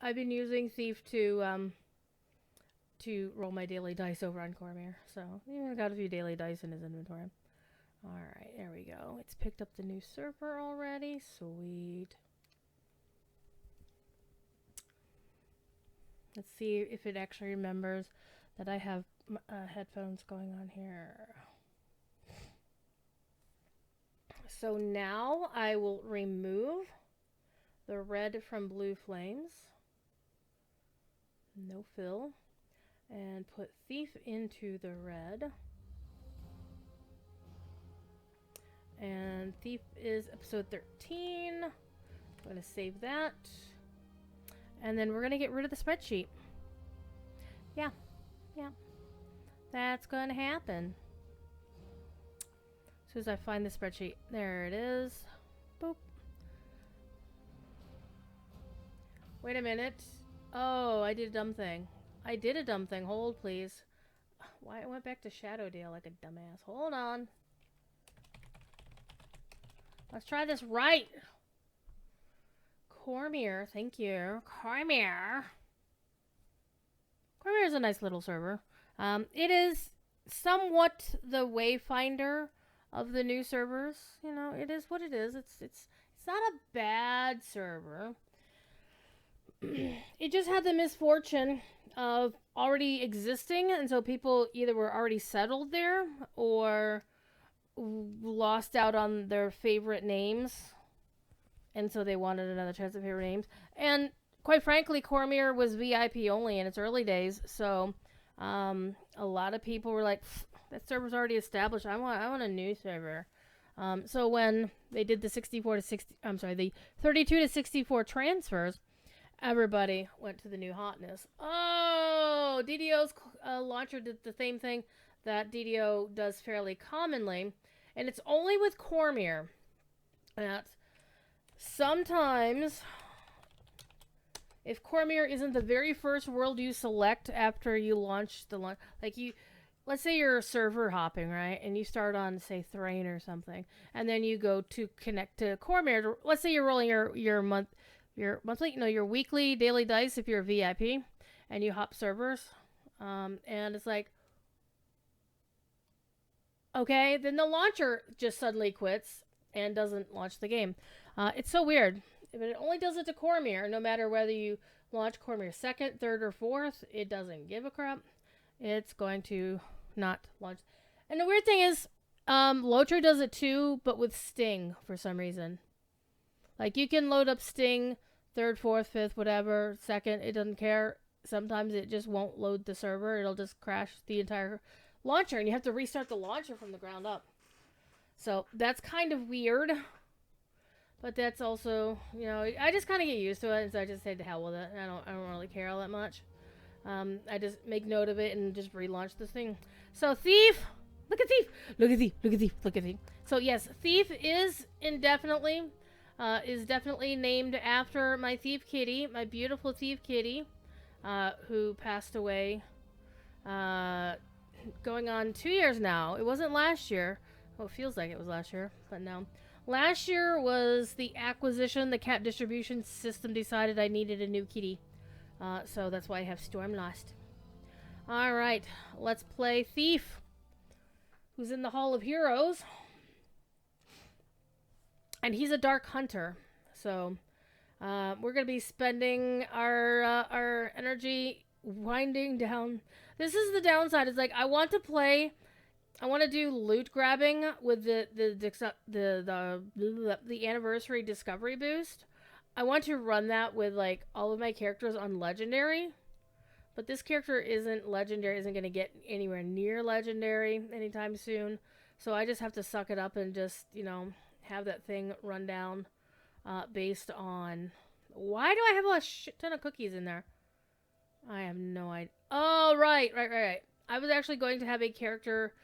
I've been using Thief to roll my daily dice over on Cormyr. So, yeah, I got a few daily dice in his inventory. Alright, there we go. It's picked up the new server already. Sweet. Let's see if it actually remembers that I have headphones going on here. So now I will remove the red from blue flames. No fill. And put Thief into the red. And Thief is episode 13. I'm going to save that. And then we're going to get rid of the spreadsheet. Yeah. That's going to happen. As soon as I find the spreadsheet. There it is. Boop. Wait a minute. Oh, I did a dumb thing. Hold, please. Why I went back to Shadowdale like a dumbass. Hold on. Let's try this right. Cormyr, thank you. Cormyr. Cormyr is a nice little server. It is somewhat the wayfinder of the new servers. You know, it is what it is. It's not a bad server. It just had the misfortune of already existing, and so people either were already settled there or lost out on their favorite names, and so they wanted another chance at favorite names. And quite frankly, Cormyr was VIP only in its early days, so a lot of people were like, that server's already established. I want a new server. So when they did the 32 to 64 transfers, everybody went to the new hotness. Oh, DDO's launcher did the same thing that DDO does fairly commonly. And it's only with Cormyr that sometimes, if Cormyr isn't the very first world you select after you launch the launch, like let's say you're server hopping, right? And you start on, say, Thrain or something, and then you go to connect to Cormyr. Let's say you're rolling your weekly daily dice if you're a VIP, and you hop servers, and it's like, okay, then the launcher just suddenly quits and doesn't launch the game. It's so weird. But it only does it to Cormyr, no matter whether you launch Cormyr 2nd, 3rd, or 4th. It doesn't give a crap. It's going to not launch. And the weird thing is, Lotro does it too, but with Sting for some reason. Like, you can load up Sting 3rd, 4th, 5th, whatever, 2nd, it doesn't care. Sometimes it just won't load the server. It'll just crash the entire launcher, and you have to restart the launcher from the ground up. So that's kind of weird. But that's also, you know, I just kind of get used to it, and so I just say to hell with it. I don't really care all that much. I just make note of it and just relaunch this thing. So Thief, look at Thief, look at Thief, look at Thief, look at Thief. So yes, Thief is definitely named after my Thief Kitty, my beautiful Thief Kitty, who passed away, going on 2 years now. It wasn't last year. Well, it feels like it was last year, but no. Last year was the acquisition. The cat distribution system decided I needed a new kitty. So that's why I have Stormlost. Alright, let's play Thief, who's in the Hall of Heroes. And he's a Dark Hunter. So we're going to be spending our energy winding down. This is the downside. It's like I want to do loot grabbing with the anniversary discovery boost. I want to run that with like all of my characters on legendary, but this character isn't legendary, isn't going to get anywhere near legendary anytime soon. So I just have to suck it up and just, you know, have that thing run down based on... Why do I have a shit ton of cookies in there? I have no idea. Oh, right. I was actually going to have a character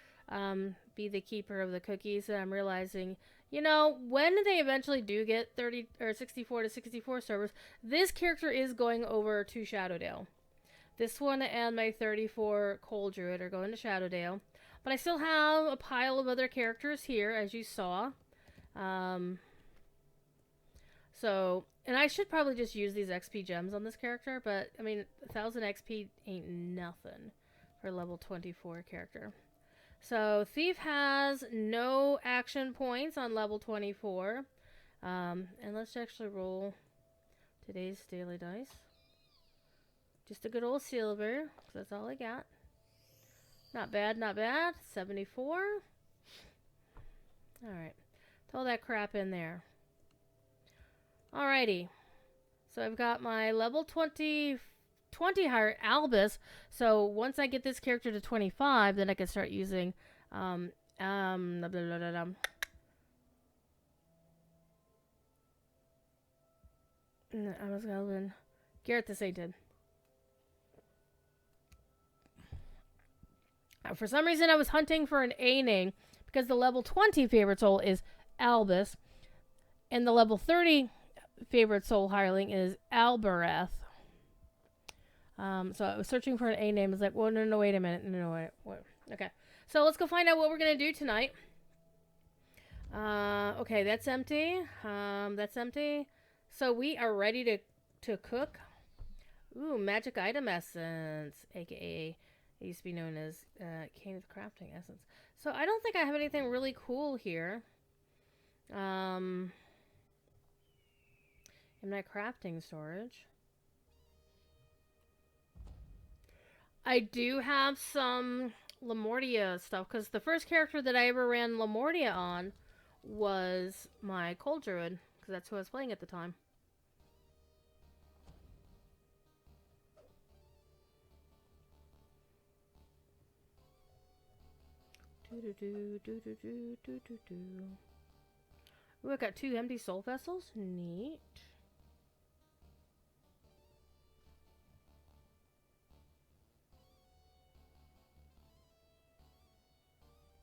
be the keeper of the cookies, and I'm realizing, you know, when they eventually do get 30 or 64 to 64 servers, this character is going over to Shadowdale. This one and my 34 Cold Druid are going to Shadowdale, but I still have a pile of other characters here, as you saw. So, and I should probably just use these XP gems on this character, but I mean, 1,000 XP ain't nothing for a level 24 character. So, Thief has no action points on level 24. And let's actually roll today's daily dice. Just a good old silver, because that's all I got. Not bad, not bad. 74. Alright. Throw that crap in there. Alrighty. So I've got my level 20 higher Albus. So once I get this character to 25, then I can start using blah, blah, blah, blah, blah. I was going Garrett the Sainted. For some reason I was hunting for an A name because the level 20 favorite soul is Albus and the level 30 favorite soul hireling is Albereth. So I was searching for an A name. I was like, well, no, wait a minute. No, wait. Okay. So let's go find out what we're going to do tonight. Okay, that's empty. That's empty. So we are ready to cook. Ooh, magic item essence, aka it used to be known as Cane of Crafting Essence. So I don't think I have anything really cool here. In my crafting storage. I do have some Lamortia stuff, because the first character that I ever ran Lamortia on was my Cold Druid, because that's who I was playing at the time. Ooh, I got 2 empty soul vessels. Neat.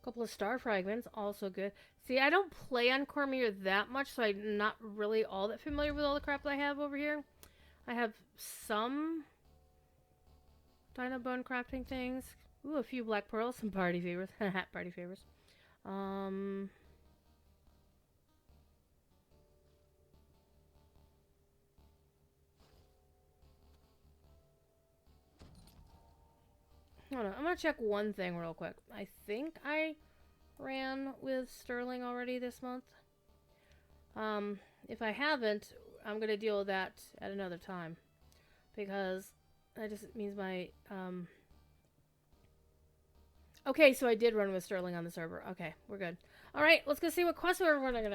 Couple of star fragments, also good. See, I don't play on Cormyr that much, so I'm not really all that familiar with all the crap that I have over here. I have some Dino Bone crafting things. Ooh, a few black pearls, some party favors. Party favors. Hold on, I'm gonna check one thing real quick. I think I ran with Sterling already this month. If I haven't, I'm gonna deal with that at another time. Because that just means my, Okay, so I did run with Sterling on the server. Okay, we're good. Alright, let's go see what quests we're running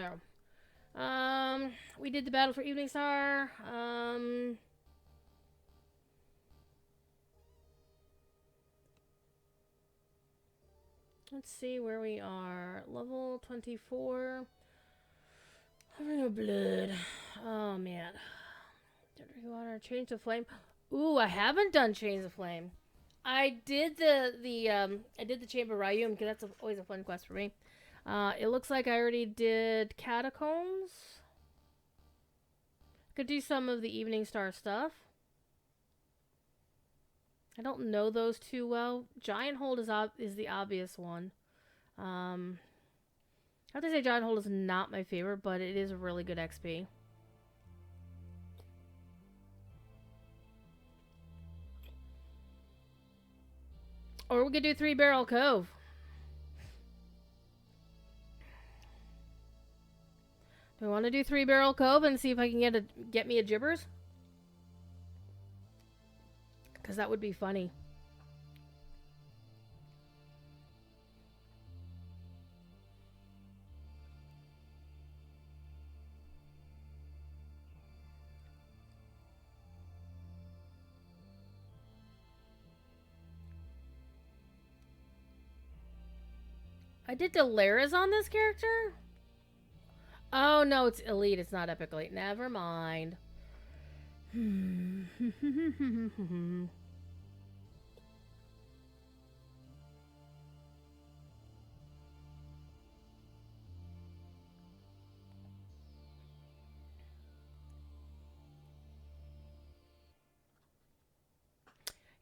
now. We did the battle for Evening Star. Let's see where we are. Level 24. Hovering of Blood. Oh, man. Water. Change of Flame. Ooh, I haven't done Chains of Flame. I did the Chamber of Ryum, because that's always a fun quest for me. It looks like I already did Catacombs. Could do some of the Evening Star stuff. I don't know those too well. Giant Hold is the obvious one. I have to say Giant Hold is not my favorite, but it is a really good XP. Or we could do 3 Barrel Cove. Do we want to do 3 Barrel Cove and see if I can get me a Gibbers? Because that would be funny. I did Delaris on this character? Oh, no, it's Elite. It's not Epic Elite. Never mind.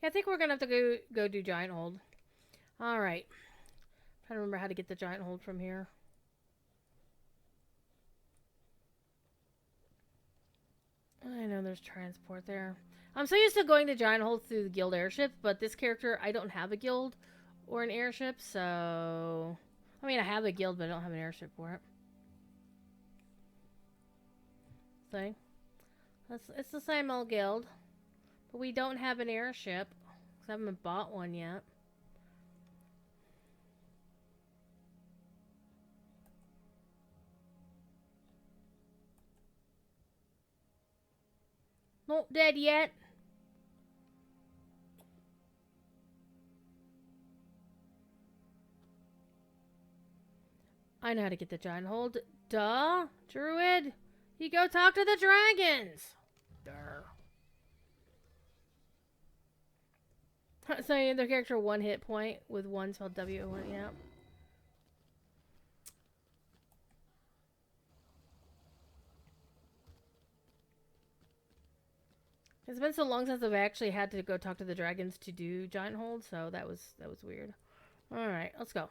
Yeah, I think we're going to have to go do Giant Hold. Alright. Trying to remember how to get the Giant Hold from here. I know there's transport there. I'm so used to going to giant holes through the guild airship, but this character, I don't have a guild or an airship, so... I mean, I have a guild, but I don't have an airship for it. See? It's the same old guild, but we don't have an airship, because I haven't bought one yet. Not dead yet. I know how to get the giant hold. Duh, Druid. You go talk to the dragons. Durr. So their character 1 hit point with 1 spelled W1. Yeah. It's been so long since I've actually had to go talk to the dragons to do giant hold, so that was weird. All right, let's go.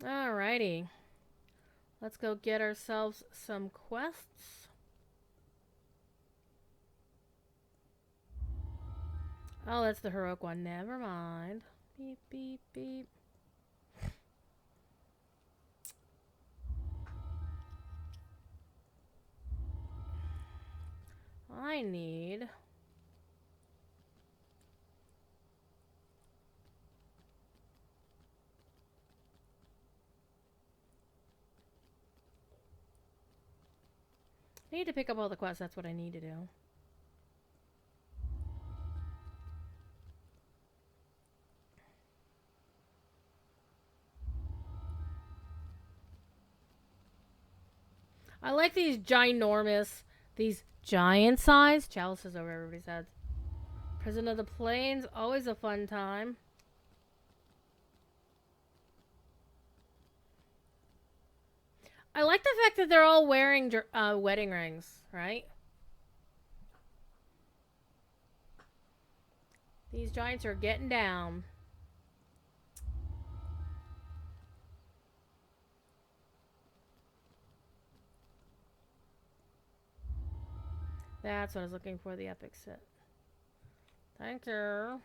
Alrighty. Let's go get ourselves some quests. Oh, that's the heroic one. Never mind. Beep, beep, beep. I need... I need to pick up all the quests. That's what I need to do. I like these ginormous, these giant-sized chalices over everybody's heads. Prison of the Plains, always a fun time. I like the fact that they're all wearing wedding rings, right? These giants are getting down. That's what I was looking for, the epic set. Thank you.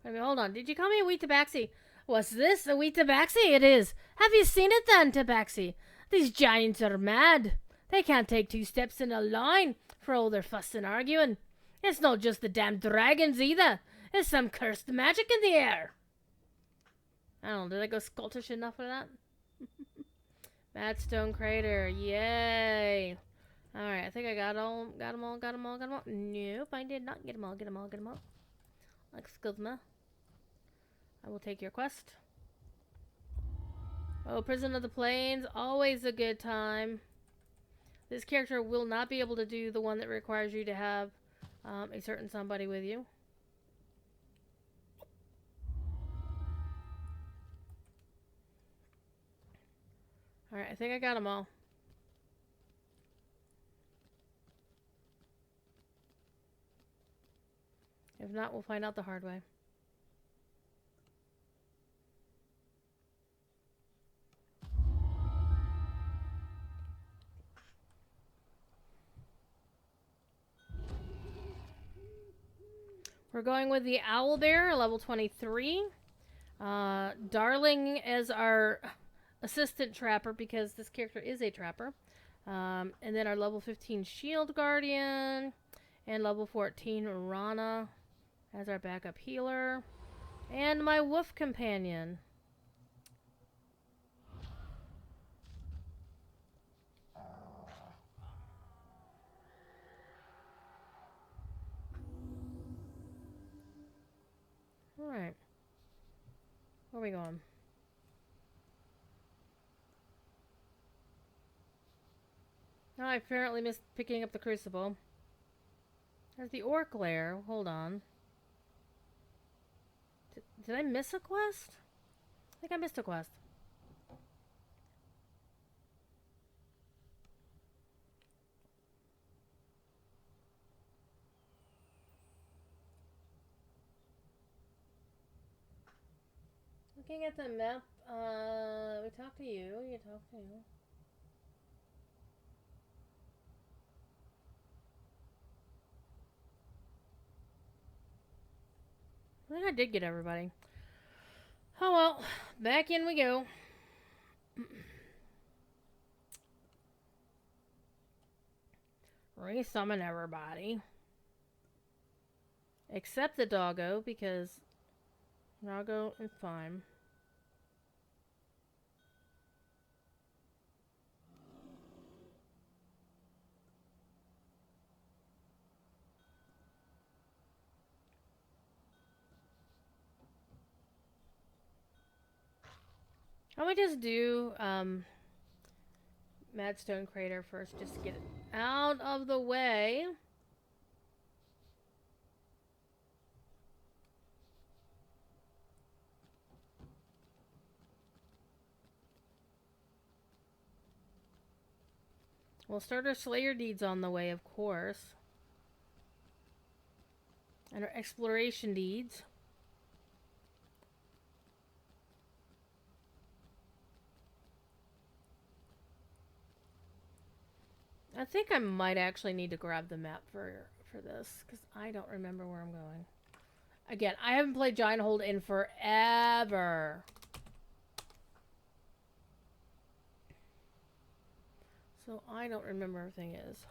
I mean, hold on. Did you call me a wee tabaxi? Was this a wee tabaxi? It is. Have you seen it then, tabaxi? These giants are mad. They can't take 2 steps in a line for all their fuss and arguing. It's not just the damn dragons either. There's some cursed magic in the air. I don't know. Did I go Scottish enough for that? Madstone Crater. Yay. Alright, I think I got them all. Nope, I did not get them all. Excuse me. I will take your quest. Oh, Prison of the Plains. Always a good time. This character will not be able to do the one that requires you to have a certain somebody with you. Alright, I think I got them all. If not, we'll find out the hard way. We're going with the Owlbear, level 23. Darling as our assistant trapper, because this character is a trapper. And then our level 15 Shield Guardian. And level 14 Rana as our backup healer. And my Wolf Companion. Alright. Where are we going? Oh, I apparently missed picking up the crucible. There's the orc lair. Hold on. Did I miss a quest? I think I missed a quest. Looking at the map, we talked to you. You talked to you. I think I did get everybody. Oh well, back in we go. Resummon everybody. Except the doggo, because doggo is fine. Why don't we just do Madstone Crater first, just to get it out of the way. We'll start our Slayer deeds on the way, of course. And our exploration deeds. I think I might actually need to grab the map for this, because I don't remember where I'm going. Again, I haven't played Giant Hold in forever. So I don't remember where everything is.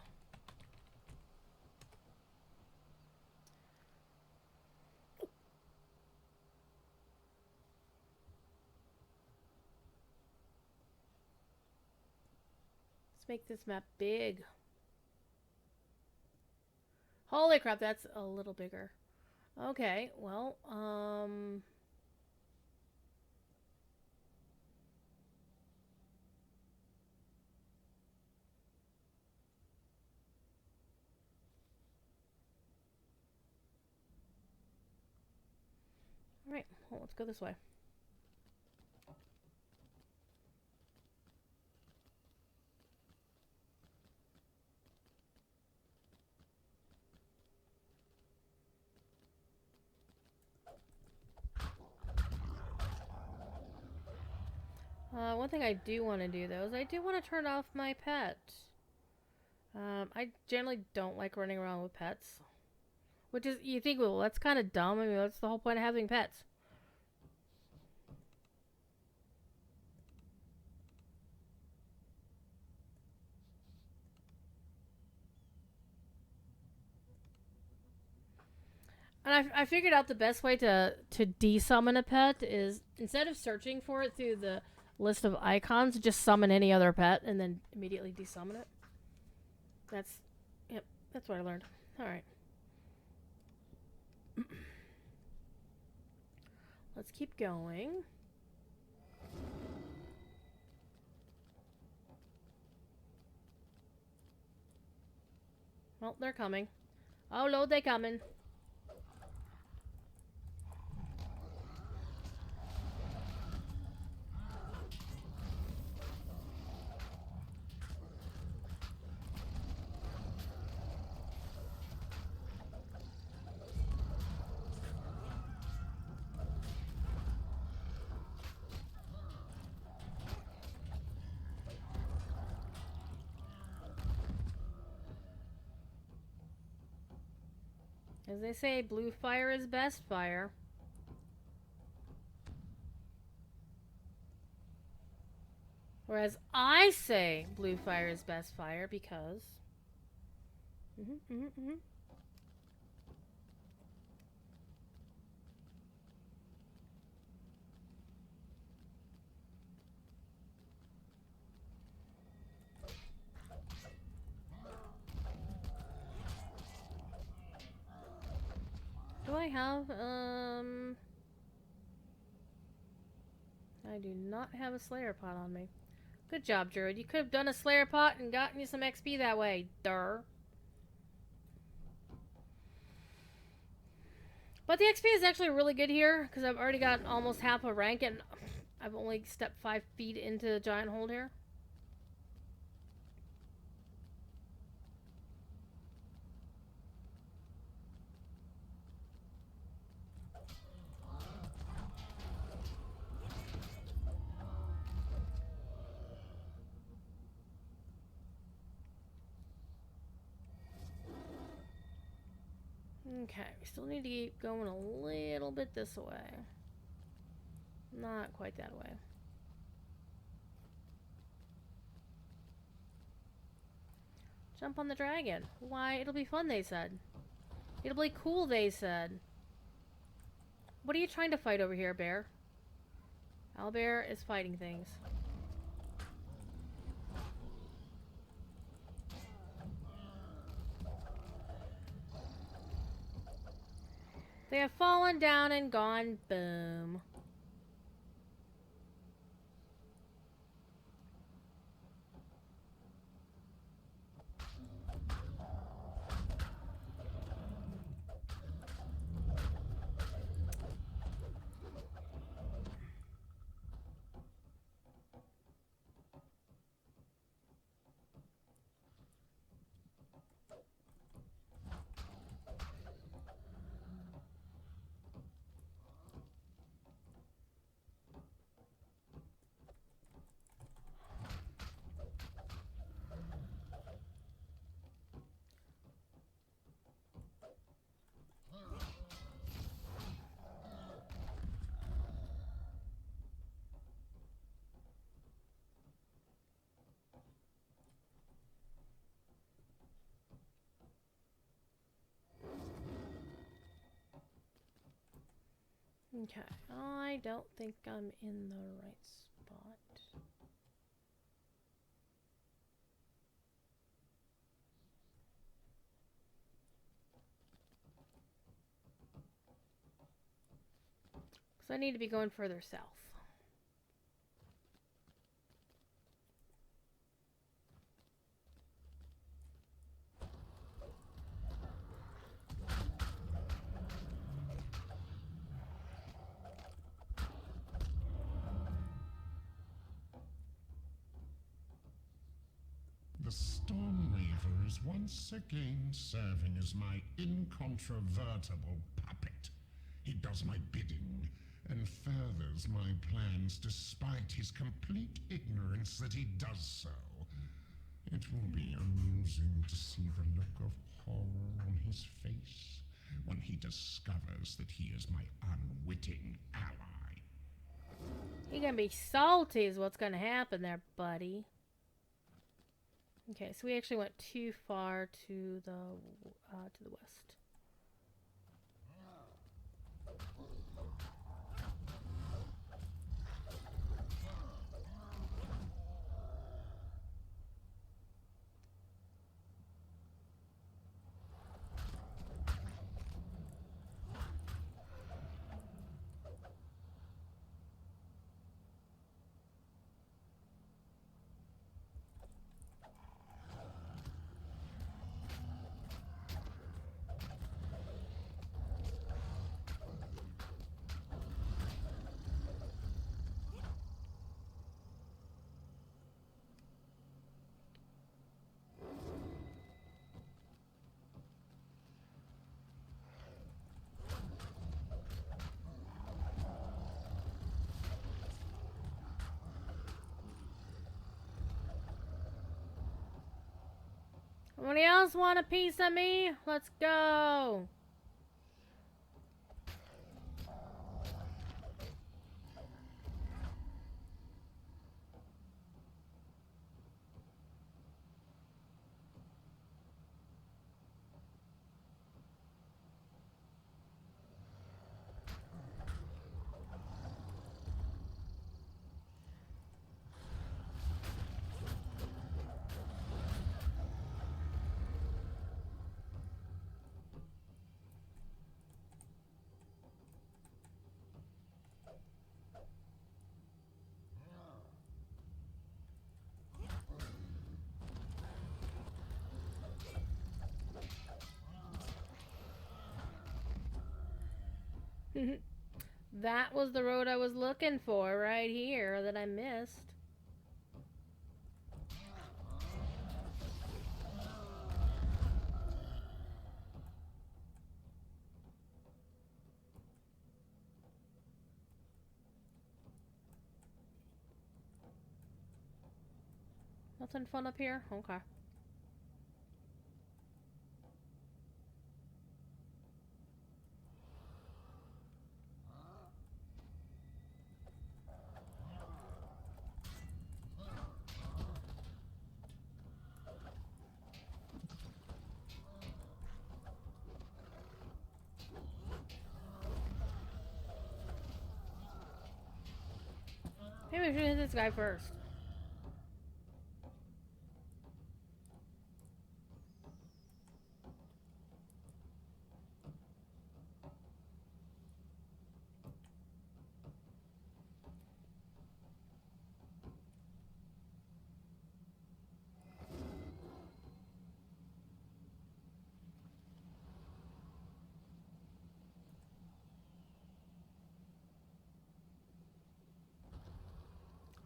Let's make this map big. Holy crap, that's a little bigger. Okay, well, alright, well, let's go this way. One thing I do want to do, though, is I do want to turn off my pet. I generally don't like running around with pets. Which is, you think, well, that's kind of dumb. I mean, what's the whole point of having pets? And I figured out the best way to desummon a pet is, instead of searching for it through the list of icons, just summon any other pet and then immediately desummon it. Yep, that's what I learned. Alright. Let's keep going. Well, they're coming. Oh, Lord, they're coming. As they say, blue fire is best fire. Whereas I say blue fire is best fire because... Do I have, I do not have a Slayer pot on me. Good job, Druid. You could have done a Slayer pot and gotten you some XP that way. Durr. But the XP is actually really good here, because I've already got almost half a rank, and I've only stepped 5 feet into the giant hold here. Okay, we still need to keep going a little bit this way. Not quite that way. Jump on the dragon. Why, it'll be fun, they said. It'll be cool, they said. What are you trying to fight over here, bear? Owlbear is fighting things. They have fallen down and gone boom. Okay, I don't think I'm in the right spot. So I need to be going further south. The Storm Reaver is once again serving as my incontrovertible puppet. He does my bidding and furthers my plans despite his complete ignorance that he does so. It will be amusing to see the look of horror on his face when he discovers that he is my unwitting ally. You're gonna be salty is what's gonna happen there, buddy. Okay, so we actually went too far to the west. Anybody else want a piece of me? Let's go. That was the road I was looking for right here that I missed. Nothing fun up here? Okay. Maybe we should hit this guy first.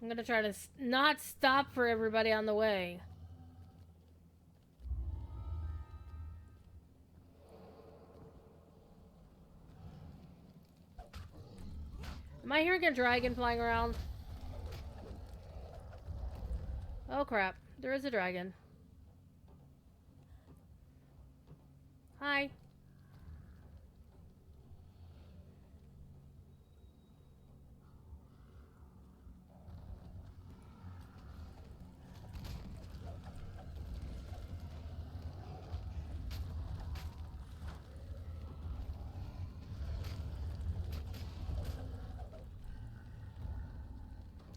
I'm gonna try to not stop for everybody on the way. Am I hearing a dragon flying around? Oh crap, there is a dragon. Hi.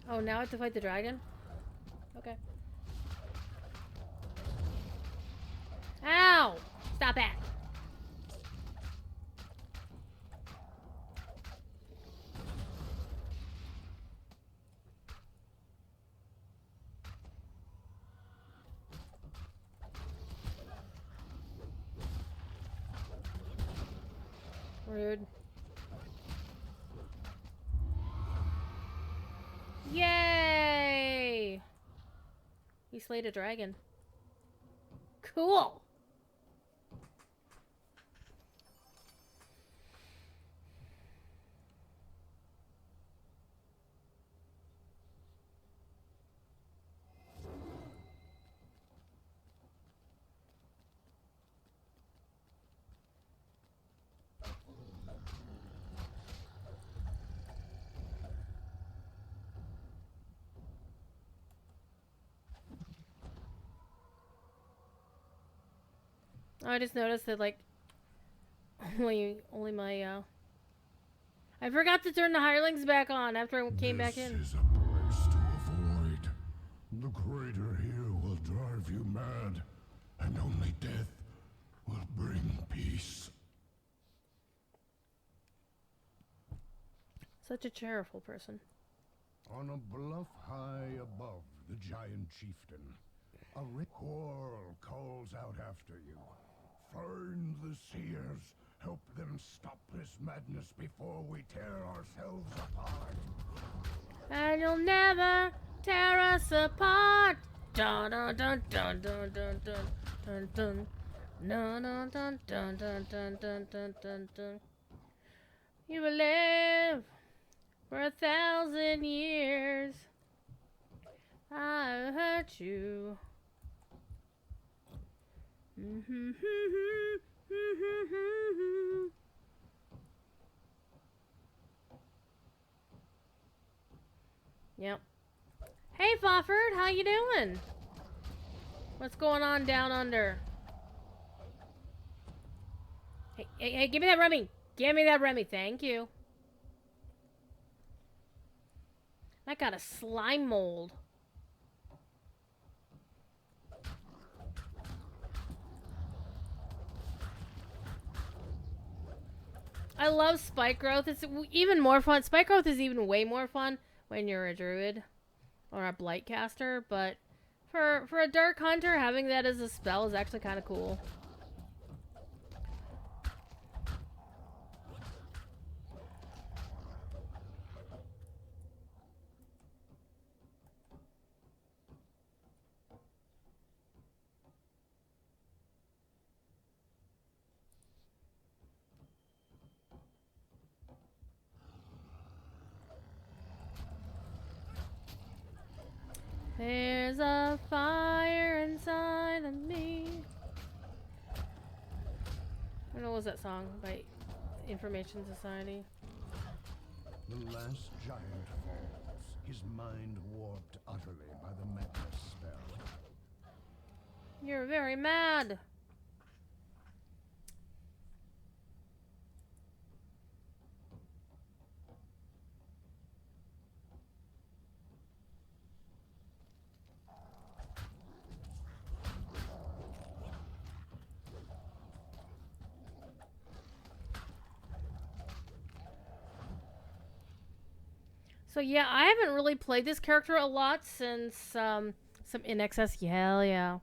Oh, now I have to fight the dragon? Okay. Ow! Stop it! Rude. Yay! We slayed a dragon. Cool! I just noticed that, like, only my, I forgot to turn the hirelings back on after I came back in. This is a place to avoid. The crater here will drive you mad, and only death will bring peace. Such a cheerful person. On a bluff high above the giant chieftain, a rich choral calls out after you. Find the seers, help them stop this madness before we tear ourselves apart. And you'll never tear us apart. Dun dun dun dun dun dun dun dun dun. No no dun dun dun dun dun dun dun dun. You will live for 1,000 years. I hurt you. Yep. Hey, Fofford, how you doing? What's going on down under? Hey, give me that Remy. Give me that Remy. Thank you. I got a slime mold. I love spike growth. It's even more fun. Spike growth is even way more fun when you're a druid or a blight caster, but for a dark hunter, having that as a spell is actually kind of cool. There's a fire inside of me. I don't know, what was that song by Information Society? The last giant falls, his mind warped utterly by the madness spell. You're very mad. So yeah, I haven't really played this character a lot since some In Excess. Hell yeah.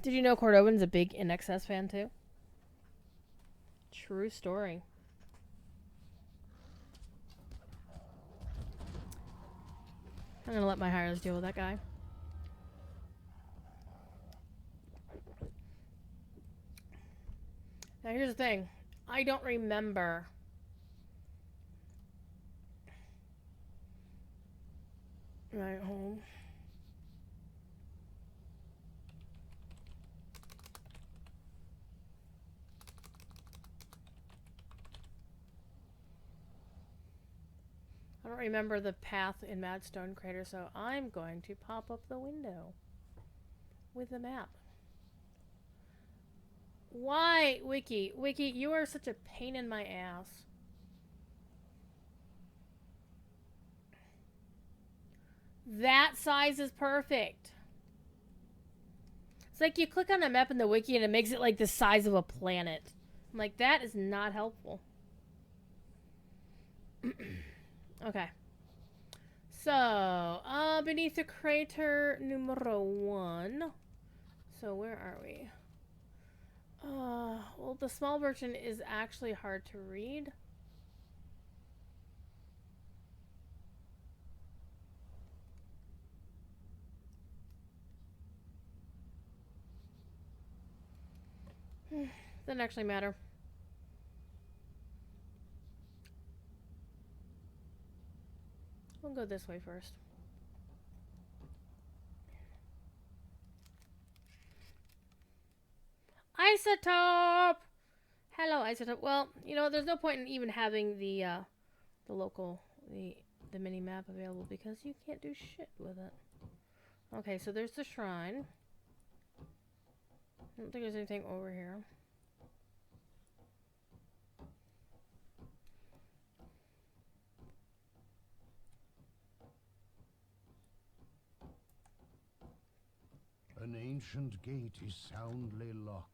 Did you know Cordoban's a big In Excess fan too? True story. I'm gonna let my hires deal with that guy. Now here's the thing. I don't remember. Right home. I don't remember the path in Madstone Crater, so I'm going to pop up the window with the map. Why, Wiki? Wiki, you are such a pain in my ass. That size is perfect. It's like you click on a map in the wiki and it makes it like the size of a planet. I'm like, that is not helpful. Okay. So, beneath the crater numero 1. So, where are we? Well, the small version is actually hard to read. Doesn't actually matter. We'll go this way first. Isotope! Hello, Isotope. Well, you know, there's no point in even having the local, the mini map available because you can't do shit with it. Okay, so there's the shrine. I don't think there's anything over here. An ancient gate is soundly locked.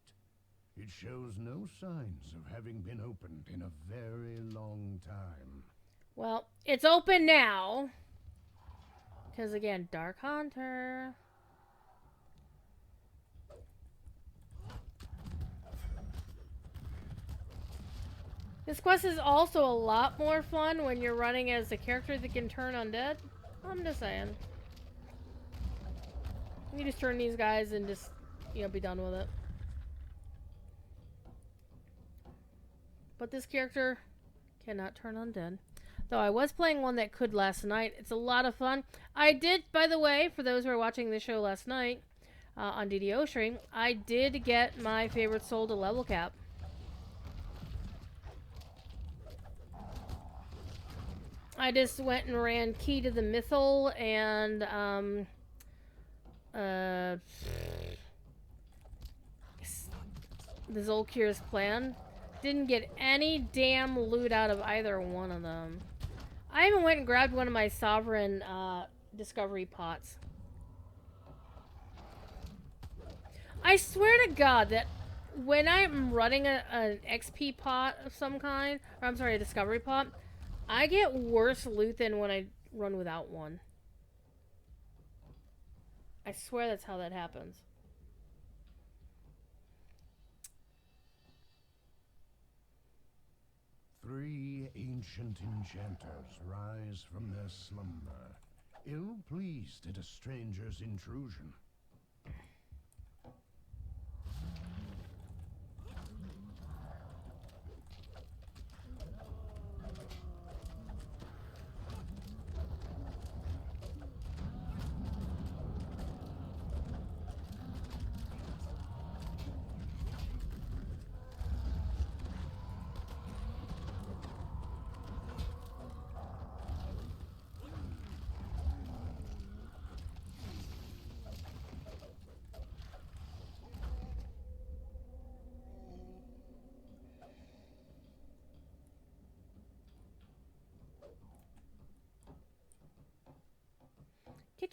It shows no signs of having been opened in a very long time. Well, it's open now. Because again, Dark Hunter. This quest is also a lot more fun when you're running as a character that can turn undead. I'm just saying. You just turn these guys and just, you know, be done with it. But this character cannot turn undead. Though I was playing one that could last night. It's a lot of fun. I did, by the way, for those who were watching the show last night on DDO stream, I did get my favorite soul to level cap. I just went and ran Key to the Mythal and the Zolkir's Plan. Didn't get any damn loot out of either one of them. I even went and grabbed one of my Sovereign discovery pots. I swear to God that when I'm running an XP pot of some kind, or I'm sorry, a discovery pot, I get worse loot than when I run without one. I swear that's how that happens. Three ancient enchanters rise from their slumber, ill-pleased at a stranger's intrusion.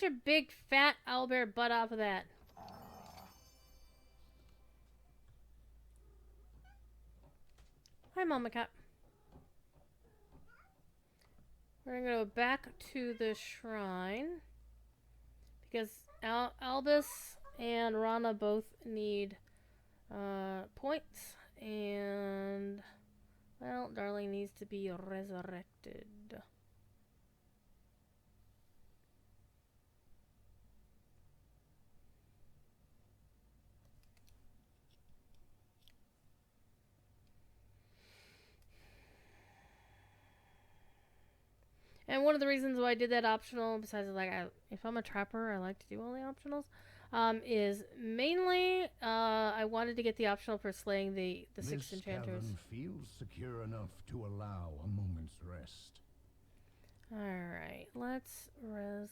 Get your big fat owlbear butt off of that. Hi, Mama Cat. We're gonna go back to the shrine because Albus and Rana both need points, and well, Darling needs to be resurrected. And one of the reasons why I did that optional, besides like if I'm a trapper, I like to do all the optionals, is mainly I wanted to get the optional for slaying the 6 enchanters. This feels secure enough to allow a moment's rest. Alright, let's res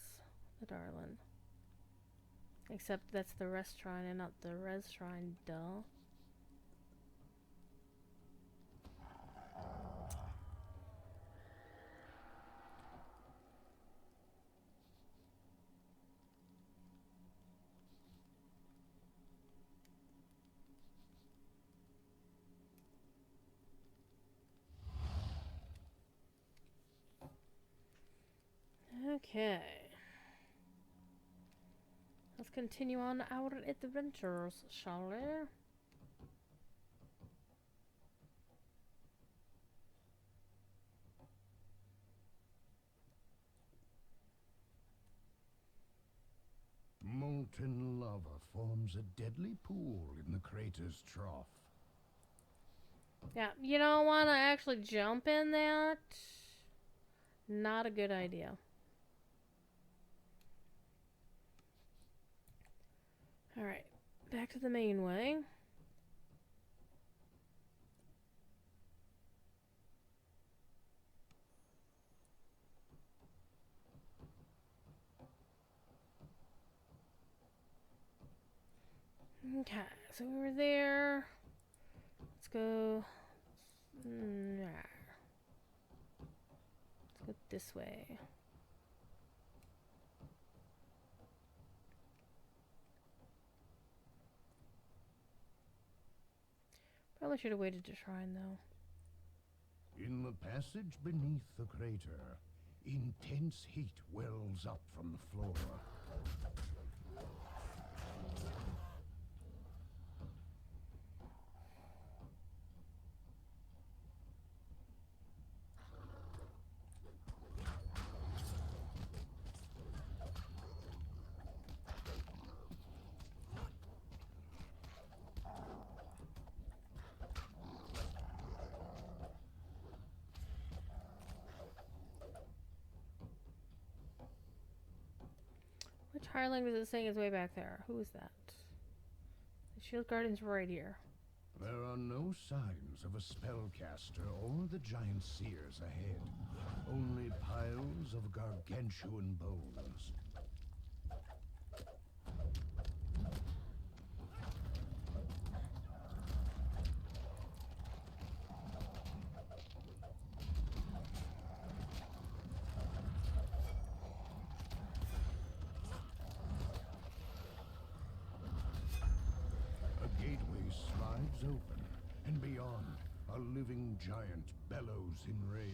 the Darlin. Except that's the rest shrine and not the res shrine, duh. Okay. Let's continue on our adventures, shall we? Molten lava forms a deadly pool in the crater's trough. Yeah, you don't want to actually jump in that. Not a good idea. Alright, back to the main way. Okay, so we were there. Let's go. Let's go this way. Probably should have waited to shrine though. In the passage beneath the crater, intense heat wells up from the floor. Which hireling is it saying is way back there? Who is that? The shield guardian's right here. There are no signs of a spellcaster or the giant seers ahead. Only piles of gargantuan bones. Open, and beyond, a living giant bellows in rage.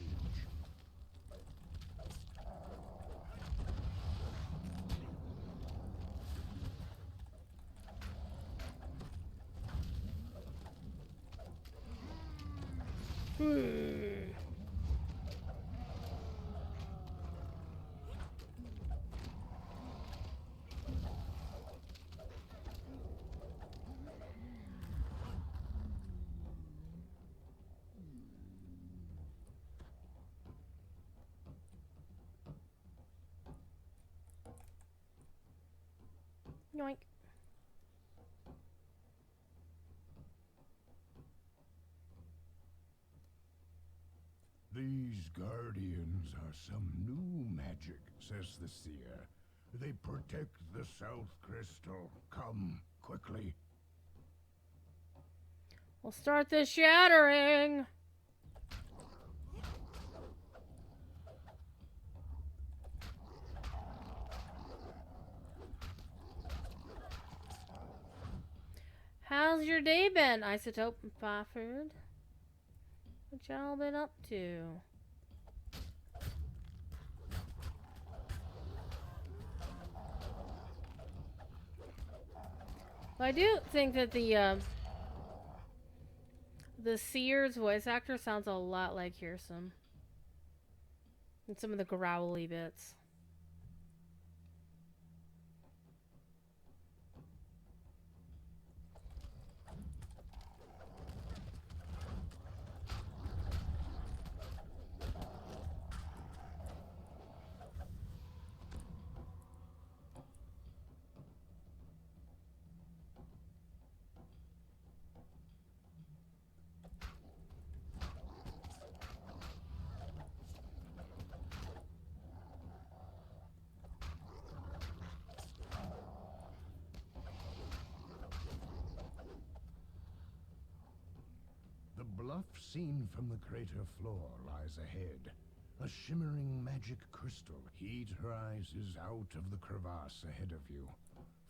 Yoink. These guardians are some new magic, says the seer. They protect the South Crystal. Come, quickly. We'll start the shattering. How's your day been, Isotope Food? What y'all been up to? Well, I do think that the Seer's voice actor sounds a lot like Hearsome. And some of the growly bits. The bluff seen from the crater floor lies ahead. A shimmering magic crystal. Heat rises out of the crevasse ahead of you.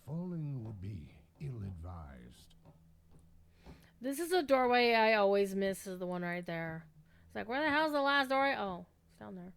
Falling would be ill-advised. This is a doorway I always miss, is the one right there. It's like, where the hell's the last doorway? Oh, it's down there.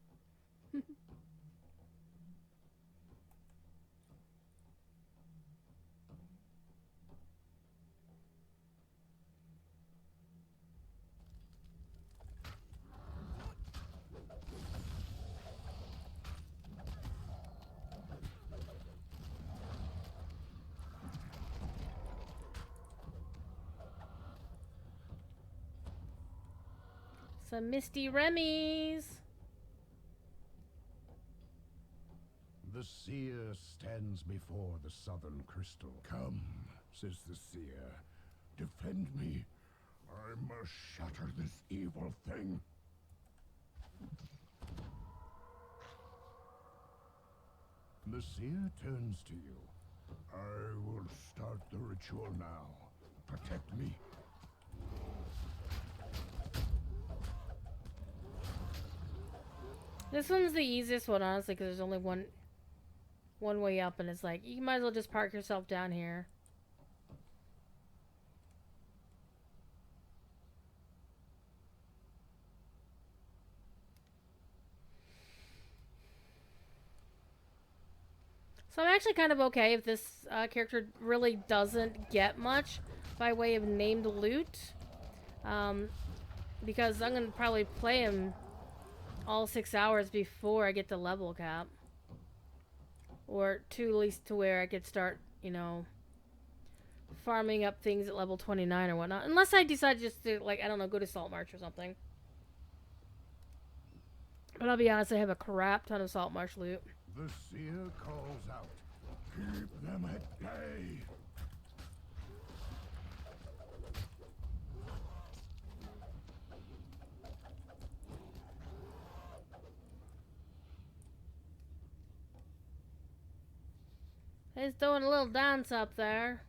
Some Misty Remy's. The seer stands before the southern crystal. Come, says the seer. Defend me. I must shatter this evil thing. The seer turns to you. I will start the ritual now. Protect me. This one's the easiest one, honestly, because there's only one way up, and it's like, you might as well just park yourself down here. So I'm actually kind of okay if this character really doesn't get much by way of named loot. Because I'm going to probably play him all 6 hours before I get the level cap. Or to at least to where I could start, you know, farming up things at level 29 or whatnot. Unless I decide just to, like, I don't know, go to Salt Marsh or something. But I'll be honest, I have a crap ton of Salt Marsh loot. The seer calls out. Keep them at bay. He's doing a little dance up there.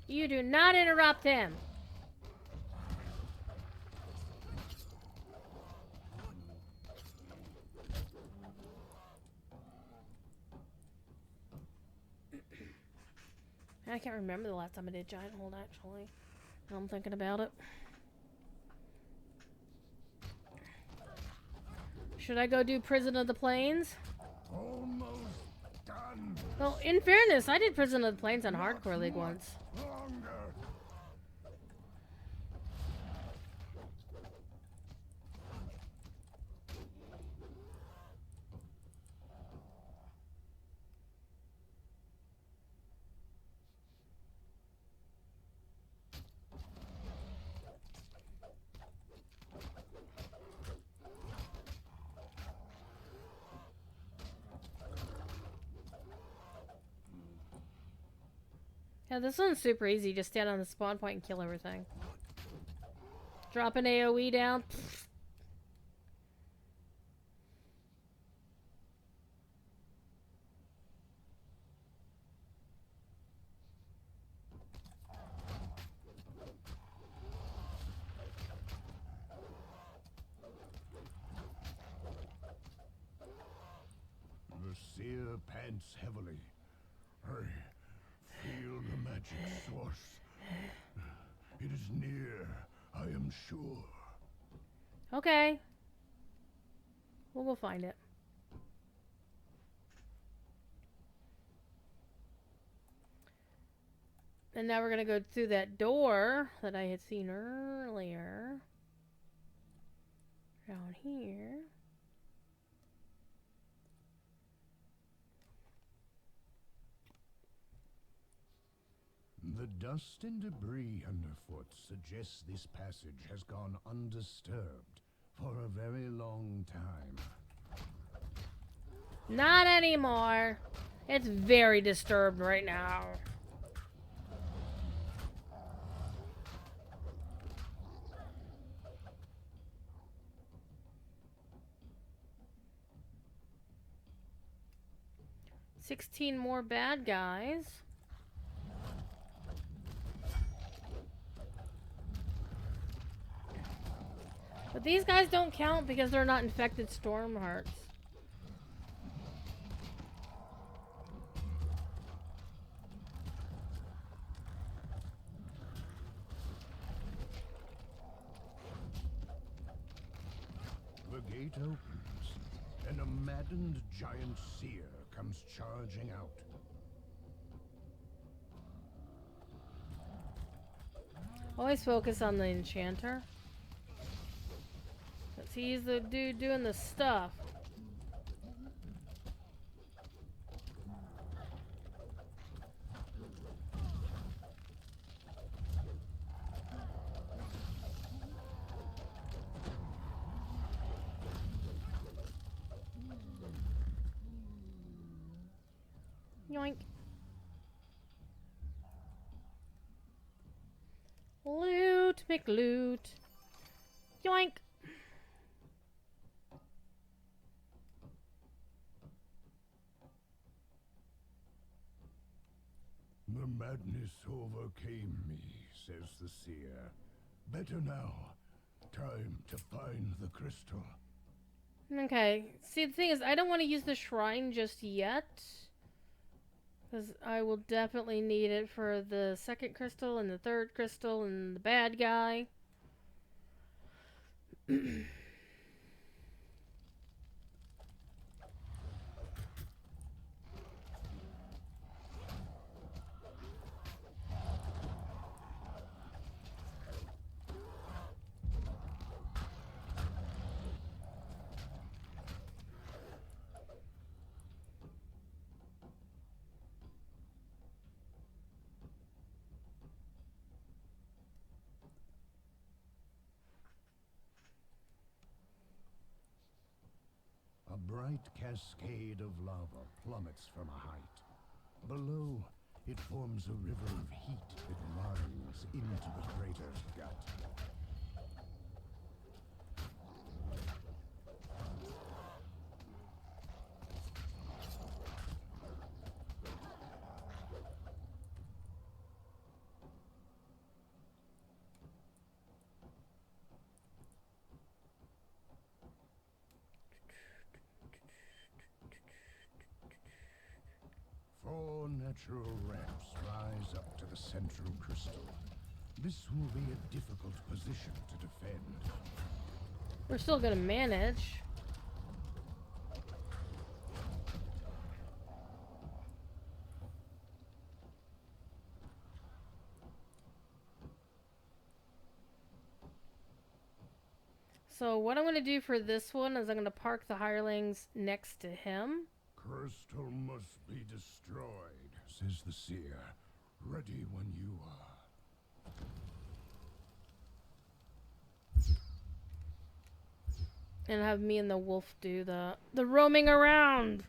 You do not interrupt him. I can't remember the last time I did Giant Hold, actually. Now I'm thinking about it. Should I go do Prison of the Plains? Almost done. Well, in fairness, I did Prison of the Plains on Hardcore League once. Longer. Yeah, this one's super easy. Just stand on the spawn point and kill everything. Drop an AoE down. seer pants heavily. I feel the magic source. It is near, I am sure. Okay. We'll go find it. And now we're going to go through that door that I had seen earlier. Down here. The dust and debris underfoot suggests this passage has gone undisturbed for a very long time. Not anymore. It's very disturbed right now. $16 more bad guys. But these guys don't count because they're not infected storm hearts. The gate opens, and a maddened giant seer comes charging out. Always focus on the enchanter. Because he's the dude doing the stuff. Yoink. Loot, McLoot. Yoink. The madness overcame me, says the seer. Better now. Time to find the crystal. Okay. See, the thing is, I don't want to use the shrine just yet. Because I will definitely need it for the second crystal and the third crystal and the bad guy. A bright cascade of lava plummets from a height. Below, it forms a river of heat that runs into the crater's gut. Four natural ramps rise up to the central crystal. This will be a difficult position to defend. We're still gonna manage. So what I'm gonna do for this one is I'm gonna park the hirelings next to him. Crystal must be destroyed, says the seer. Ready when you are. And have me and the wolf do the roaming around.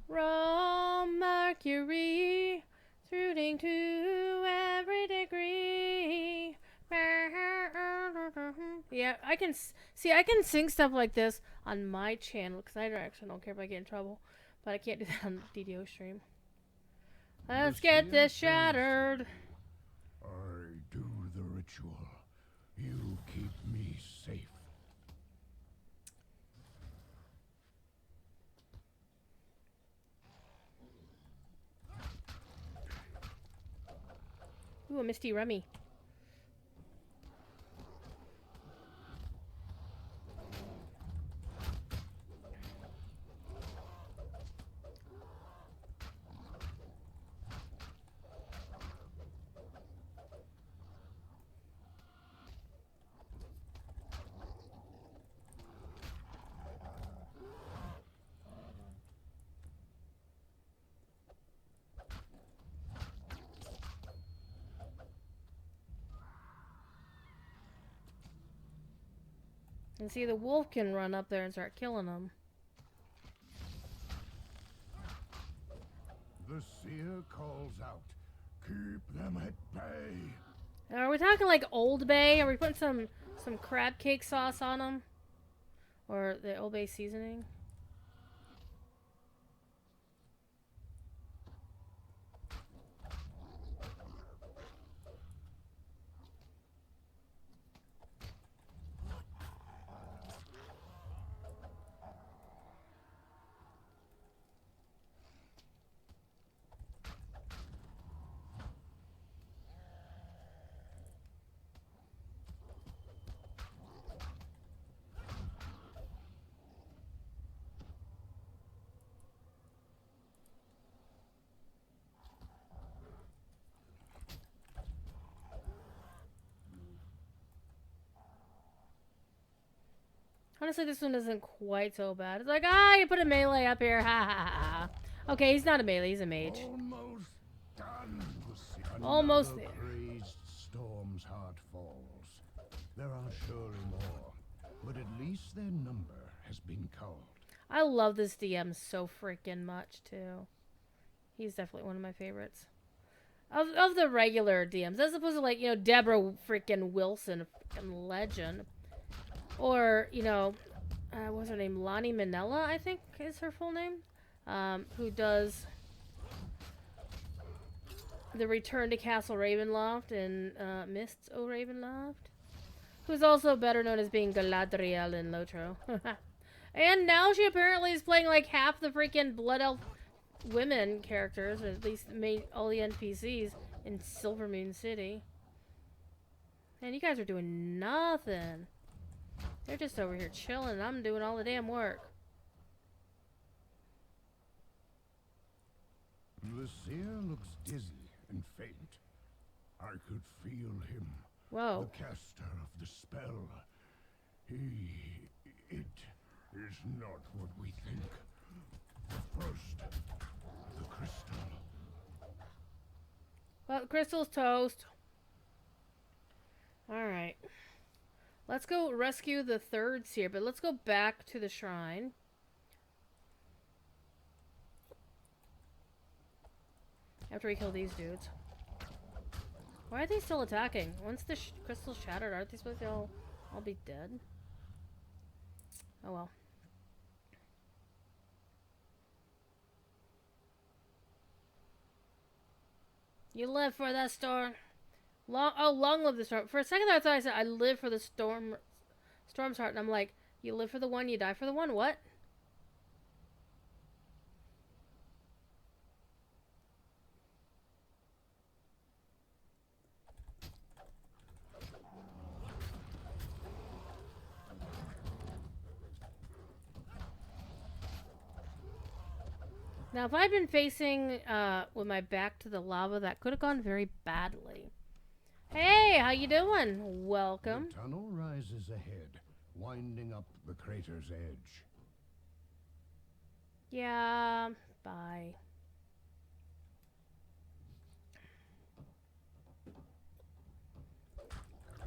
Roam Mercury, rooting to every degree. Yeah, I can see. I can sing stuff like this on my channel because I actually don't care if I get in trouble, but I can't do that on the DDO stream. Let's get this shattered. I do the ritual. You keep me safe. Ooh, a Misty Remy. And see, the wolf can run up there and start killing them. The seer calls out, keep them at bay. Are we talking like Old Bay? Are we putting some crab cake sauce on them? Or the Old Bay seasoning? Honestly, this one isn't quite so bad. It's like, you put a melee up here. Ha ha ha. Okay, he's not a melee, he's a mage. Almost done. Almost there. Crazed storm's heart falls. There are surely more, but at least their number has been culled. I love this DM so freaking much, too. He's definitely one of my favorites. Of the regular DMs, as opposed to, like, you know, Deborah freaking Wilson, freaking legend. Or, you know, what's her name? Lonnie Minella, I think is her full name. Who does the Return to Castle Ravenloft and Mists O Ravenloft. Who's also better known as being Galadriel in Lotro. And now she apparently is playing like half the freaking Blood Elf women characters, or at least all the NPCs in Silvermoon City. Man, you guys are doing nothing. They're just over here chilling, and I'm doing all the damn work. The seer looks dizzy and faint. I could feel him. Whoa. The caster of the spell. It is not what we think. First, the crystal. Well, the crystal's toast. Alright. Let's go rescue the thirds here, but let's go back to the shrine. After we kill these dudes. Why are they still attacking? Once the crystal's shattered, aren't they supposed to all be dead? Oh well. You live for that storm. Long live the storm. For a second I thought I said I live for the storm's heart, and I'm like, you live for the one, you die for the one? What? Now, if I'd been facing with my back to the lava, that could have gone very badly. Hey, how you doing? Welcome. The tunnel rises ahead, winding up the crater's edge. Yeah, bye.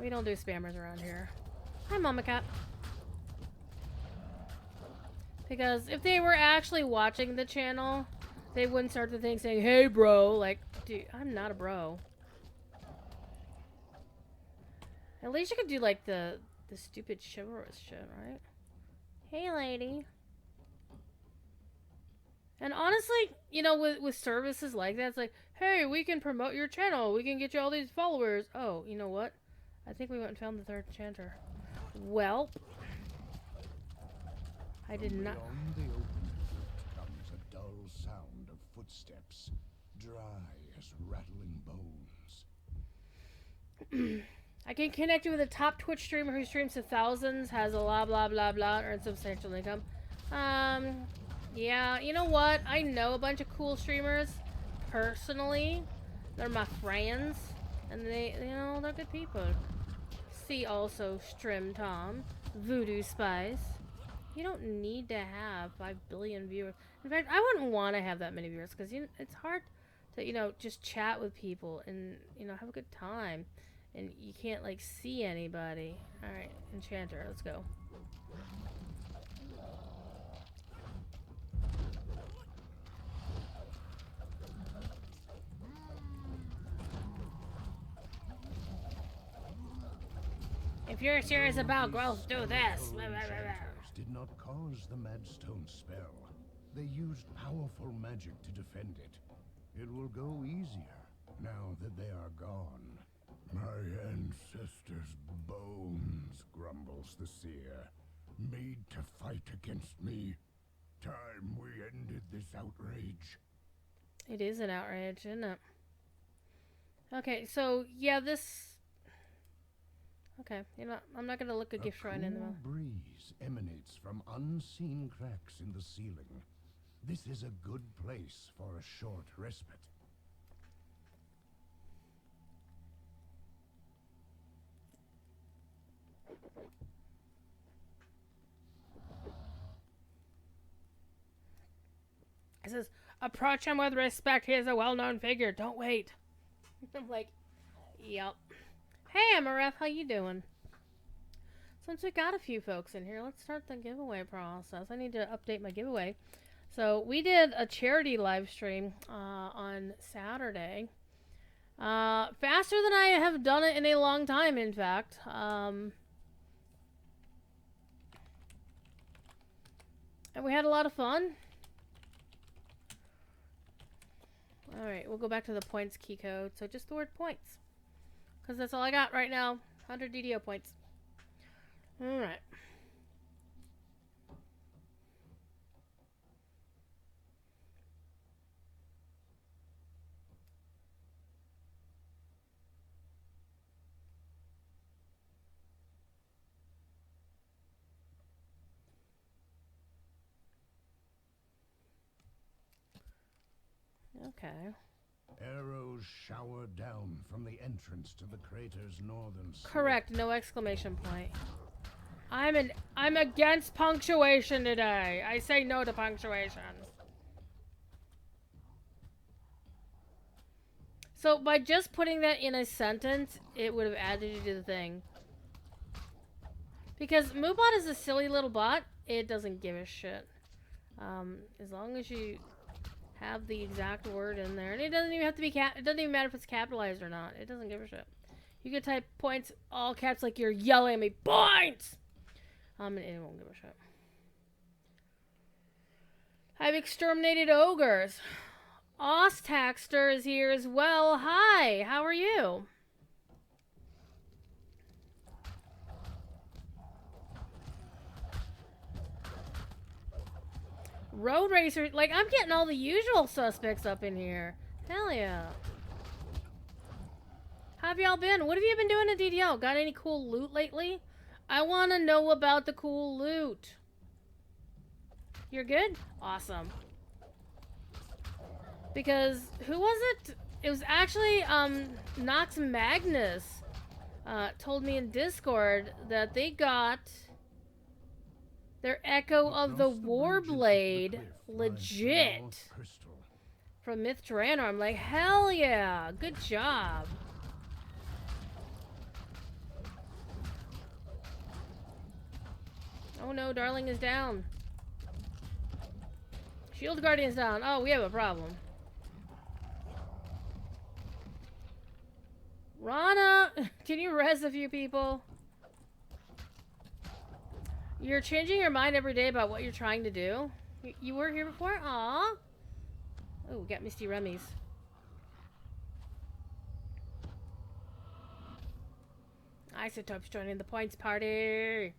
We don't do spammers around here. Hi, Mama Cat. Because if they were actually watching the channel, they wouldn't start the thing saying, hey, bro. Like, dude, I'm not a bro. At least you could do, like, the stupid chivalrous shit, right? Hey, lady. And honestly, you know, with services like that, it's like, hey, we can promote your channel. We can get you all these followers. Oh, you know what? I think we went and found the third enchanter. Well, I did not. Beyond the open foot comes a dull sound of footsteps, dry as rattling bones. I can connect you with a top Twitch streamer who streams to thousands, has a blah blah blah blah, earns substantial income. Yeah, you know what? I know a bunch of cool streamers personally. They're my friends, and they're good people. See also Strim Tom, Voodoo Spice. You don't need to have 5 billion viewers. In fact, I wouldn't want to have that many viewers because it's hard to just chat with people and have a good time, and you can't like see anybody. All right, Enchanter, let's go. If you're serious about growth, do this. Did not cause the Madstone spell. They used powerful magic to defend it. It will go easier now that they are gone. My ancestors' bones, grumbles the seer, made to fight against me. Time we ended this outrage. It is an outrage, isn't it? Okay, so yeah, this. Okay, I'm not gonna look a gift shrine in the mouth. A breeze emanates from unseen cracks in the ceiling. This is a good place for a short respite. It says, approach him with respect. He is a well-known figure. Don't wait. I'm like, yep. Hey, Amareth, how you doing? Since we got a few folks in here, let's start the giveaway process. I need to update my giveaway. So we did a charity live stream on Saturday. Faster than I have done it in a long time, in fact. And we had a lot of fun. Alright, we'll go back to the points key code. So just the word points. Because that's all I got right now. 100 DDO points. Alright. Okay. Arrows shower down from the entrance to the crater's northern slope. Correct, no exclamation point. I'm against punctuation today. I say no to punctuation. So by just putting that in a sentence, it would have added you to the thing. Because Moobot is a silly little bot, it doesn't give a shit. As long as you have the exact word in there, and it doesn't even have to be it doesn't even matter if it's capitalized or not. It doesn't give a shit. You can type points all caps like you're yelling at me, points. And it won't give a shit. I've exterminated ogres. Ostaxter is here as well. Hi, how are you? Road racer, like I'm getting all the usual suspects up in here. Hell yeah. How have y'all been? What have you been doing at DDL? Got any cool loot lately? I want to know about the cool loot. You're good? Awesome. Because, who was it? It was actually, Nox Magnus, told me in Discord that they got their Echo of the Warblade legit from Myth Tyranor. I'm like, hell yeah, good job. Oh no, Darling is down. Shield Guardian's down. Oh, we have a problem. Rana, can you res a few people? You're changing your mind every day about what you're trying to do. You were here before? Aw. Oh, we got Misty Remy's. Isotope's joining the points party.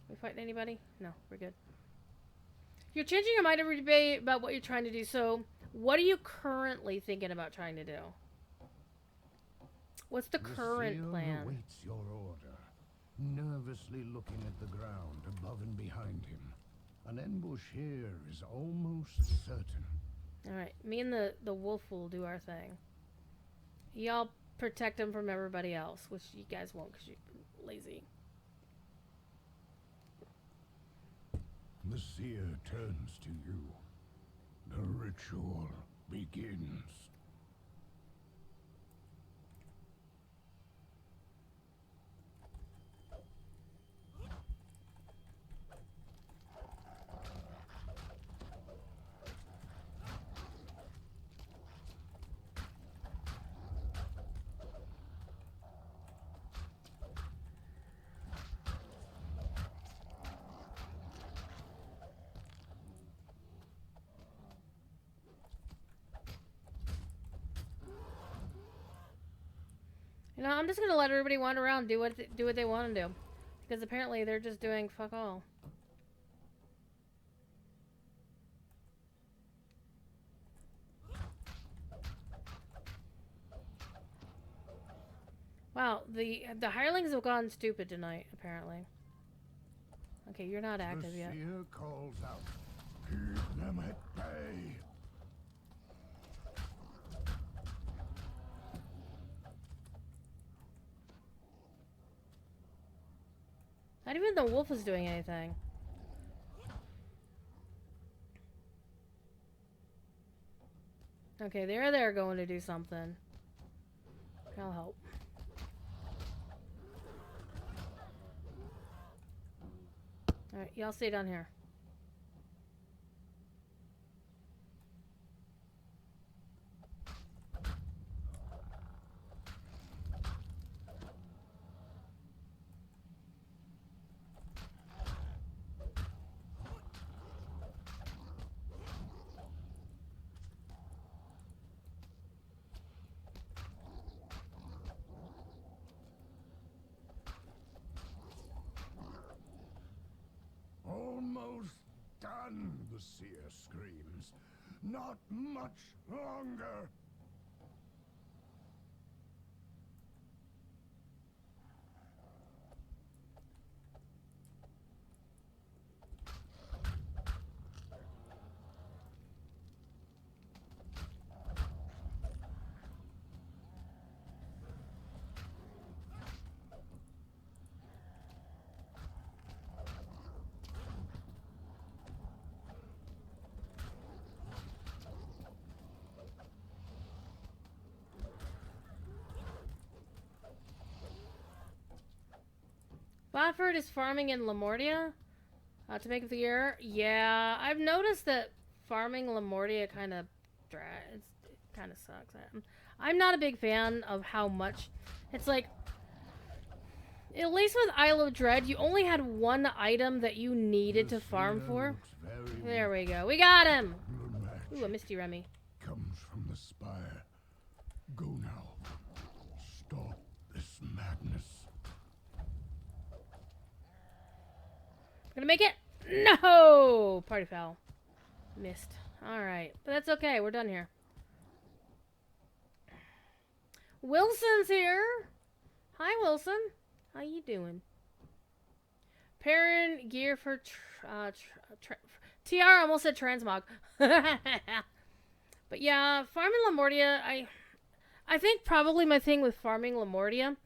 We fighting anybody? No, we're good. You're changing your mind every day about what you're trying to do. So, what are you currently thinking about trying to do? What's the current seer plan? awaits your order, nervously looking at the ground above and behind him. An ambush here is almost certain. Alright, me and the wolf will do our thing. Y'all protect him from everybody else, which you guys won't because you're lazy. The seer turns to you. The ritual begins. You know, I'm just gonna let everybody wander around, do what they want to do, because apparently they're just doing fuck all. Wow, the hirelings have gone stupid tonight. Apparently. Okay, you're not active yet. The seer calls out, "Keep them at bay." Not even the wolf is doing anything. Okay, they're going to do something. I'll help. Alright, y'all stay down here. Almost done, the seer screams. Not much longer. Blatford is farming in Lamortia to make up the year. Yeah, I've noticed that farming Lamortia kind of sucks. I'm not a big fan of how much it's like. At least with Isle of Dread, you only had one item that you needed to farm for. There we go. We got him. Ooh, a Misty Remy. Comes from the spire. Go now. Stop this madness. Gonna make it? No! Party foul. Missed. Alright. But that's okay. We're done here. Wilson's here. Hi, Wilson. How you doing? Perrin gear for TR almost said transmog. But yeah, farming Lamortia, I think probably my thing with farming Lamortia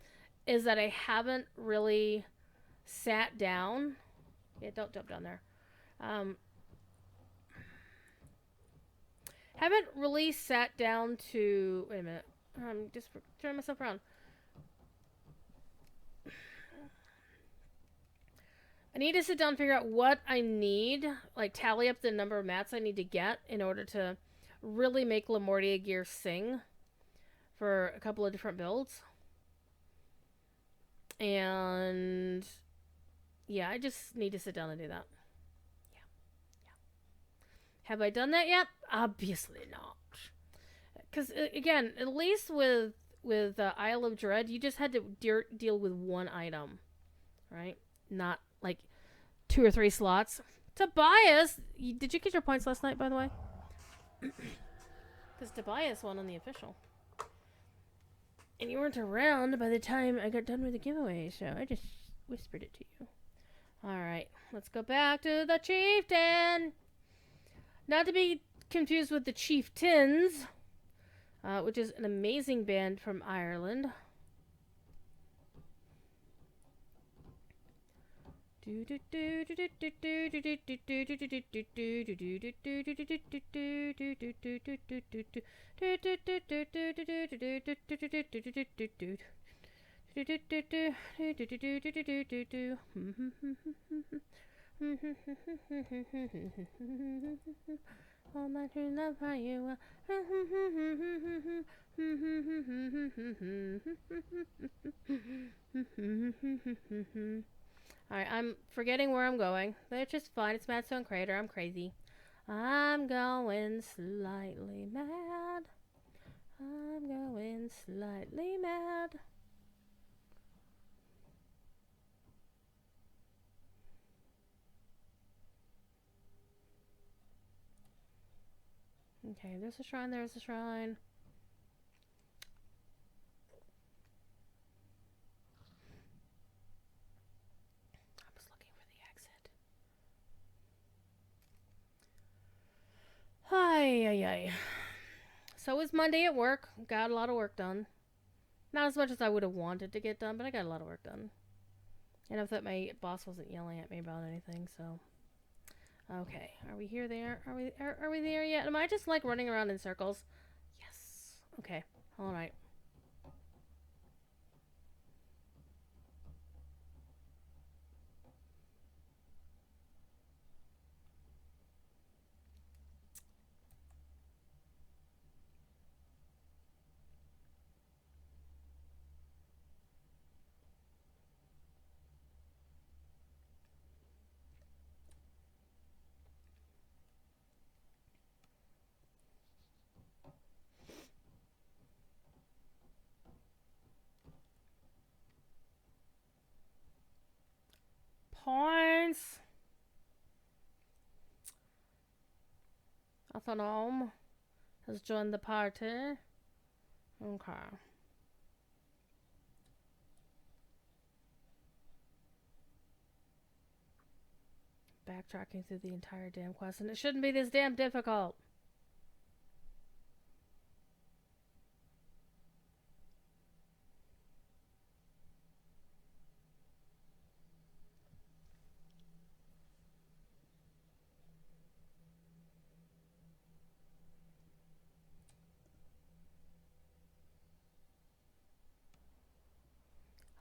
is that I haven't really sat down. Yeah, don't jump down there. Haven't really sat down to... Wait a minute. Just turn myself around. I need to sit down and figure out what I need. Like, tally up the number of mats I need to get in order to really make Lamortia gear sing for a couple of different builds. And... yeah, I just need to sit down and do that. Yeah. Have I done that yet? Obviously not. Because, again, at least with Isle of Dread, you just had to deal with one item. Right? Not, like, 2 or 3 slots. Tobias! Did you get your points last night, by the way? Because Tobias won on the official. And you weren't around by the time I got done with the giveaway, so I just whispered it to you. Alright, let's go back to the Chieftain! Not to be confused with the Chieftains, which is an amazing band from Ireland. All my true love for you. Alright, I'm forgetting where I'm going. That's just fine. It's Madstone Crater. I'm crazy. I'm going slightly mad. I'm going slightly mad. Okay, there's a shrine, there's a shrine. I was looking for the exit. Ay. So it was Monday at work. Got a lot of work done. Not as much as I would have wanted to get done, but I got a lot of work done. And I thought my boss wasn't yelling at me about anything, so... Okay, are we here there? Are we there yet? Am I just like running around in circles? Yes. Okay, alright. Points. Autonom has joined the party. Okay. Backtracking through the entire damn quest, and it shouldn't be this damn difficult.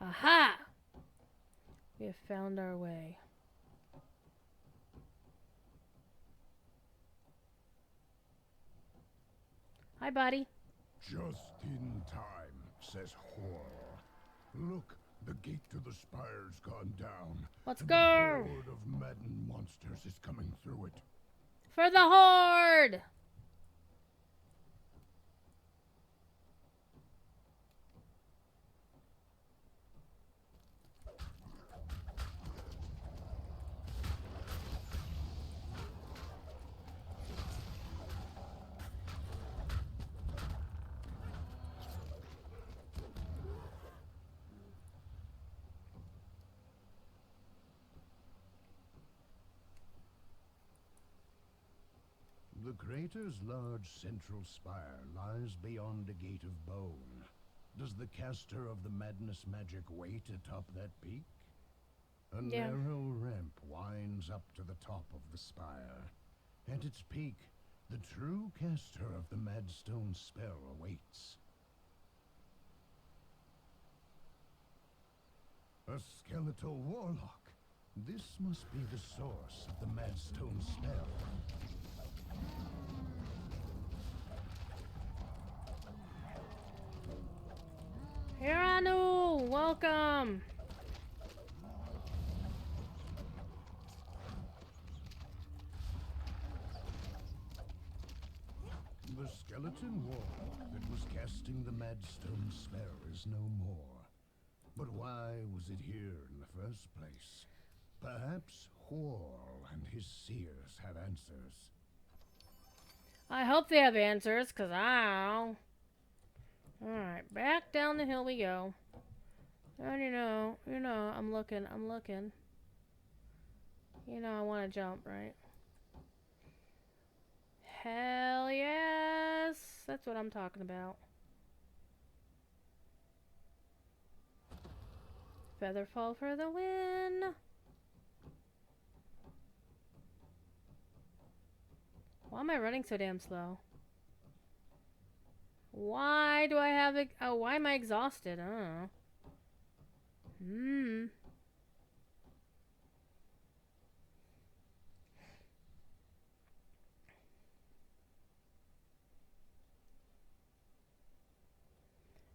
Aha! We have found our way. Hi, buddy. Just in time, says Horl. Look, the gate to the spire's gone down. Let's and go! A horde of maddened monsters is coming through it. For the horde! The crater's large central spire lies beyond a gate of bone. Does the caster of the madness magic wait atop that peak? A narrow ramp winds up to the top of the spire. At its peak, the true caster of the Madstone spell awaits. A skeletal warlock. This must be the source of the Madstone spell. Hiranu, welcome. The skeleton warlock that was casting the Madstone spell is no more. But why was it here in the first place? Perhaps Horl and his seers have answers. I hope they have answers, because I don't know. Alright, back down the hill we go. And you know, I'm looking. You know I want to jump, right? Hell yes! That's what I'm talking about. Feather fall for the win! Why am I running so damn slow? Why do I have it? Oh, why am I exhausted? I don't know.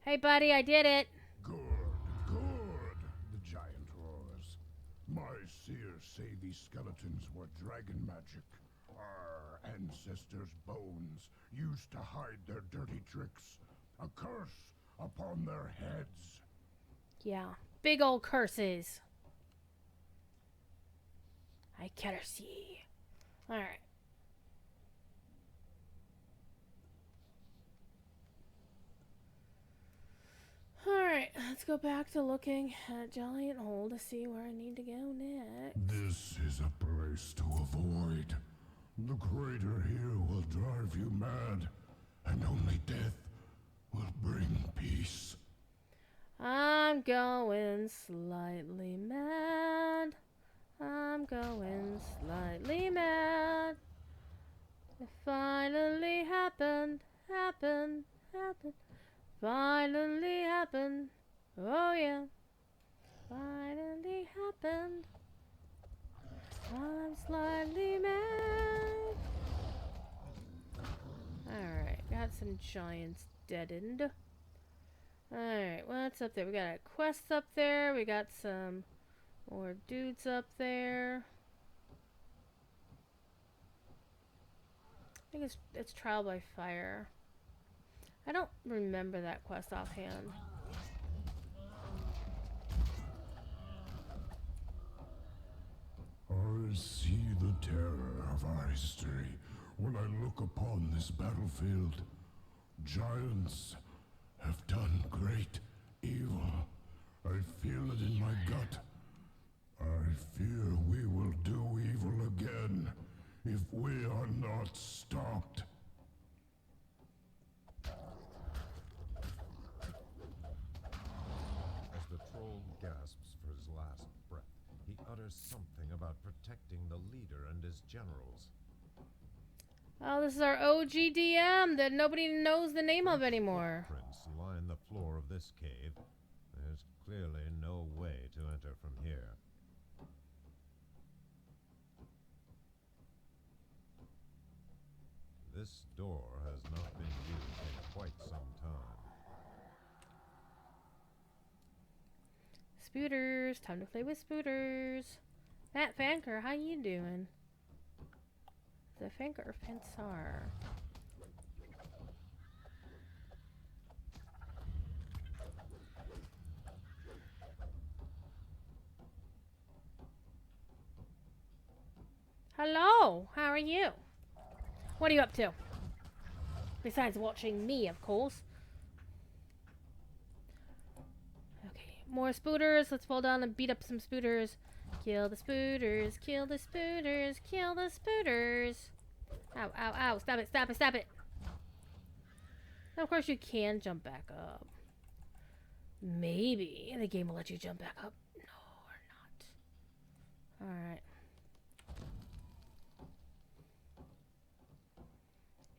Hey, buddy, I did it. Good, good, the giant roars. My seers say these skeletons were dragon magic. Our ancestors' bones used to hide their dirty tricks. A curse upon their heads. Yeah, big old curses. I curse ye. Alright. Alright, let's go back to looking at Giant Hole to see where I need to go next. This is a place to avoid. The crater here will drive you mad, and only death will bring peace. I'm going slightly mad. I'm going slightly mad. It finally happened. Finally happened. Oh yeah. Finally happened. I'm slightly mad. Alright, got some giants deadened. Alright, what's up there? We got a quest up there. We got some more dudes up there. I think it's trial by fire. I don't remember that quest offhand. I see the terror of our history when I look upon this battlefield. Giants have done great evil. I feel it in my gut. I fear we will do evil again if we are not stopped. As the troll gasps for his last breath, he utters something about protecting the leader and his generals. Oh, this is our OG DM that nobody knows the name of anymore. Footprints line the floor of this cave. There's clearly no way to enter from here. This door has not been used in quite some time. Spooters, time to play with spooters. Matt Fanker, how you doing? The Fanker or Fansar? Hello, how are you? What are you up to? Besides watching me, of course. Okay, more spooters. Let's fall down and beat up some spooters. Kill the spooters, kill the spooters, kill the spooters. Ow, ow, ow. Stop it, stop it, stop it. Now, of course, you can jump back up. Maybe the game will let you jump back up. No, or not. Alright.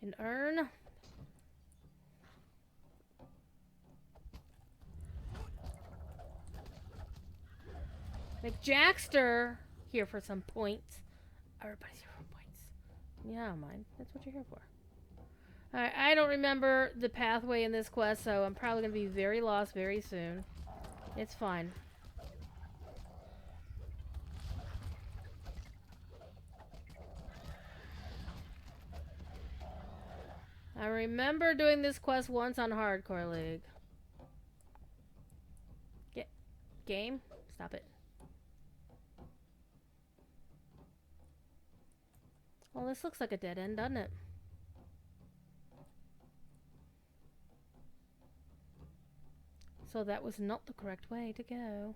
An urn. McJackster here for some points. Everybody's here for points. Yeah, I don't mind. That's what you're here for. Alright, I don't remember the pathway in this quest, so I'm probably going to be very lost very soon. It's fine. I remember doing this quest once on Hardcore League. Game? Stop it. Well, this looks like a dead end, doesn't it? So that was not the correct way to go.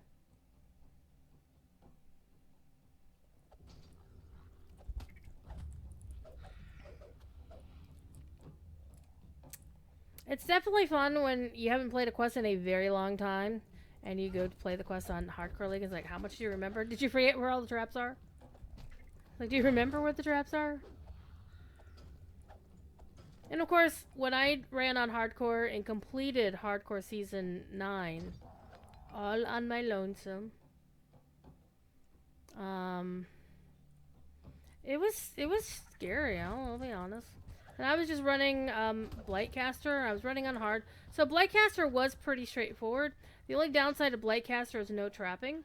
It's definitely fun when you haven't played a quest in a very long time and you go to play the quest on Hardcore League. It's like, how much do you remember? Did you forget where all the traps are? Like, do you remember where the traps are? And of course, when I ran on Hardcore and completed Hardcore Season 9, all on my lonesome, it was scary, I'll be honest. And I was just running Blightcaster. I was running on hard. So Blightcaster was pretty straightforward. The only downside of Blightcaster is no trapping.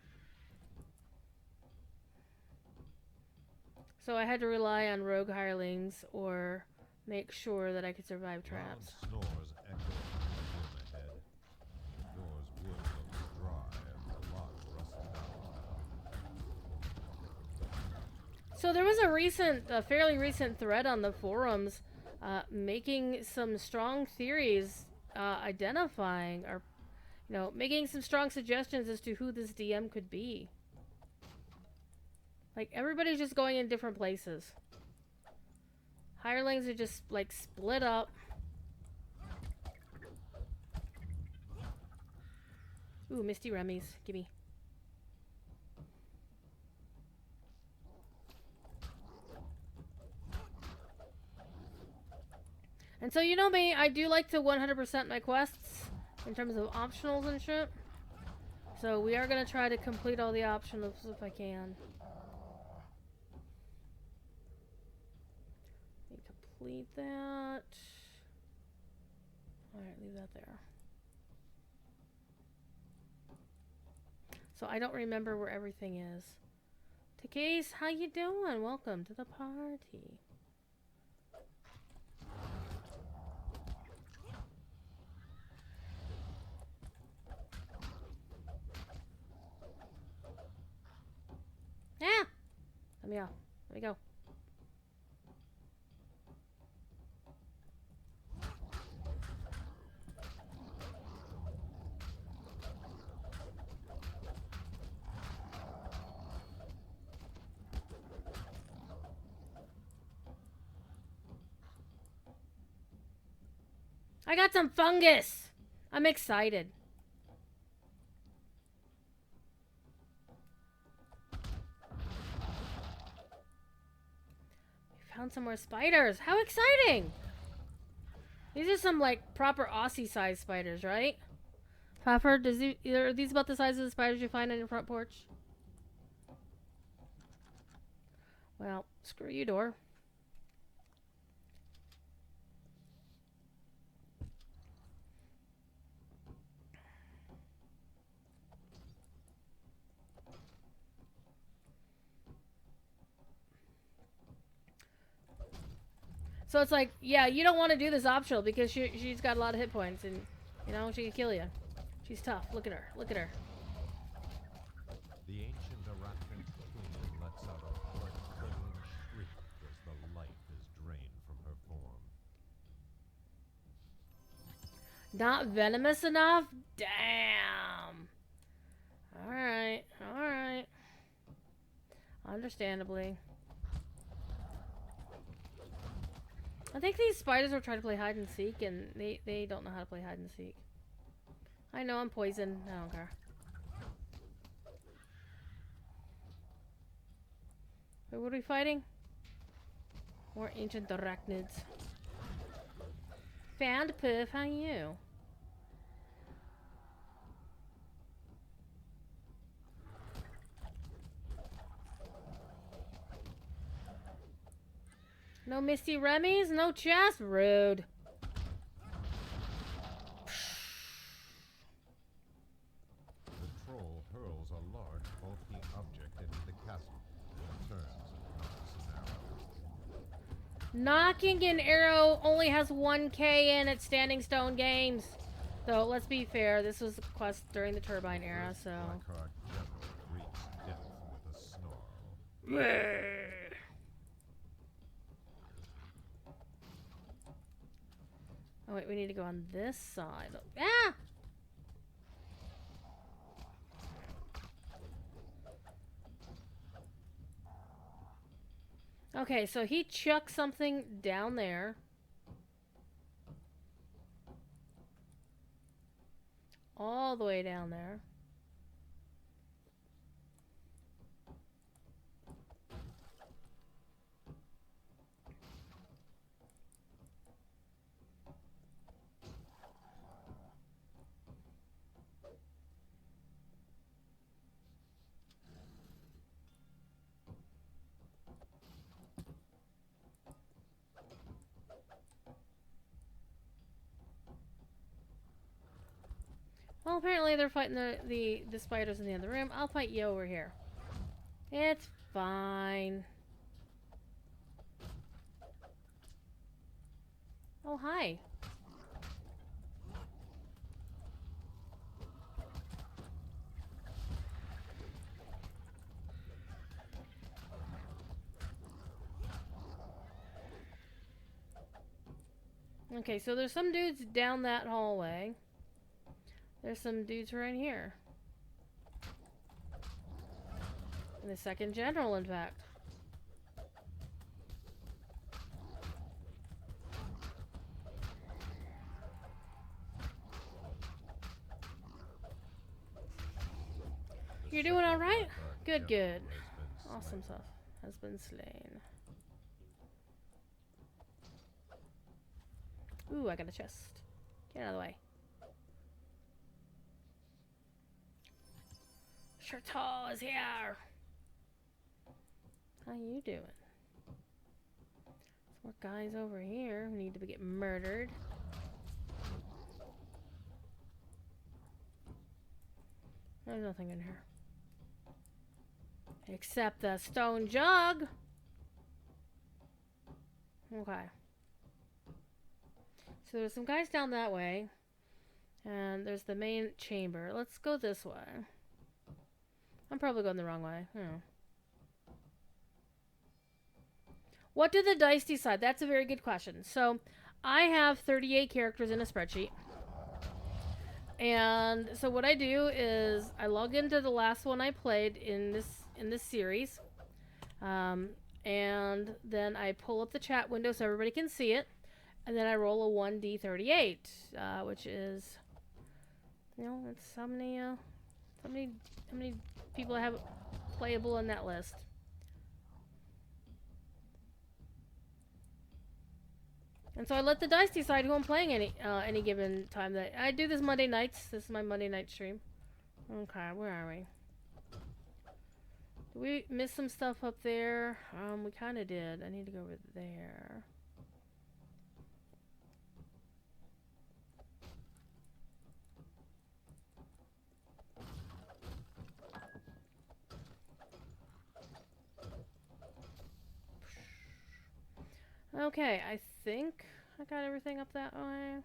So I had to rely on rogue hirelings or make sure that I could survive traps. Loud snores echo from the room ahead. The door's wood looks dry and the lock rusted out. So there was a fairly recent thread on the forums making some strong theories, identifying or, making some strong suggestions as to who this DM could be. Like, everybody's just going in different places. Hirelings are just, like, split up. Ooh, Misty Remy's. Gimme. And so, you know me, I do like to 100% my quests in terms of optionals and shit. So we are going to try to complete all the optionals if I can. Let me complete that. Alright, leave that there. So I don't remember where everything is. Takes, how you doing? Welcome to the party. Yeah! Let me go. Let me go. I got some fungus! I'm excited. Found some more spiders. How exciting! These are some, like, proper Aussie-sized spiders, right? Pfeffer, are these about the size of the spiders you find on your front porch? Well, screw you, door. So it's like, yeah, you don't want to do this optional because she's got a lot of hit points and, she can kill you. She's tough. Look at her. Look at her. The ancient Arakan queen lets out a heart-curdling shriek as the life is drained from her form. Not venomous enough? Damn. Alright. Alright. Understandably. I think these spiders are trying to play hide and seek, and they don't know how to play hide and seek. I know I'm poisoned. I don't care. Wait, what are we fighting? More ancient arachnids. Found Puff, how are you? No Misty Remy's? No chest? Rude. The troll hurls a large, bulky object into the chasm and turns and knocks an arrow. Knocking an arrow only has 1K in at Standing Stone Games. Though, let's be fair, this was a quest during the Turbine era, so... Blackheart General greets death with a snarl. Oh wait, we need to go on this side. Ah! Okay, so he chucked something down there. All the way down there. Well, apparently they're fighting the spiders in the other room. I'll fight you over here. It's fine. Oh, hi. Okay, so there's some dudes down that hallway. There's some dudes right here. And the second general, in fact. You're doing all right? Good, good. Awesome stuff. Has been slain. Ooh, I got a chest. Get out of the way. Chertal is here. How you doing? Some more guys over here who need to get murdered. There's nothing in here. Except the stone jug. Okay. So there's some guys down that way. And there's the main chamber. Let's go this way. I'm probably going the wrong way. What did the dice decide? That's a very good question. So I have 38 characters in a spreadsheet. And so what I do is I log into the last one I played in this series. And then I pull up the chat window so everybody can see it. And then I roll a 1d38, which is, it's how many people I have playable in that list. And so I let the dice decide who I'm playing any given time. That I do this Monday nights. This is my Monday night stream. Okay, where are we? Did we miss some stuff up there? We kind of did. I need to go over there. Okay, I think I got everything up that way.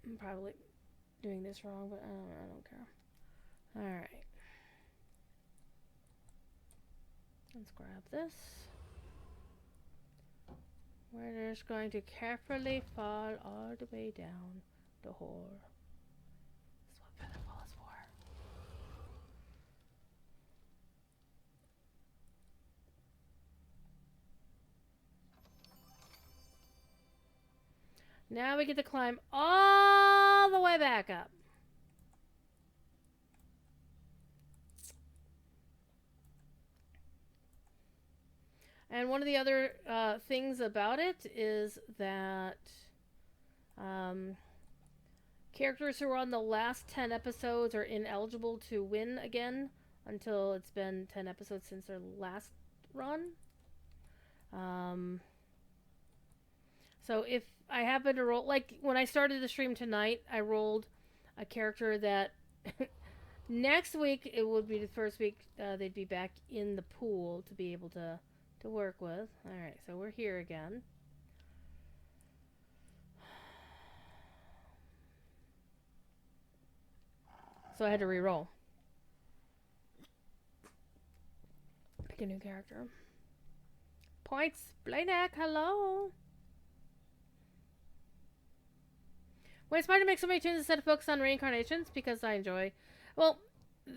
I'm probably doing this wrong, but I don't care. Alright. Let's grab this. We're just going to carefully fall all the way down the hole. That's what Featherfall is for. Now we get to climb all the way back up. And one of the other things about it is that characters who are on the last 10 episodes are ineligible to win again until it's been 10 episodes since their last run. So if I happen to roll, like when I started the stream tonight, I rolled a character that next week, it would be the first week they'd be back in the pool to be able to work with. Alright, so we're here again. So I had to re-roll. Pick a new character. Points! Blayneck, hello! When Spider makes so many tunes instead of focus on reincarnations, because I enjoy... Well,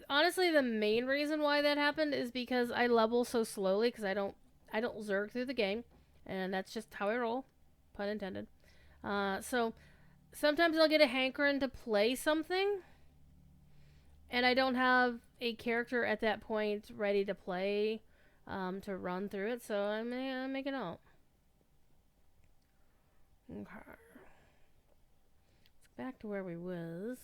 honestly, the main reason why that happened is because I level so slowly because I don't zerg through the game, and that's just how I roll, pun intended. So sometimes I'll get a hankering to play something, and I don't have a character at that point ready to play, to run through it. So I make it out. Okay. Let's go back to where we was.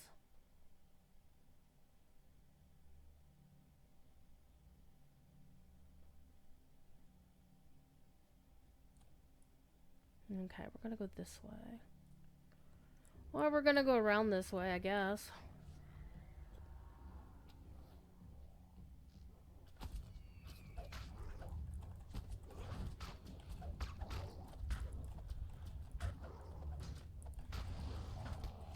Okay, we're gonna go this way. Or we're gonna go around this way, I guess.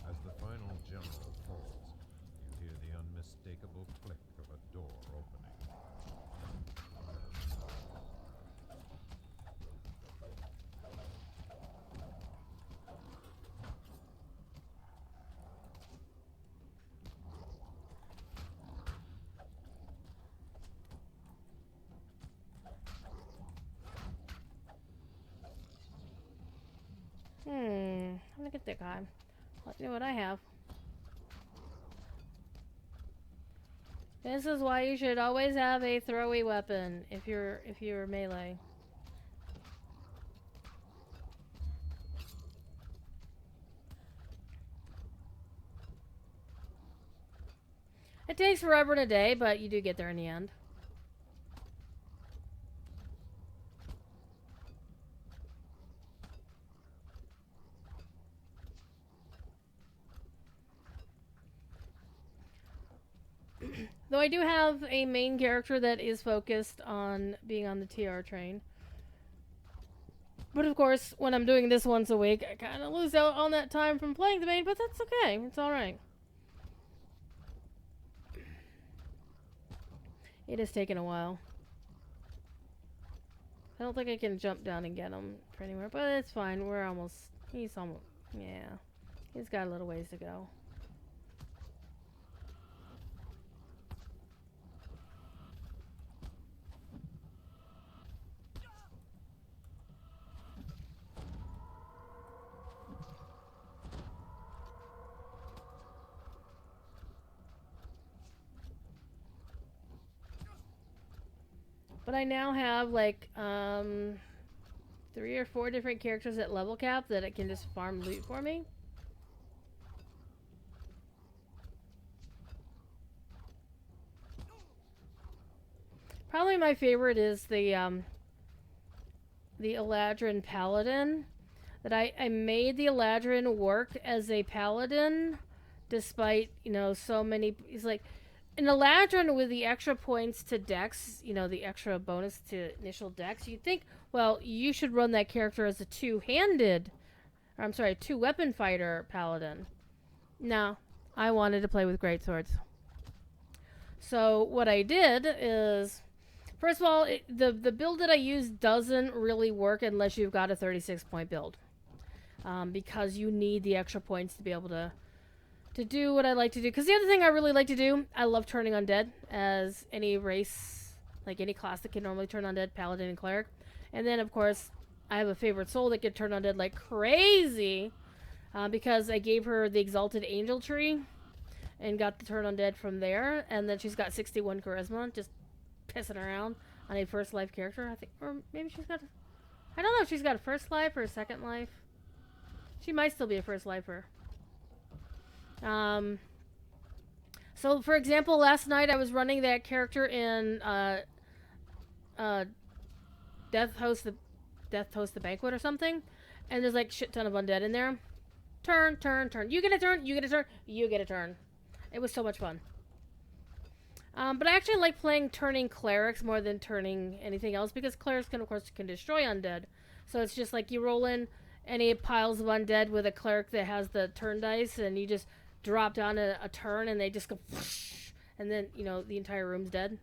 As the final general falls, you hear the unmistakable click of a door opening. I'm gonna get that guy. Let's see what I have. This is why you should always have a throwy weapon if you're melee. It takes forever and a day, but you do get there in the end. Though I do have a main character that is focused on being on the TR train. But of course, when I'm doing this once a week, I kind of lose out on that time from playing the main, but that's okay. It's alright. It has taken a while. I don't think I can jump down and get him for anywhere, but it's fine. He's almost, yeah. He's got a little ways to go. But I now have like 3 or 4 different characters at level cap that it can just farm loot for me. Probably my favorite is the Eladrin Paladin. That I made the Eladrin work as a paladin despite, so many. He's like an Eladrin with the extra points to dex, the extra bonus to initial dex. You'd think, well, you should run that character as a two-weapon fighter paladin. No, I wanted to play with greatswords. So what I did is, first of all, the build that I use doesn't really work unless you've got a 36-point build. Because you need the extra points to be able to do what I like to do. Because the other thing I really like to do, I love turning undead as any race, like any class that can normally turn undead, paladin and cleric. And then, of course, I have a favorite soul that can turn undead like crazy because I gave her the Exalted Angel Tree and got the turn undead from there. And then she's got 61 charisma, just pissing around on a first life character, I think. Or maybe she's got I don't know if she's got a first life or a second life. She might still be a first lifer. So for example, last night I was running that character in Death Host the Banquet or something, and there's like shit ton of undead in there. Turn. You get a turn. You get a turn. You get a turn. It was so much fun. But I actually like playing turning clerics more than turning anything else because clerics can, of course, destroy undead. So it's just like you roll in any piles of undead with a cleric that has the turn dice, and you just drop down a turn, and they just go whoosh, and then the entire room's dead.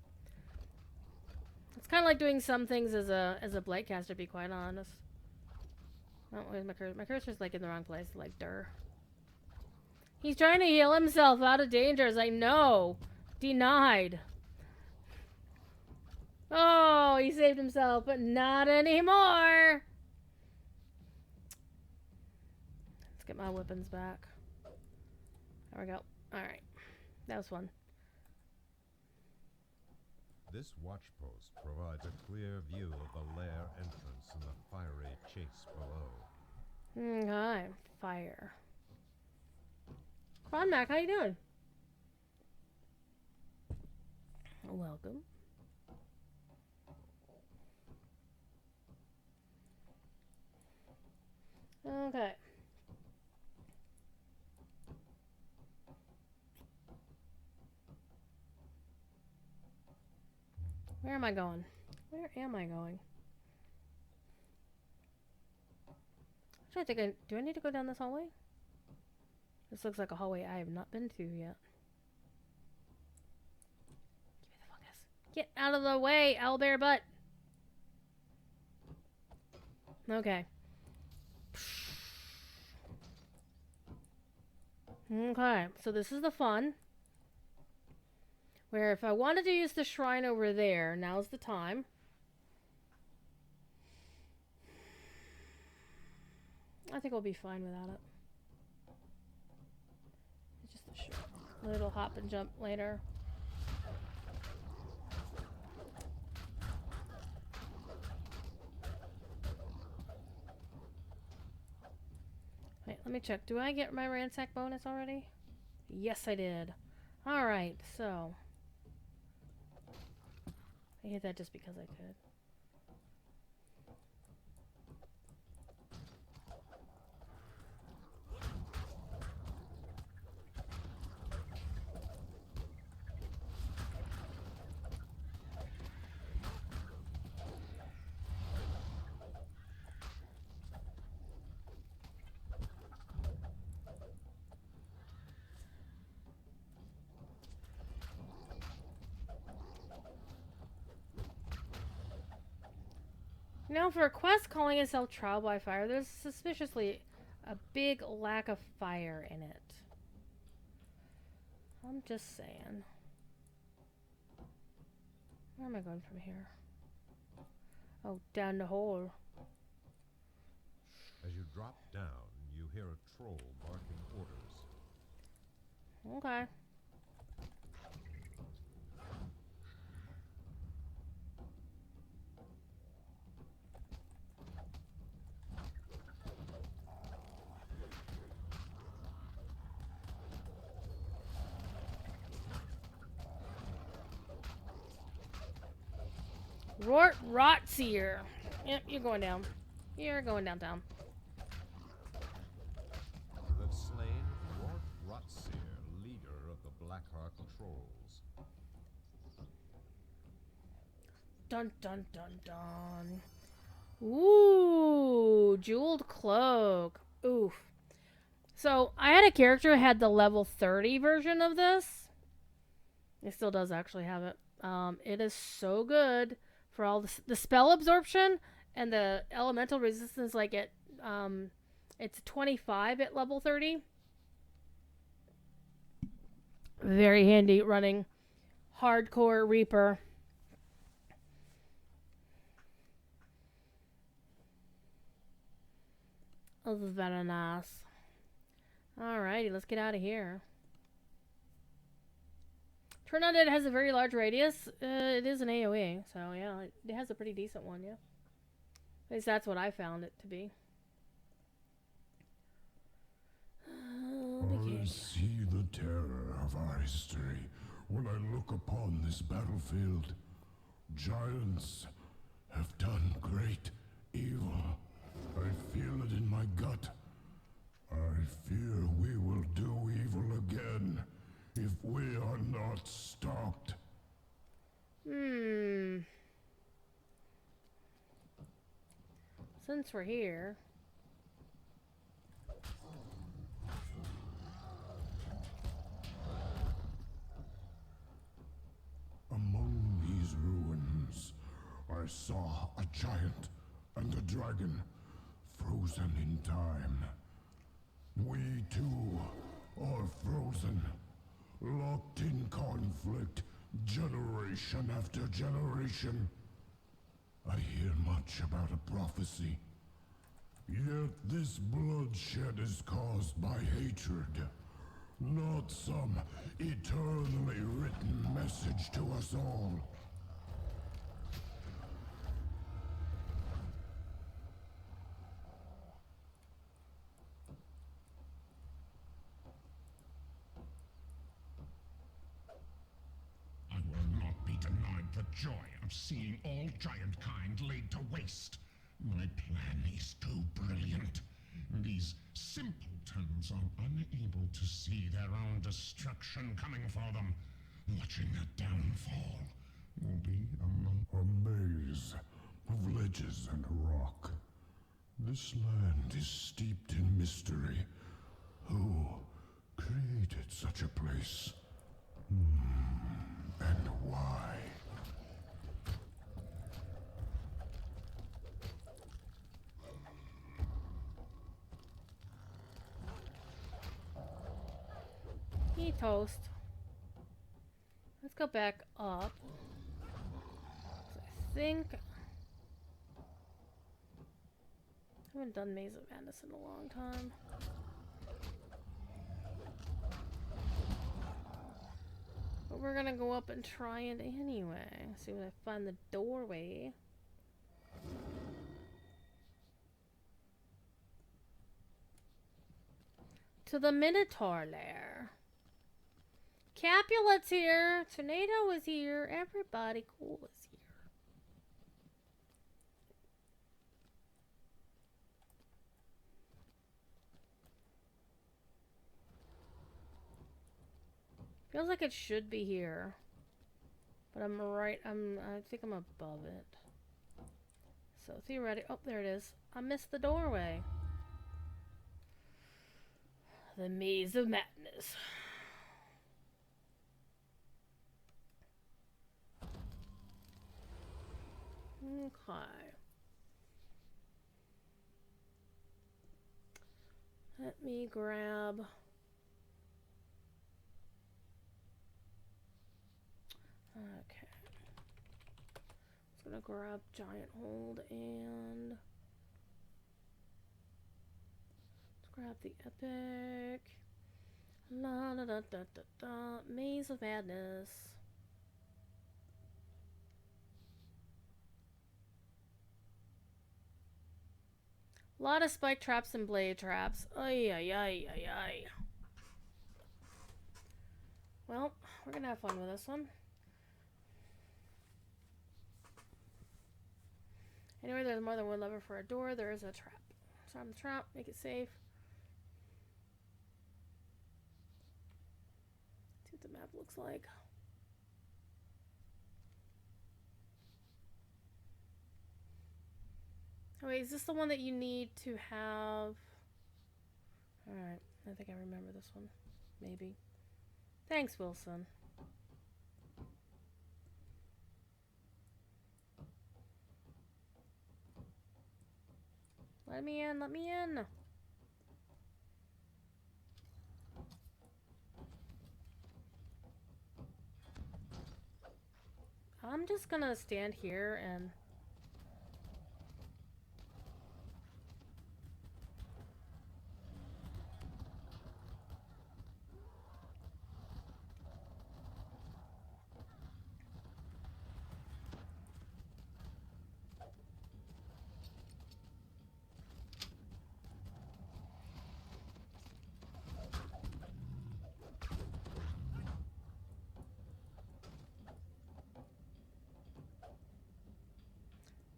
It's kind of like doing some things as a blight caster, to be quite honest. Oh, where's my cursor? My cursor's like in the wrong place, like He's trying to heal himself out of dangers. I know. Denied. Oh, he saved himself, but not anymore. Let's get my weapons back. There we go. Alright. That was fun. This watch post provides a clear view of the lair entrance and the fiery chase below. Okay. Fire. Come on, Mac. How you doing? Welcome. Okay. Where am I going? Where am I going? Actually, I think do I need to go down this hallway? This looks like a hallway I have not been to yet. Give me the focus. Get out of the way, owlbear butt. Okay. Okay, so this is the fun. Where if I wanted to use the shrine over there, now's the time. I think we'll be fine without it. It's just a short little hop and jump later. Wait, let me check. Do I get my ransack bonus already? Yes, I did. Alright, so... I hit that just because I could. You know, for a quest calling itself Trial by Fire, there's suspiciously a big lack of fire in it. I'm just saying. Where am I going from here? Oh, down the hole. As you drop down, you hear a troll barking orders. Okay. Rotseer. Yep, you're going down. You're going downtown. You have slain Lord Rotseer, leader of the Blackheart Trolls. Dun dun dun dun. Ooh, jeweled cloak. Oof. So I had a character who had the level 30 version of this. It still does actually have it. It is so good for all the spell absorption and the elemental resistance. Like it's 25 at level 30. Very handy running hardcore Reaper. This is very nice. Alrighty, let's get out of here. Turned out it has a very large radius. It is an AoE, so yeah, it has a pretty decent one, yeah. At least that's what I found it to be. I see the terror of our history when I look upon this battlefield. Giants have done great evil. I feel it in my gut. I fear we will do evil again if we are not stopped. Since we're here. Among these ruins, I saw a giant and a dragon, frozen in time. We too are frozen, locked in conflict, generation after generation. I hear much about a prophecy. Yet this bloodshed is caused by hatred, not some eternally written message to us all. I will not be denied the joy of seeing all giant kind laid to waste. My plan is too brilliant. These simpletons are unable to see their own destruction coming for them. Watching their downfall will be a maze of ledges and rock. This land is steeped in mystery. Who created such a place? And why? He toast. Let's go back up. I think I haven't done Maze of Madness in a long time. But we're gonna go up and try it anyway. See if I find the doorway. To the Minotaur lair. Capulet's here. Tornado is here. Everybody cool is here. Feels like it should be here. But I'm right. I think I'm above it. So theoretically, oh, there it is. I missed the doorway. The Maze of Madness. Okay. Let me grab... Okay. Just gonna grab Giant Hold and... Let's grab the Epic. La da da da da da. Maze of Madness. A lot of spike traps and blade traps. Ay, ay, ay, ay, ay. Well, we're gonna have fun with this one. Anyway, there's more than one lever for a door. There is a trap. Start the trap, make it safe. See what the map looks like. Oh wait, is this the one that you need to have? Alright, I think I remember this one. Maybe. Thanks, Wilson. Let me in, let me in! I'm just gonna stand here and...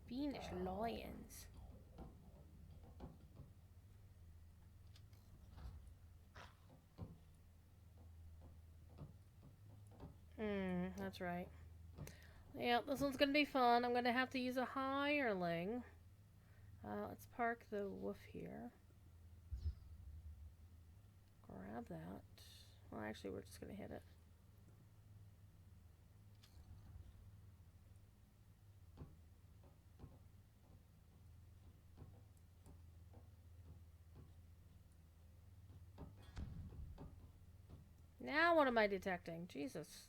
Fiendish lions. That's right. Yeah, this one's gonna be fun. I'm gonna have to use a hireling. Let's park the wolf here. Grab that. Well, actually, we're just gonna hit it. Now what am I detecting? Jesus.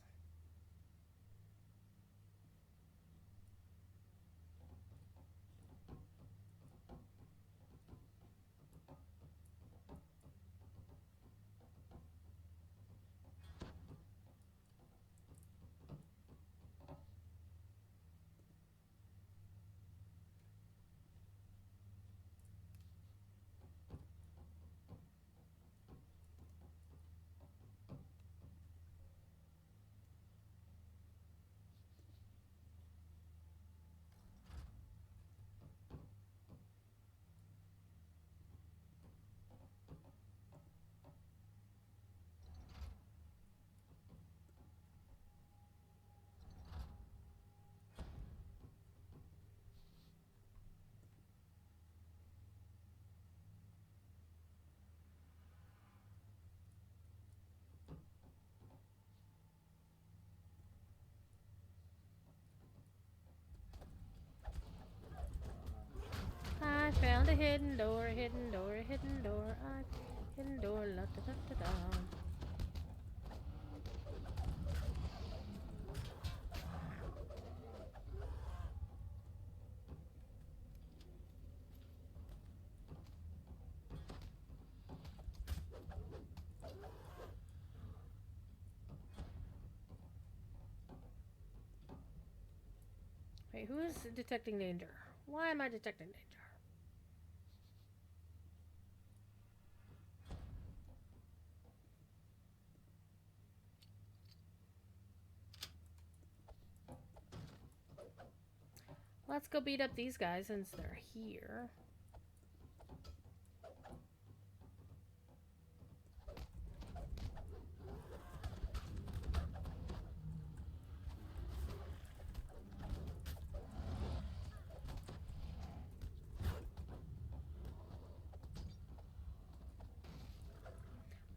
I found a hidden door, a hidden door, a hidden door. Hidden door, la da da da da. Wait, who is detecting danger? Why am I detecting danger? Let's go beat up these guys since they're here.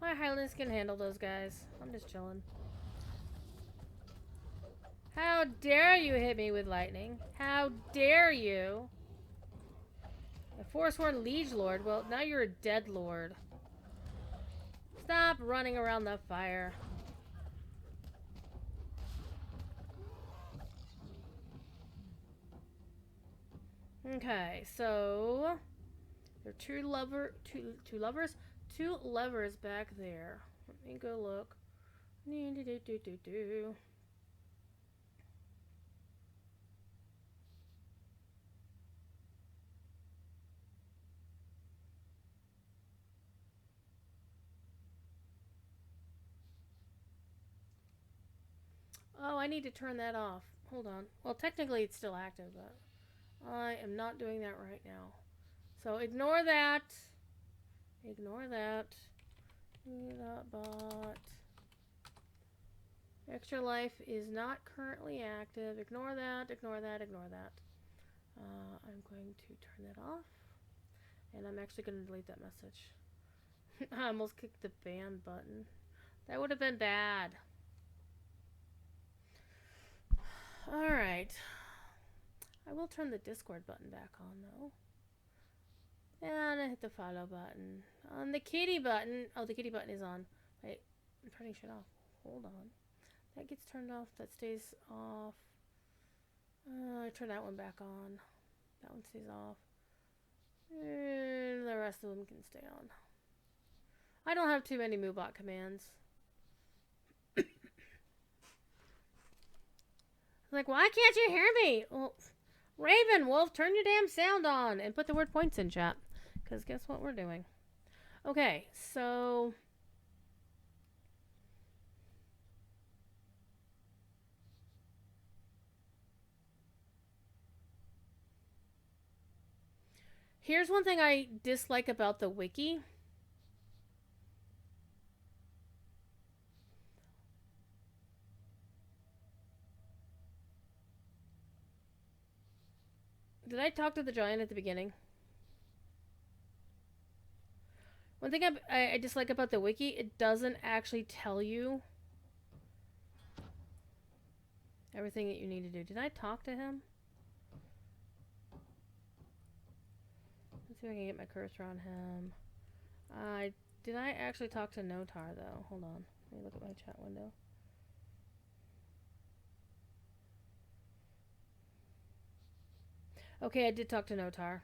My Highlands can handle those guys. I'm just chilling. How dare you hit me with lightning? How dare you? A Forsworn Liege Lord. Well, now you're a dead lord. Stop running around the fire. Okay, so there are two levers back there. Let me go look. Oh, I need to turn that off. Hold on. Well, technically it's still active, but I am not doing that right now. So ignore that. Ignore that. Bot. Extra life is not currently active. Ignore that. Ignore that. Ignore that. I'm going to turn that off. And I'm actually going to delete that message. I almost kicked the ban button. That would have been bad. Alright. I will turn the Discord button back on, though. And I hit the follow button. On the kitty button. Oh, the kitty button is on. Wait, I'm turning shit off. Hold on. That gets turned off. That stays off. I turn that one back on. That one stays off. And the rest of them can stay on. I don't have too many MooBot commands. Like, why can't you hear me? Well, Raven, Wolf, turn your damn sound on and put the word points in chat. Because guess what we're doing? Okay, so... Here's one thing I dislike about the wiki. Did I talk to the giant at the beginning? One thing I dislike about the wiki, it doesn't actually tell you everything that you need to do. Did I talk to him? Let's see if I can get my cursor on him. Did I actually talk to Notar, though? Hold on. Let me look at my chat window. Okay, I did talk to Notar.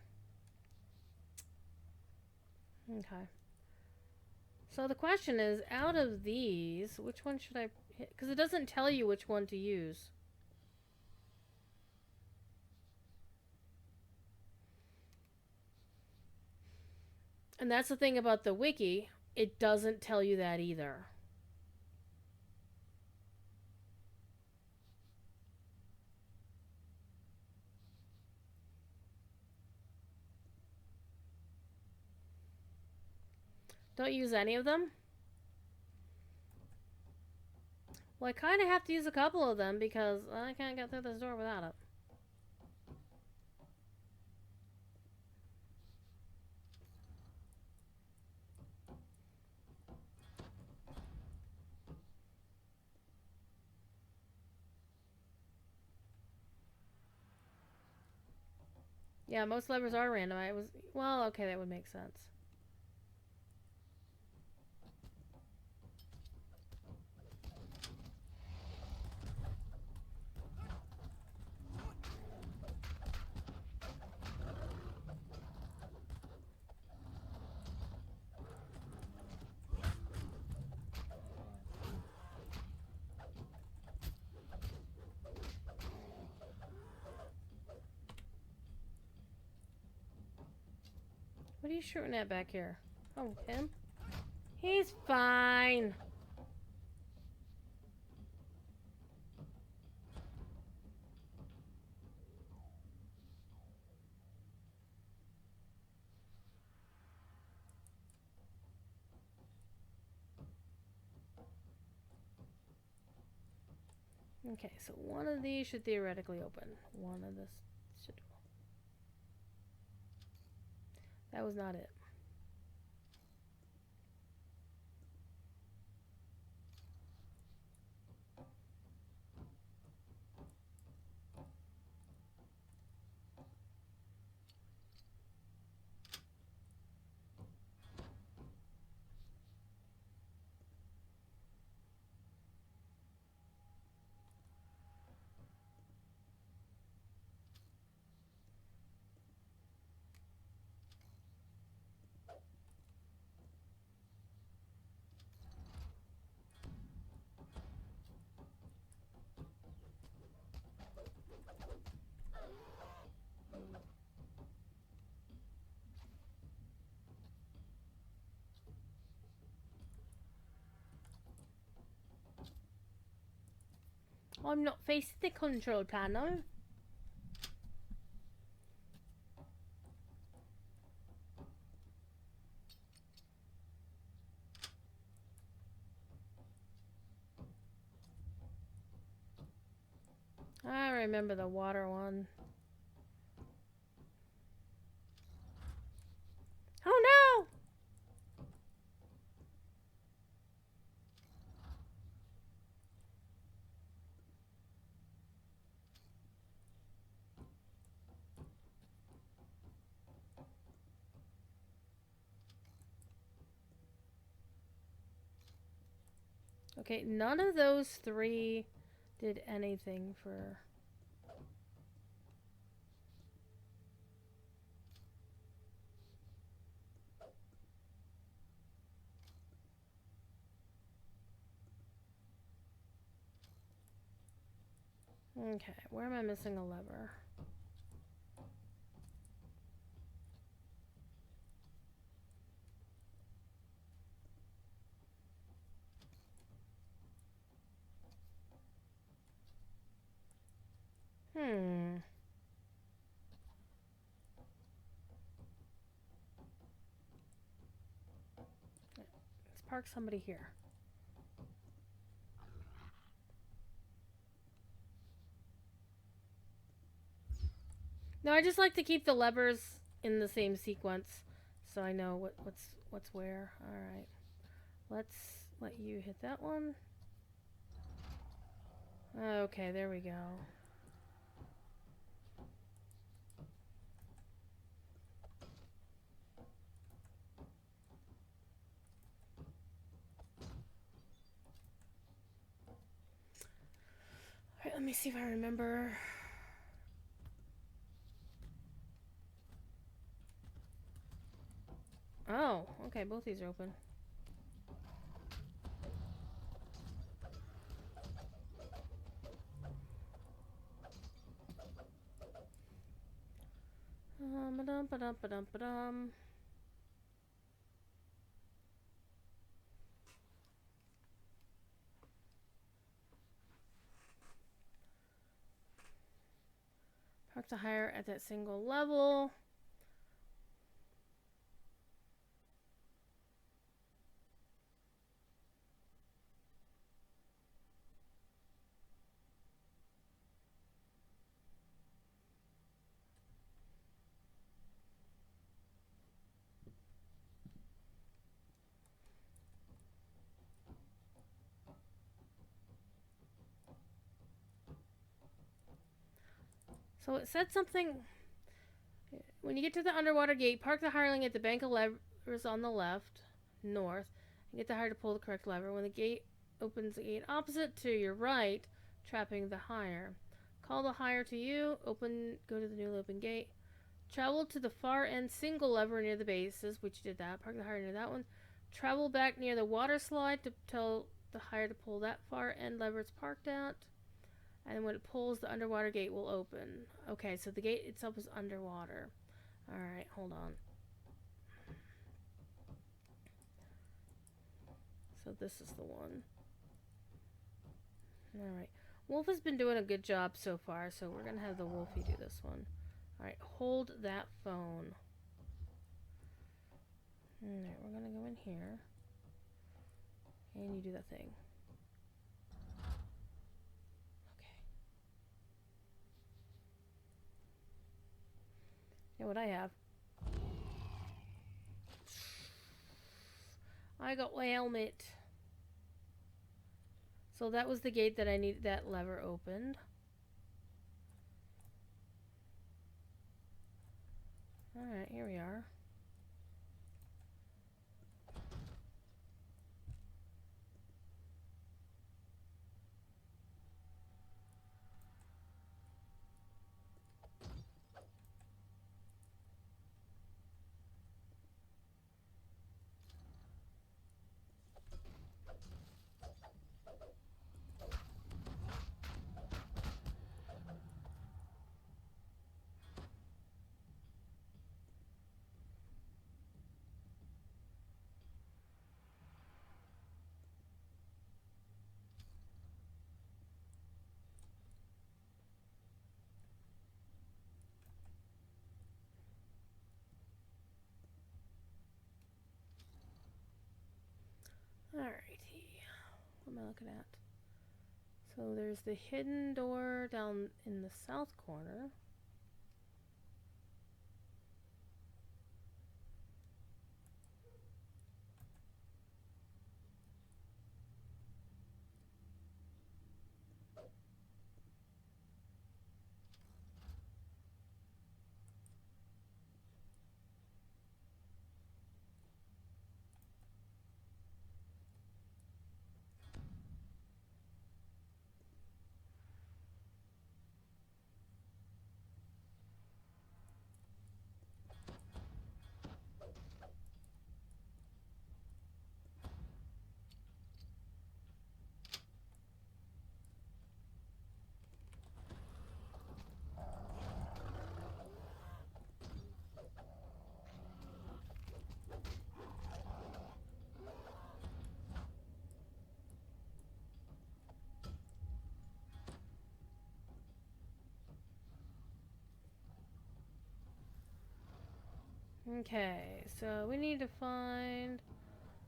Okay. So the question is, out of these, which one should I hit? Because it doesn't tell you which one to use. And that's the thing about the wiki. It doesn't tell you that either. Don't use any of them? Well, I kind of have to use a couple of them because I can't get through this door without it. Yeah, most levers are random. Well, okay, that would make sense. What are you shooting at back here? Oh, him? He's fine. Okay, so one of these should theoretically open. One of this should. That was not it. I'm not facing the control panel. I remember the water one. Oh no! Okay, none of those three did anything for... Okay, where am I missing a lever? Let's park somebody here. No, I just like to keep the levers in the same sequence so I know what's where. Alright. Let's let you hit that one. Okay, there we go. me see if I remember. Oh, okay, both these are open. Ba-dum, ba-dum, ba-dum, ba-dum. Park to hire at that single level. So it said something. When you get to the underwater gate, park the hireling at the bank of levers on the left, north, and get the hire to pull the correct lever. When the gate opens, the gate opposite to your right, trapping the hire. Call the hire to you. Go to the newly open gate. Travel to the far end single lever near the bases, which you did that. Park the hire near that one. Travel back near the water slide to tell the hire to pull that far end lever it's parked at. And when it pulls, the underwater gate will open. Okay, so the gate itself is underwater. Alright, hold on. So this is the one. Alright. Wolf has been doing a good job so far, so we're going to have the Wolfie do this one. Alright, hold that phone. Alright, we're going to go in here. And you do that thing. Yeah, what I have. I got my helmet. So that was the gate that I needed that lever opened. Alright, here we are. Alrighty. What am I looking at? So there's the hidden door down in the south corner. Okay, so we need to find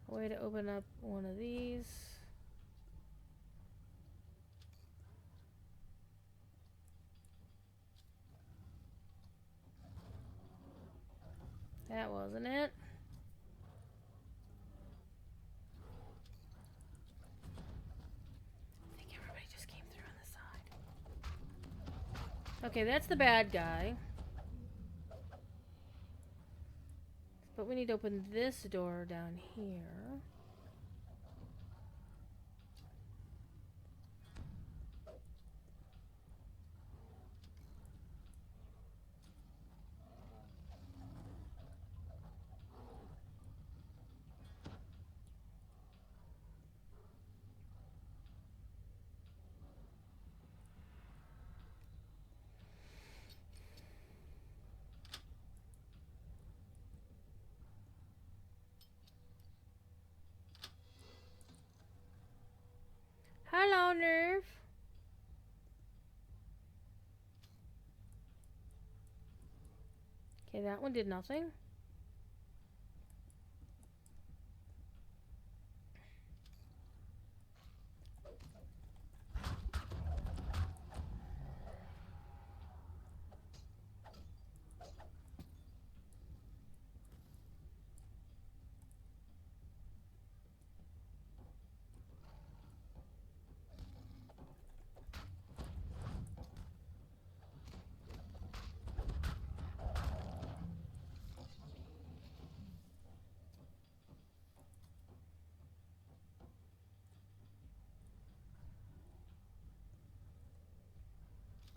a way to open up one of these. That wasn't it. I think everybody just came through on the side. Okay, that's the bad guy. But we need to open this door down here. Okay, that one did nothing.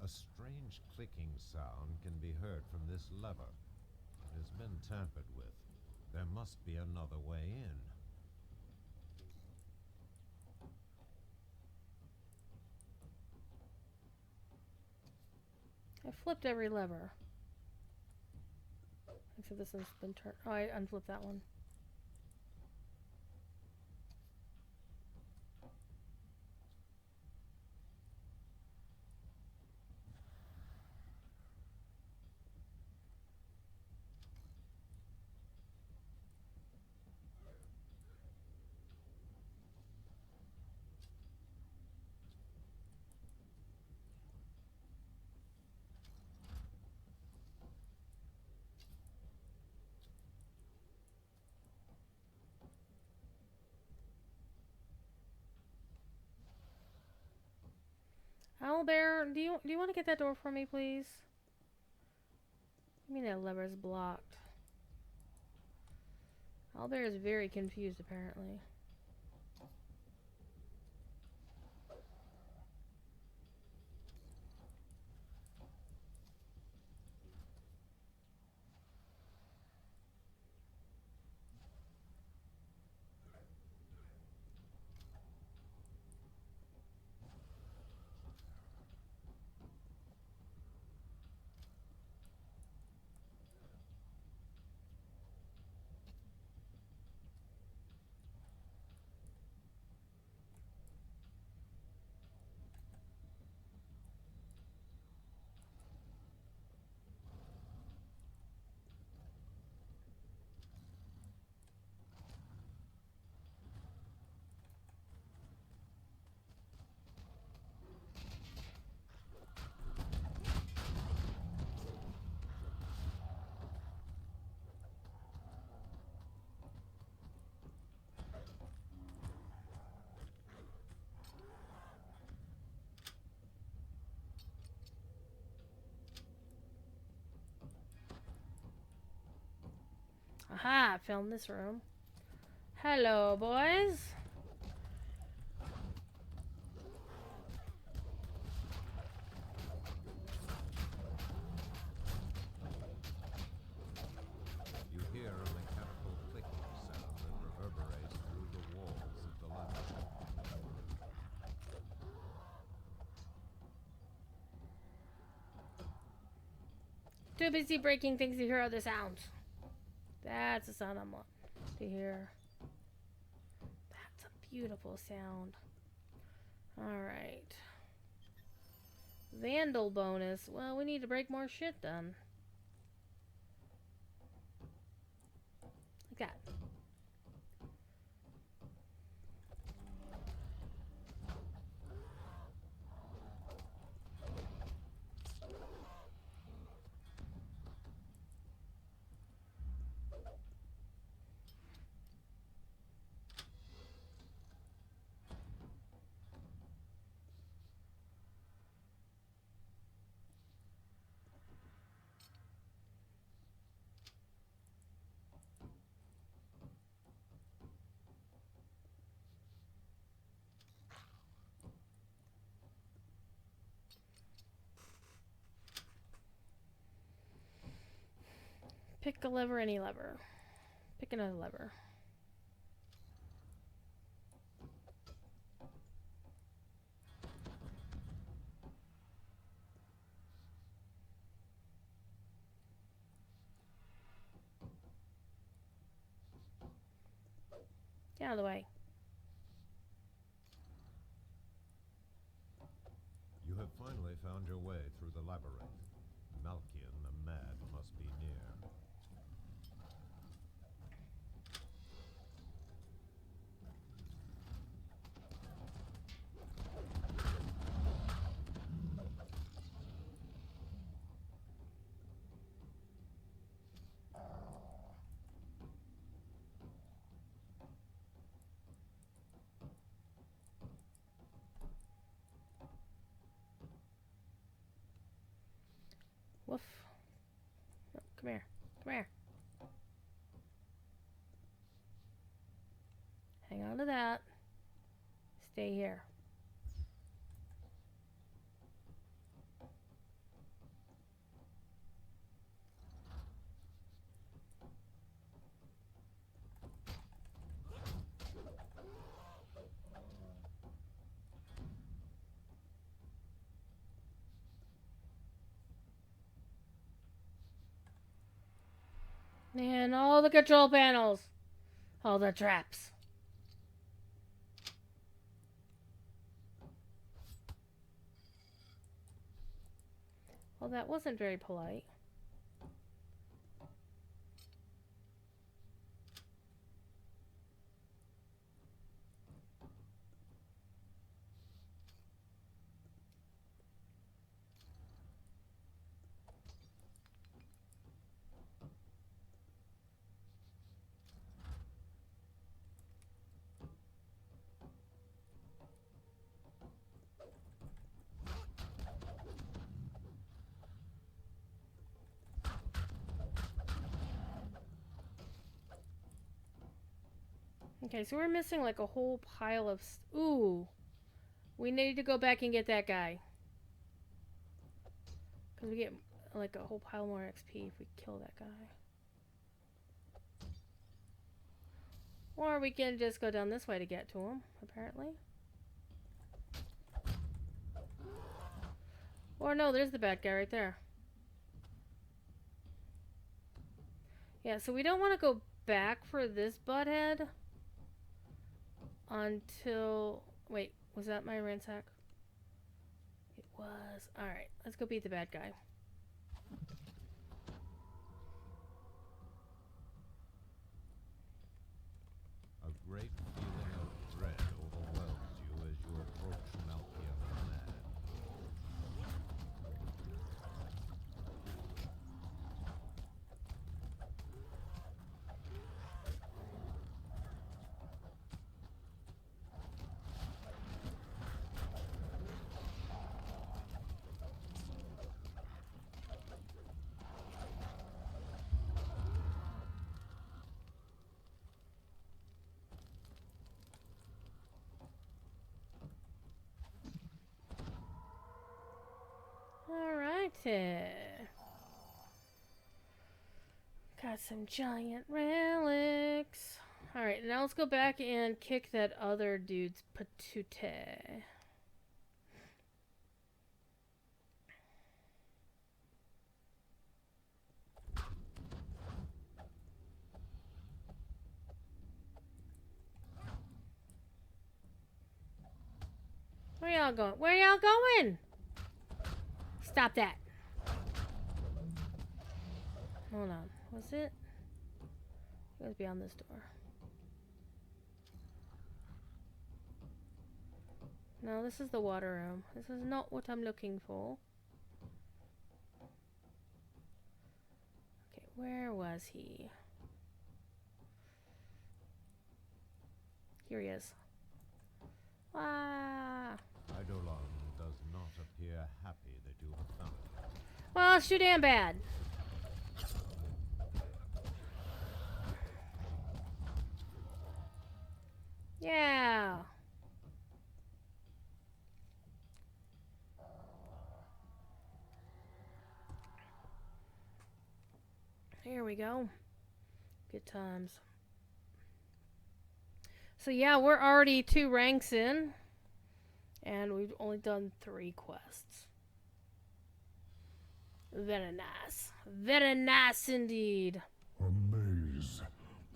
A strange clicking sound can be heard from this lever. It has been tampered with. There must be another way in. I flipped every lever. Except this one's been turned. Oh, I unflipped that one. Owlbear, do you want to get that door for me, please? I mean, that lever is blocked. Owlbear is very confused, apparently. Aha, I found this room. Hello, boys. You hear a mechanical clicking sound that reverberates through the walls of the laboratory. Too busy breaking things to hear other sounds. That's the sound I want to hear. That's a beautiful sound. Alright. Vandal bonus. Well, we need to break more shit then. Like that. Pick a lever, any lever. Pick another lever. Get out of the way. You have finally found your way through the labyrinth. Malkian the Mad must be near. Woof. Oh, come here. Come here. Hang on to that. Stay here. And all the control panels. All the traps. Well, that wasn't very polite. Okay, so we're missing like a whole pile of... Ooh. We need to go back and get that guy. Because we get like a whole pile more XP if we kill that guy. Or we can just go down this way to get to him, apparently. Or no, there's the bad guy right there. Yeah, so we don't want to go back for this butthead until... Wait, was that my ransack? It was. Alright, let's go beat the bad guy. A great feeling of dread overwhelms you as you approach Malkian the Mad. Alrighty. Got some giant relics. Alright, now let's go back and kick that other dude's patootie. Where y'all going? Where y'all going? Stop that. Hold on. Was it? It was beyond this door. No, this is the water room. This is not what I'm looking for. Okay, where was he? Here he is. Ah. Eidolon does not appear happy that you have found him. Well, it's too damn bad. Yeah. Here we go. Good times. So yeah, we're already 2 ranks in. And we've only done 3 quests. Very nice. Very nice indeed. A maze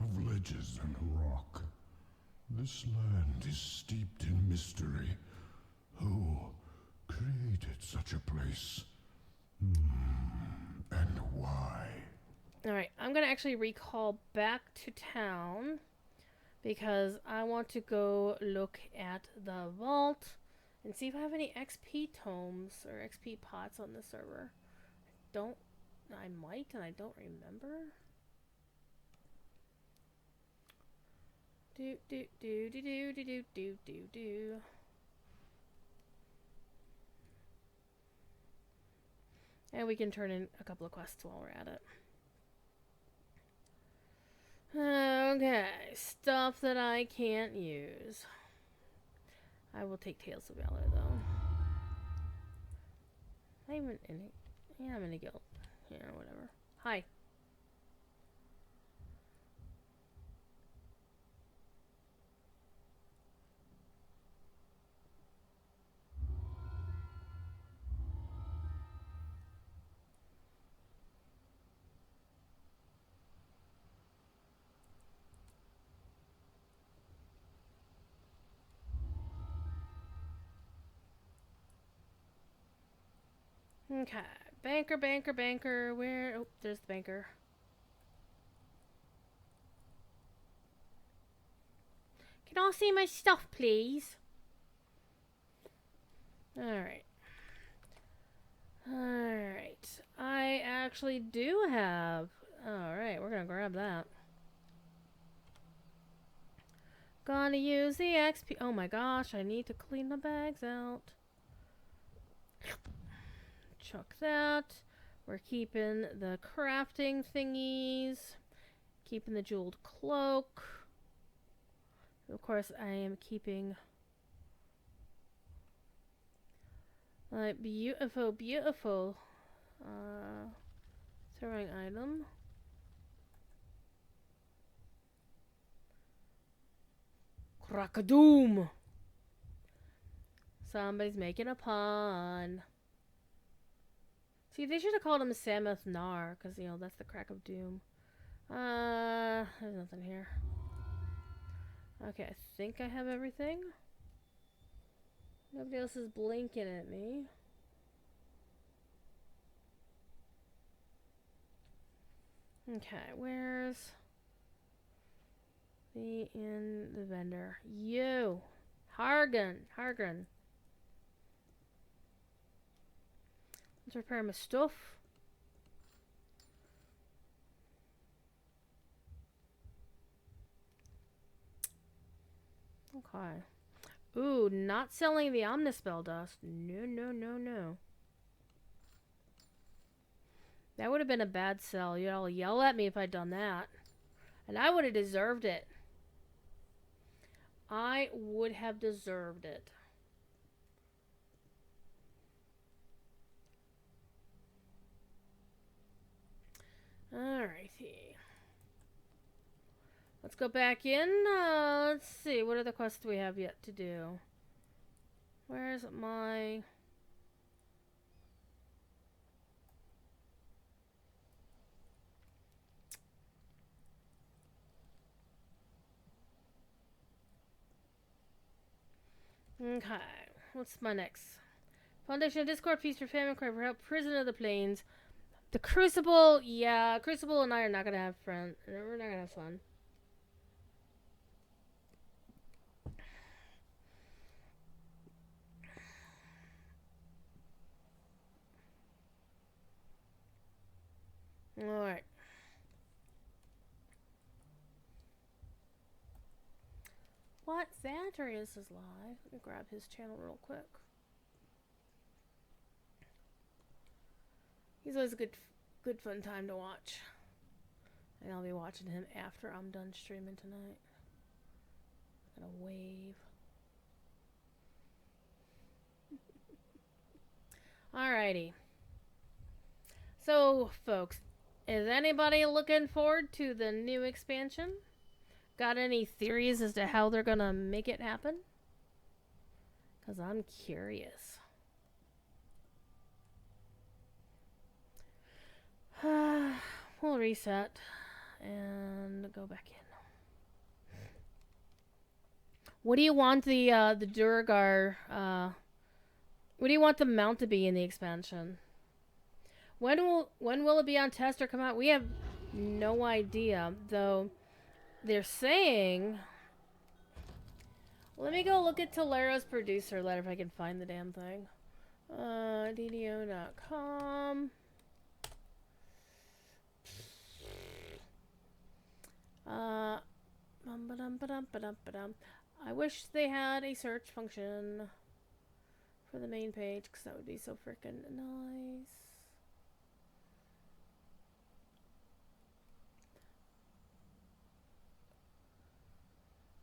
of ledges and rock. This land is steeped in mystery. Who created such a place? I'm going to actually recall back to town because I want to go look at the vault and see if I have any XP tomes or XP pots on the server. I might, and I don't remember. Do do do do do do do do do. And we can turn in a couple of quests while we're at it. Okay, stuff that I can't use. I will take Tales of Valor though. I'm in it. Yeah, I'm in a guild. Yeah, whatever. Hi. Okay. Banker, banker, banker. Where? Oh, there's the banker. Can I see my stuff, please? Alright. Alright. I actually do have... Alright, we're gonna grab that. Gonna use the XP... Oh my gosh, I need to clean the bags out. Chuck that. We're keeping the crafting thingies. Keeping the jeweled cloak. Of course, I am keeping my beautiful, beautiful throwing item. Crackadoom! Somebody's making a pun. See, they should have called him Samuth Nar, because, you know, that's the crack of doom. There's nothing here. Okay, I think I have everything. Nobody else is blinking at me. Okay, where's the vendor? You! Hargan! Let's repair my stuff. Okay. Ooh, not selling the Omnispell dust. No. That would have been a bad sell. Y'all yell at me if I'd done that. And I would have deserved it. I would have deserved it. Alrighty. Let's go back in. Let's see. What other quests do we have yet to do? Where's my... Okay. What's my next? Foundation of Discord, Feast for Famine, Cry for Help, Prison of the Plains. The Crucible, yeah. Crucible and I are not going to have fun. We're not going to have fun. Alright. What? Zadrius is live. Let me grab his channel real quick. He's always a good fun time to watch. And I'll be watching him after I'm done streaming tonight. I'm gonna wave. Alrighty. So, folks, is anybody looking forward to the new expansion? Got any theories as to how they're gonna make it happen? Because I'm curious. We'll reset and go back in. What do you want the Durgar, what do you want the mount to be in the expansion? When will it be on test or come out? We have No idea. Though, they're saying... Let me go look at Tolero's producer letter if I can find the damn thing. DDO.com. I wish they had a search function for the main page, because that would be so freaking nice.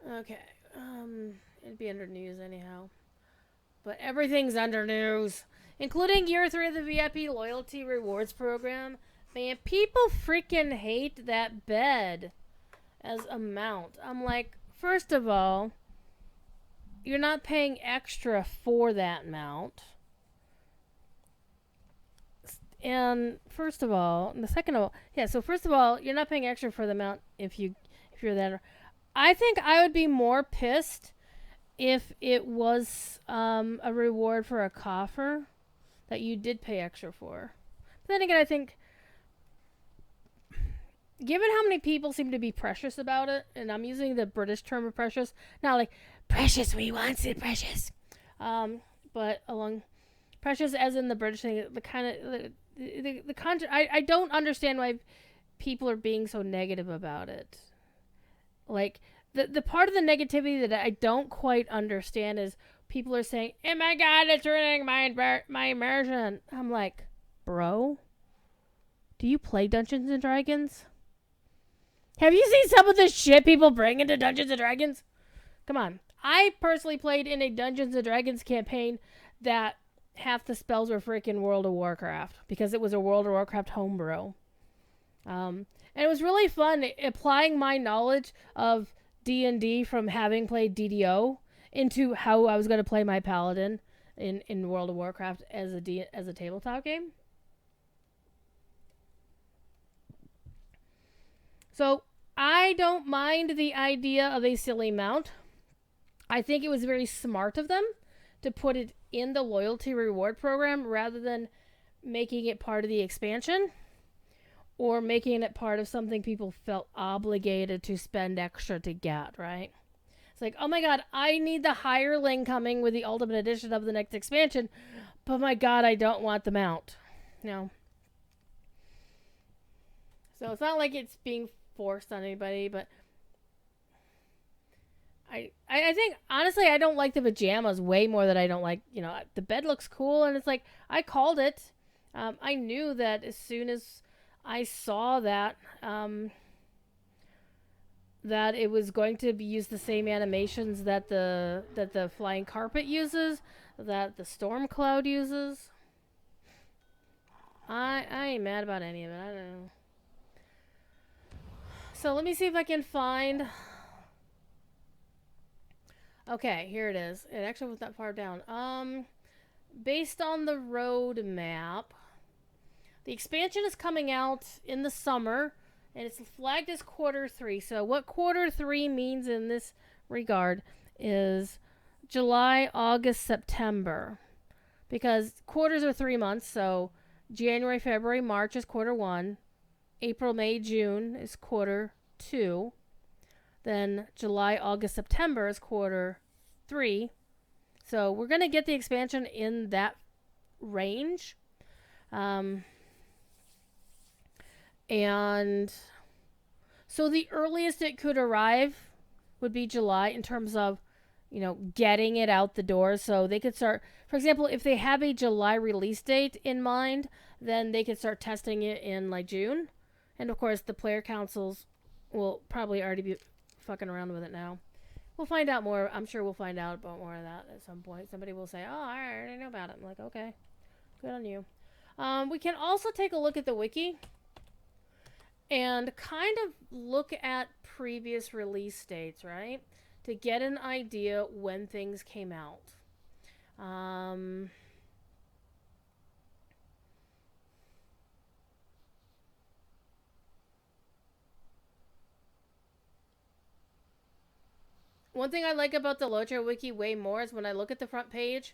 Okay, it'd be under news anyhow. But everything's under news, including year 3 of the VIP loyalty rewards program. Man, people freaking hate that bed as a mount. I'm like, first of all, you're not paying extra for that mount. And first of all, and the second of all, yeah, so first of all, you're not paying extra for the mount if you're that. I think I would be more pissed if it was a reward for a coffer that you did pay extra for. But then again, I think, given how many people seem to be precious about it, and I'm using the British term of precious, not like, precious, we want it precious. But along, precious as in the British thing, the kind of, I don't understand why people are being so negative about it. Like, the part of the negativity that I don't quite understand is people are saying, oh my god, it's ruining my immersion. I'm like, bro, do you play Dungeons and Dragons? Have you seen some of the shit people bring into Dungeons and Dragons? Come on. I personally played in a Dungeons and Dragons campaign that half the spells were freaking World of Warcraft, because it was a World of Warcraft homebrew. And it was really fun applying my knowledge of D&D from having played DDO into how I was going to play my paladin in World of Warcraft as a tabletop game. So I don't mind the idea of a silly mount. I think it was very smart of them to put it in the loyalty reward program rather than making it part of the expansion or making it part of something people felt obligated to spend extra to get, right? It's like, oh my god, I need the hireling coming with the ultimate edition of the next expansion, but my god, I don't want the mount. No. So it's not like it's being forced on anybody, but I think, honestly, I don't like the pajamas way more than I don't like, the bed looks cool, and it's like, I called it. I knew that as soon as I saw that, that it was going to use the same animations that the flying carpet uses, that the storm cloud uses. I ain't mad about any of it. I don't know. So let me see if I can find... Okay, here it is. It actually was that far down. Based on the roadmap, the expansion is coming out in the summer, and it's flagged as Q3. So what Q3 means in this regard is July, August, September. Because quarters are 3 months, so January, February, March is Q1. April, May, June is Q2. Then July, August, September is Q3. So we're going to get the expansion in that range. And so the earliest it could arrive would be July in terms of, getting it out the door. So they could start, for example, if they have a July release date in mind, then they could start testing it in like June. And of course, the player councils will probably already be fucking around with it now. We'll find out more. I'm sure we'll find out about more of that at some point. Somebody will say, oh, I already know about it. I'm like, okay, good on you. We can also take a look at the wiki and kind of look at previous release dates, right? To get an idea when things came out. One thing I like about the Lotra Wiki way more is when I look at the front page,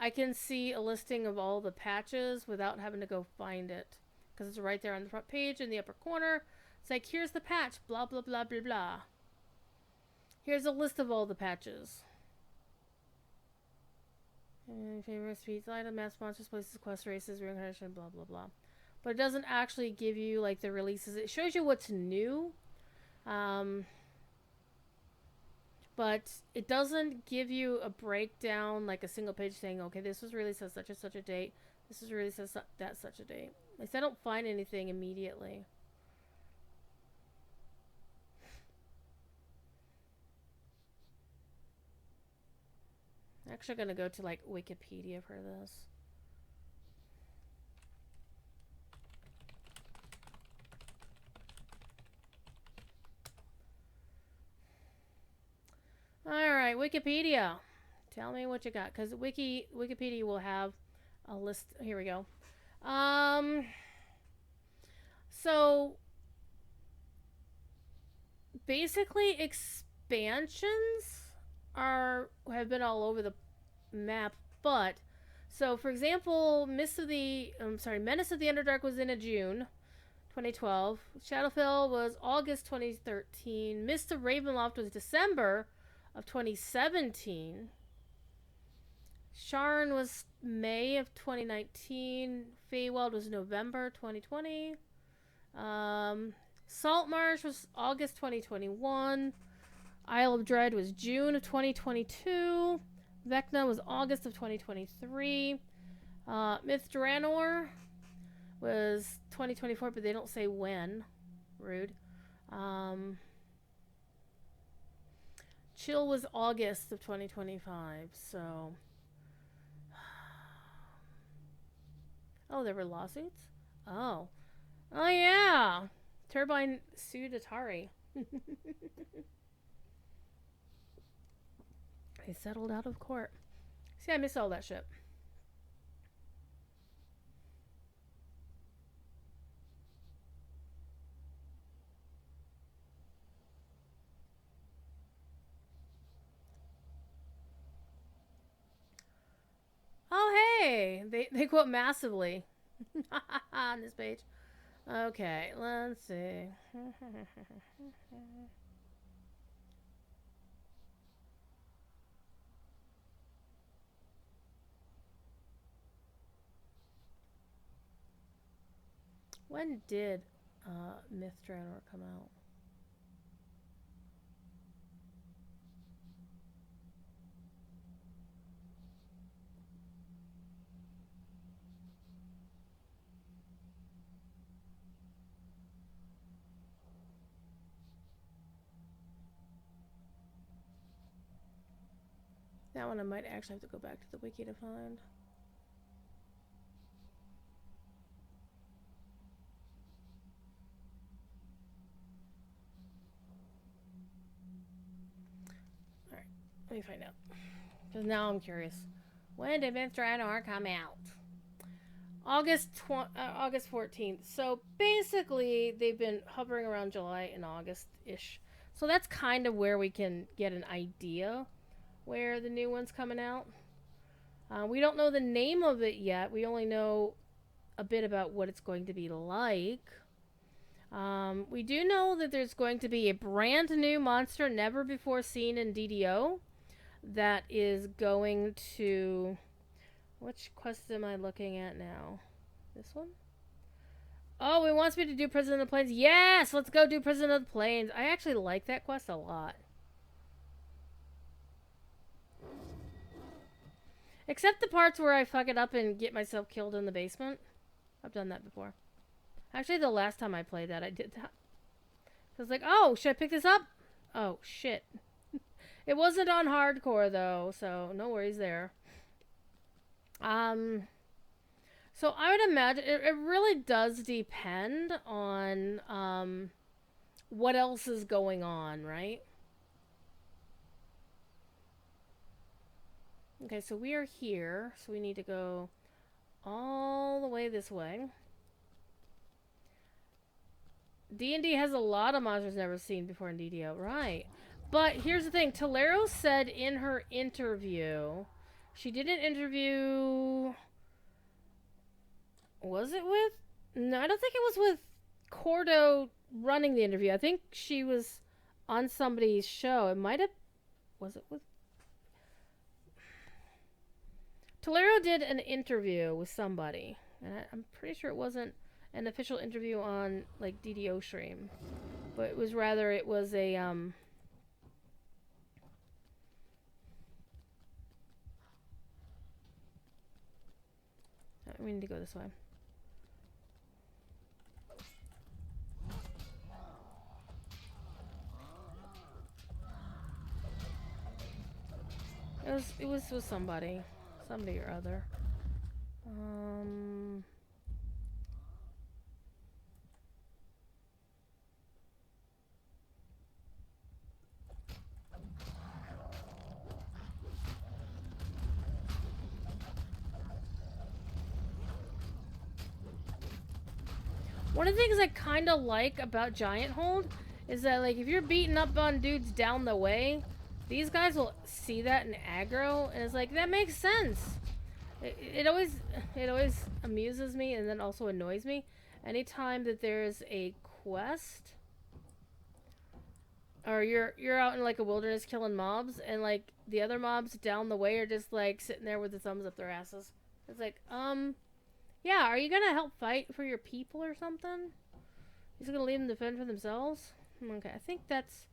I can see a listing of all the patches without having to go find it. Because it's right there on the front page in the upper corner. It's like, here's the patch, blah, blah, blah, blah, blah. Here's a list of all the patches. Favorite speeds, item, mass monsters, places, quest races, reincarnation, blah, blah, blah. But it doesn't actually give you, like, the releases. It shows you what's new. But it doesn't give you a breakdown, like a single page saying, okay, this was released at such and such a date. This was released at that such a date. At least I don't find anything immediately. I'm actually going to go to, like, Wikipedia for this. Alright, Wikipedia. Tell me what you got. Because Wikipedia will have a list. Here we go. So, basically, expansions have been all over the map, but so for example, Menace of the Underdark was in June 2012. Shadowfell was August 2013. Mist of Ravenloft was December of 2017. Sharn was May of 2019. Feywild was November 2020. Saltmarsh was August 2021. Isle of Dread was June of 2022. Vecna was August of 2023. Myth Draenor was 2024, but they don't say when. Rude. Chill was August of 2025, so... Oh, there were lawsuits? Oh. Oh, yeah! Turbine sued Atari. They settled out of court. See, I miss all that shit. Oh, hey! They quote massively on this page. Okay, let's see. When did Myth Draenor come out? That one I might actually have to go back to the wiki to find. Alright, let me find out. Because now I'm curious. When did Myth Draenor come out? August 14th. So basically, they've been hovering around July and August-ish. So that's kind of where we can get an idea where the new one's coming out. We don't know the name of it yet. We only know a bit about what it's going to be like. We do know that there's going to be a brand new monster never before seen in DDO that is going to... Which quest am I looking at now? This one? Oh, it wants me to do Prison of the Plains. Yes! Let's go do Prison of the Plains. I actually like that quest a lot. Except the parts where I fuck it up and get myself killed in the basement. I've done that before. Actually, the last time I played that, I did that. I was like, oh, should I pick this up? Oh, shit. It wasn't on hardcore, though, so no worries there. So I would imagine it really does depend on what else is going on, right? Okay, so we are here, so we need to go all the way this way. D&D has a lot of monsters never seen before in DDO, right? But here's the thing, Tolero said in her interview, she did an interview, was it with, no, I don't think it was with Cordo running the interview. I think she was on somebody's show. It might have... Was it with... Tolero did an interview with somebody. And I'm pretty sure it wasn't an official interview on, like, DDO stream. But it was rather... It was a, we need to go this way. It was with somebody or other. One of the things I kind of like about Giant Hold is that, like, if you're beating up on dudes down the way, these guys will see that and aggro, and it's like, that makes sense. It always amuses me and then also annoys me anytime that there's a quest or you're out in, like, a wilderness killing mobs, and, like, the other mobs down the way are just, like, sitting there with the thumbs up their asses. It's like, yeah, are you gonna help fight for your people or something? You're just gonna leave them to defend for themselves? Okay, I think that's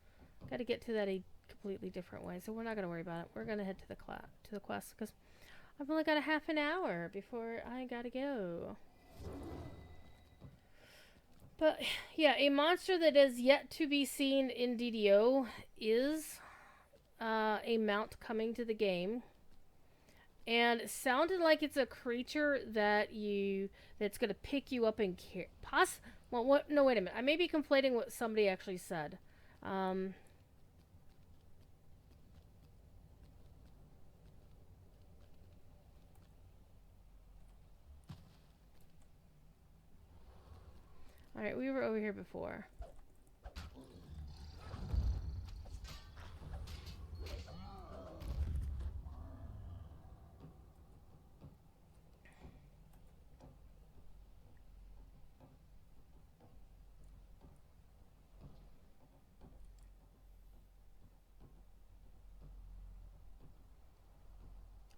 gotta get to that a completely different way, so we're not gonna worry about it. We're gonna head to the quest, because I've only got a half an hour before I gotta go. But yeah, a monster that is yet to be seen in DDO is a mount coming to the game. And it sounded like it's a creature that's gonna pick you up and carry. Well, what? No, wait a minute. I may be conflating what somebody actually said. All right, we were over here before.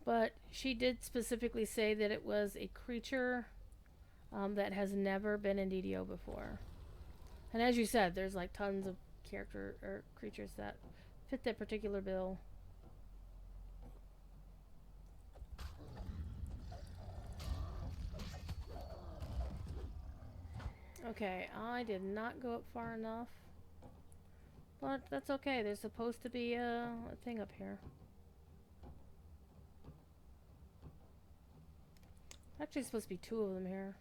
But she did specifically say that it was a creature that has never been in DDO before. And as you said, there's like tons of character or creatures that fit that particular bill. Okay, I did not go up far enough. But that's okay, there's supposed to be a thing up here. Actually, supposed to be two of them here.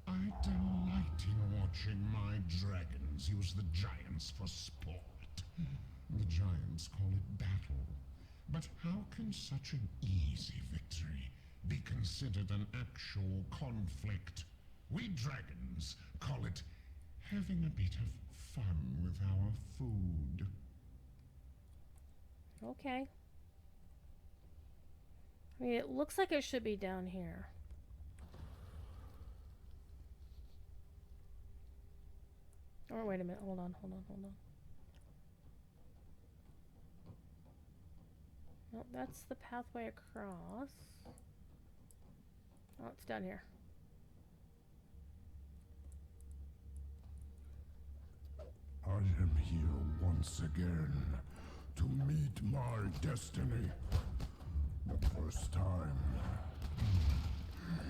I delight in watching my dragons use the giants for sport. The giants call it battle. But how can such an easy victory be considered an actual conflict? We dragons call it having a bit of fun with our food. Okay. I mean, it looks like it should be down here. Oh, wait a minute. Hold on. No, that's the pathway across. Oh, it's down here. I am here once again to meet my destiny. The first time,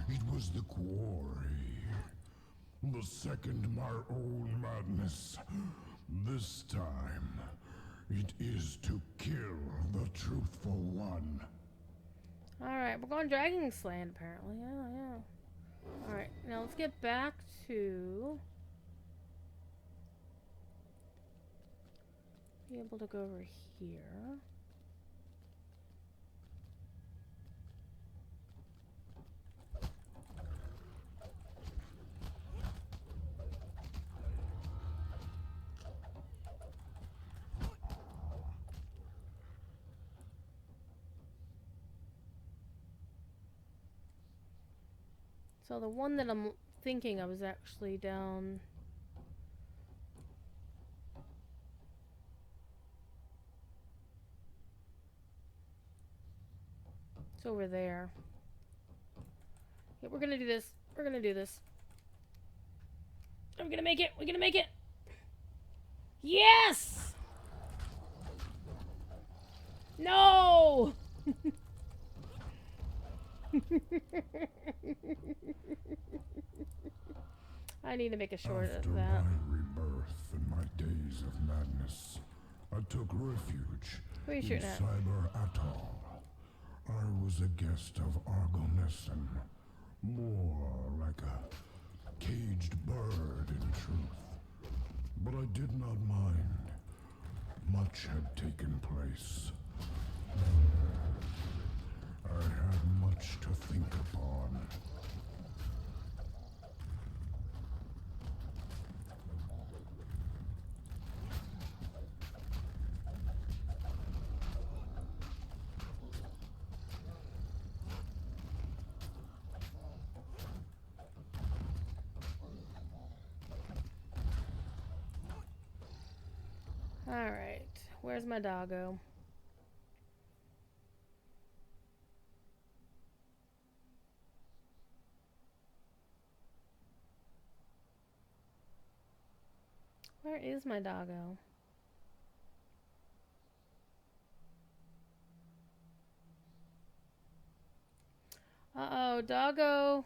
it was the quarry. The second, my own madness. This time, it is to kill the truthful one. Alright, we're going Dragon's Land, apparently. Yeah. Alright, now let's get back to... be able to go over here. So the one that I'm thinking of is actually down... it's over there. Yeah, we're gonna do this. We're gonna do this. I'm gonna make it. We're gonna make it. Yes! No! I need to make a short After of that. my rebirth and my days of madness, I took refuge Who are you in shooting at? Cyber Atoll. I was a guest of Argonisson, more like a caged bird in truth. But I did not mind. Much had taken place. I had much to think upon. Alright. Where's my doggo? Where is my doggo? Uh-oh, doggo.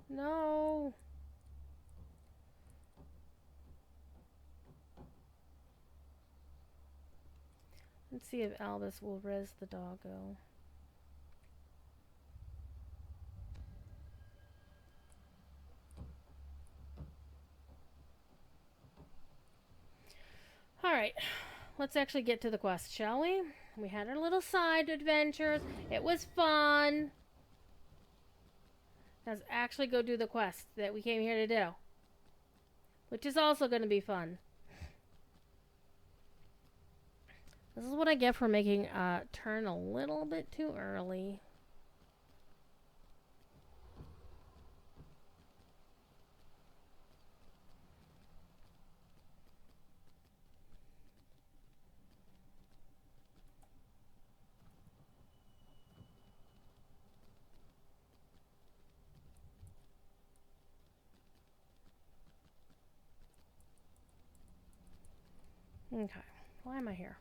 No. Let's see if Albus will res the doggo. Alright, let's actually get to the quest, shall we? We had our little side adventures. It was fun. Let's actually go do the quest that we came here to do. Which is also going to be fun. This is what I get for making a turn a little bit too early. Okay, why am I here?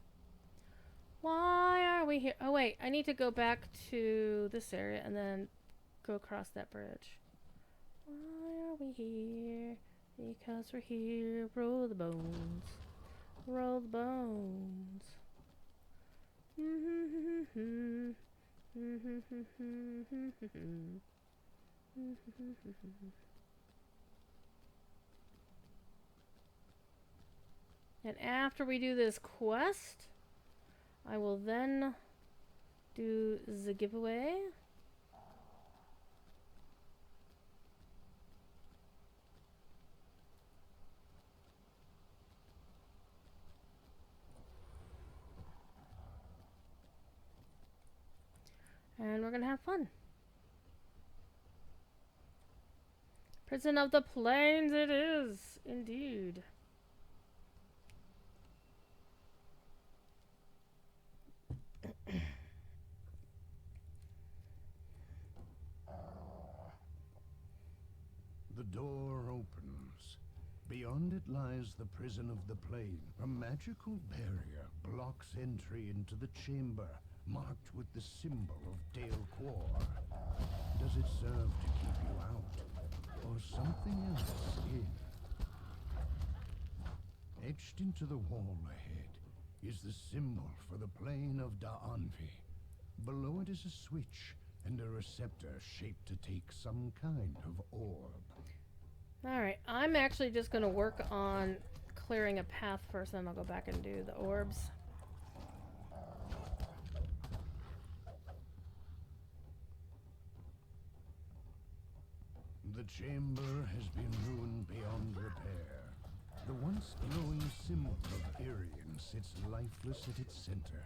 Why are we here? Oh wait, I need to go back to this area and then go across that bridge. Why are we here? Because we're here. Roll the bones. Roll the bones. And after we do this quest, I will then do the giveaway. And we're gonna have fun. Prison of the Plains it is, indeed. The door opens. Beyond it lies the prison of the plain. A magical barrier blocks entry into the chamber, marked with the symbol of Dale Quor. Does it serve to keep you out, or something else in? Etched into the wall ahead is the symbol for the plane of Da'anvi. Below it is a switch and a receptor shaped to take some kind of orb. Alright, I'm actually just going to work on clearing a path first, then I'll go back and do the orbs. The chamber has been ruined beyond repair. The once glowing symbol of Irian sits lifeless at its center.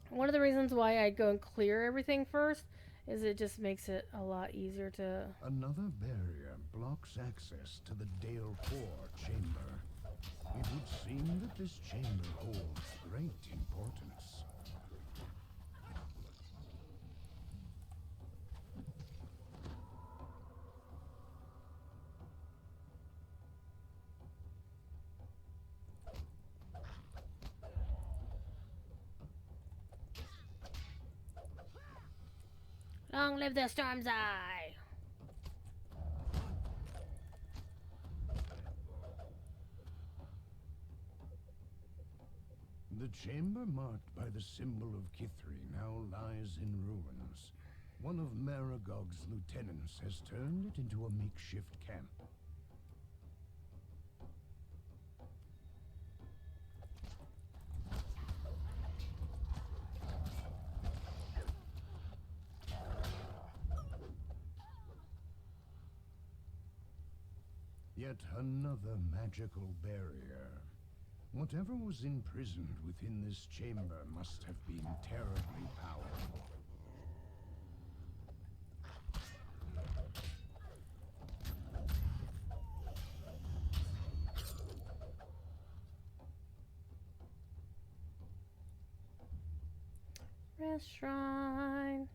One of the reasons why I go and clear everything first is it just makes it a lot easier to... Another barrier blocks access to the Dale Core chamber. It would seem that this chamber holds great importance. Long live the Storm's Eye! The chamber marked by the symbol of Kithri now lies in ruins. One of Maragog's lieutenants has turned it into a makeshift camp. Yet another magical barrier. Whatever was imprisoned within this chamber must have been terribly powerful. Rest shrine.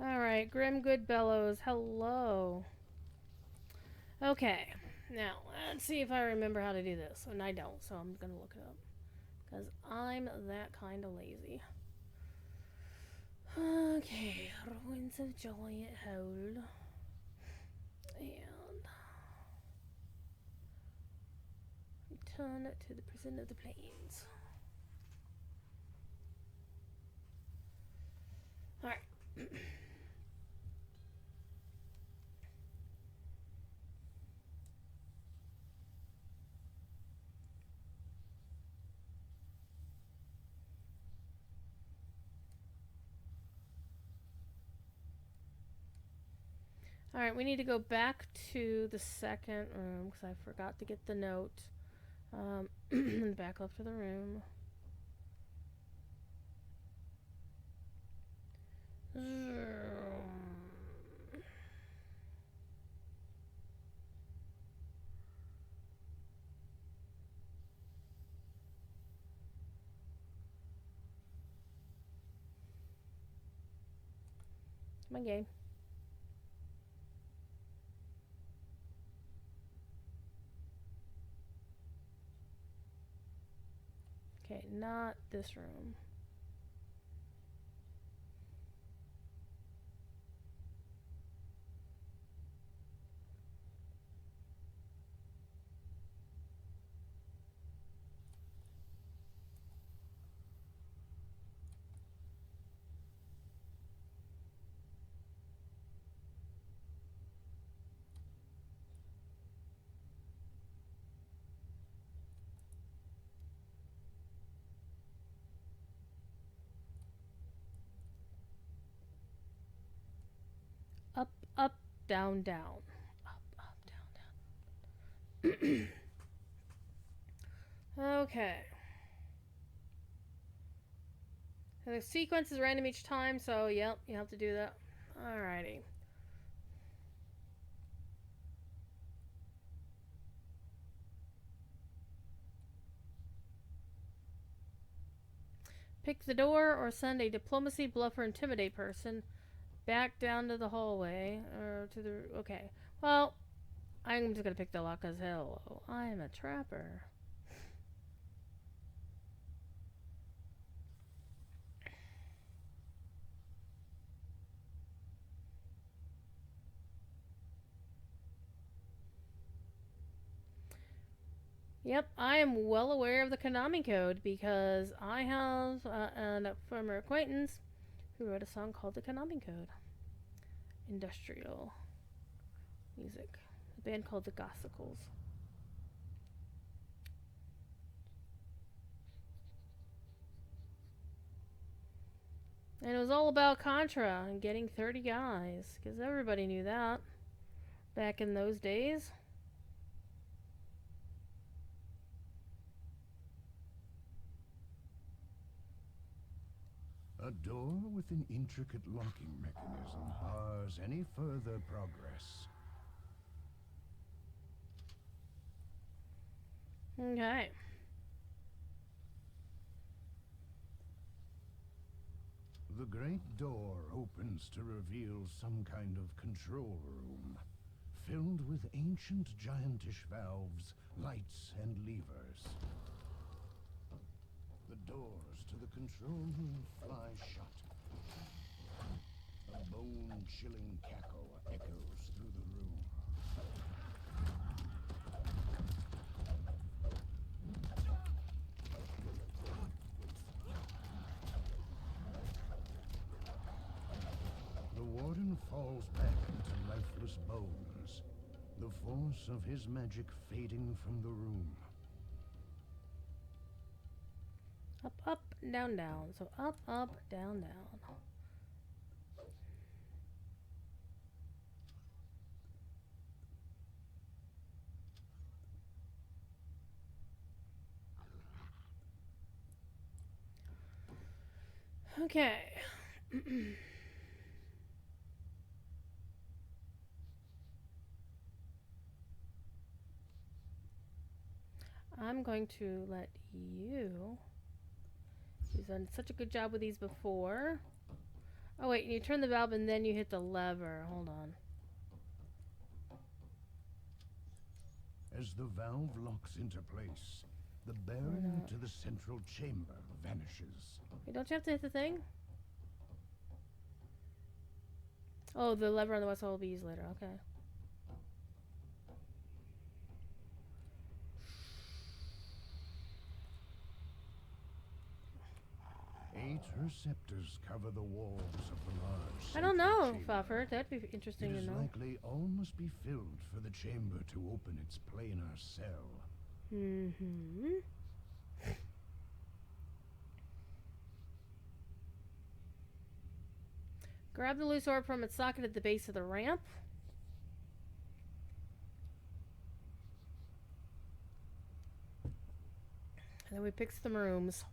Alright, Grim Good Bellows, hello. Okay, now, let's see if I remember how to do this. And I don't, so I'm gonna look it up. Because I'm that kind of lazy. Okay, Ruins of Giant Hole. And... return to the Prison of the Plains. Alright. Alright, we need to go back to the second room because I forgot to get the note. Back up to the room. My game. Okay, not this room. Up, up, down, down. Up, up, down, down. Okay. And the sequence is random each time, so yep, you have to do that. Alrighty. Pick the door or send a diplomacy, bluff, or intimidate person back down to the hallway. Or to the... Okay. Well, I'm just gonna pick the lock because hello, I'm a trapper. Yep, I am well aware of the Konami code because I have a former acquaintance who wrote a song called the Konami Code. Industrial music. A band called the Gossicles. And it was all about Contra and getting 30 guys, because everybody knew that back in those days. A door with an intricate locking mechanism bars any further progress. Okay. The great door opens to reveal some kind of control room, filled with ancient giantish valves, lights, and levers. The doors to the control room fly shut. A bone-chilling cackle echoes through the room. The warden falls back into lifeless bones, the force of his magic fading from the room. Up, up, down, down. So up, up, down, down. Okay. I'm going to let you... He's done such a good job with these before. Oh wait, you turn the valve and then you hit the lever. Hold on. As the valve locks into place, the bearing to the central chamber vanishes. Wait, don't you have to hit the thing? Oh, the lever on the west side will be used later. Okay. Eight receptors cover the walls of the large I don't central know, chamber. Fuffer. That'd be interesting It to is know. likely all must be filled for the chamber to open its planar cell. Mm-hmm. Grab the loose orb from its socket at the base of the ramp. And then we pick some rooms.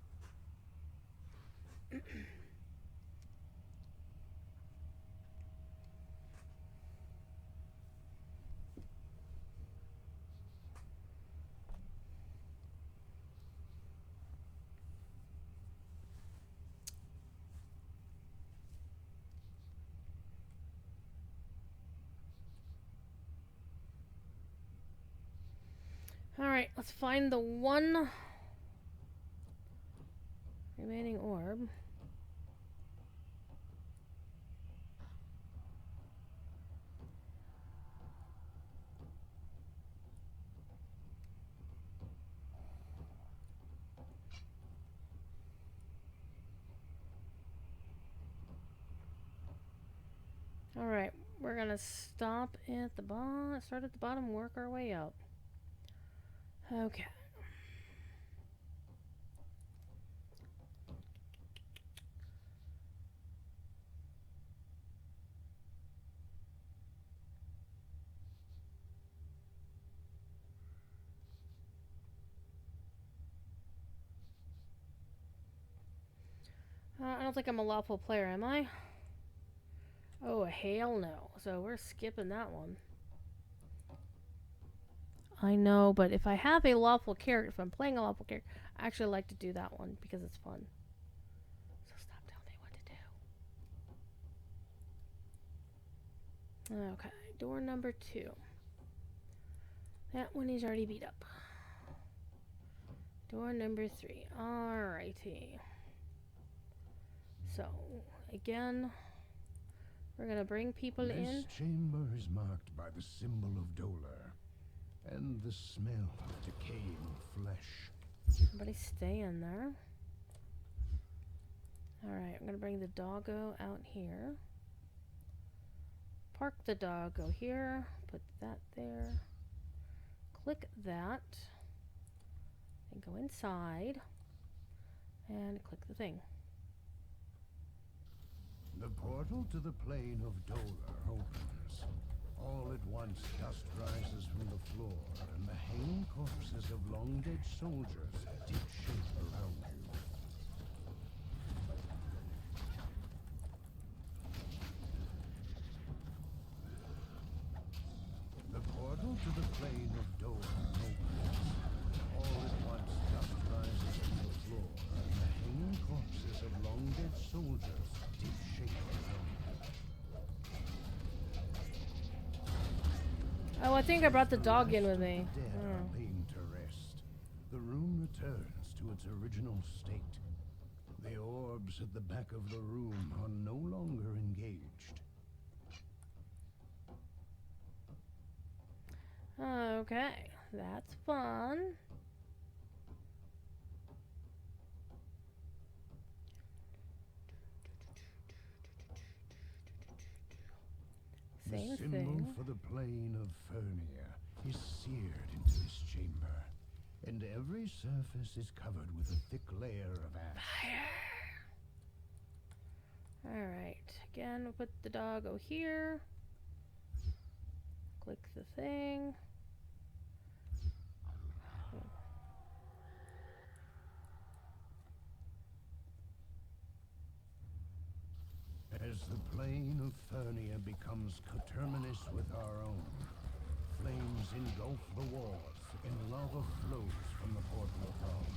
Alright, let's find the one remaining orb. Alright, we're gonna stop at the bottom, start at the bottom, work our way up. Okay. I don't think I'm a lawful player, am I? Oh, hell no. So we're skipping that one. I know, but if I have a lawful character, if I'm playing a lawful character, I actually like to do that one because it's fun. Okay, door number 2. That one is already beat up. Door number 3. Alrighty. So, again, we're gonna bring people in. This chamber is marked by the symbol of Dolor, and the smell of decaying flesh. Everybody stay in there. Alright, I'm gonna bring the doggo out here. Park the doggo here. Put that there. Click that. And go inside. And click the thing. The portal to the plane of Dolor opens. All at once, dust rises from the floor, and the hanging corpses of long-dead soldiers take shape around you. The portal to the plane of Dolor opens. All at once, dust rises from the floor, and the hanging corpses of long-dead soldiers take shape around you. Oh, I think I brought the dog in with me. The dead are laid to rest. The room returns to its original state. The orbs at the back of the room are no longer engaged. Okay, that's fun. Same The symbol thing. for the plane of Fernia is seared into this chamber, and every surface is covered with a thick layer of ash. Alright, again, we'll put the doggo here. Click the thing. As the plane of Fernia becomes coterminous with our own, flames engulf the walls and lava flows from the portal above.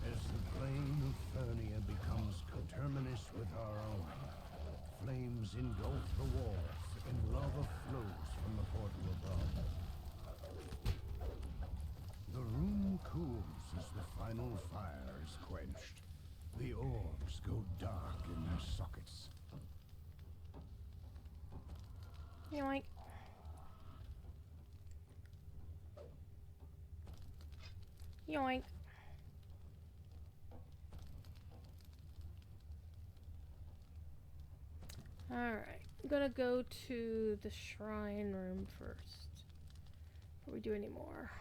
As the plane of Fernia becomes coterminous with our own, flames engulf the walls and lava flows from the portal above. The room cools as the final fire is quenched. The orbs go dark in their sockets. Yoink. Yoink. Alright, I'm gonna go to the shrine room first before we do any more.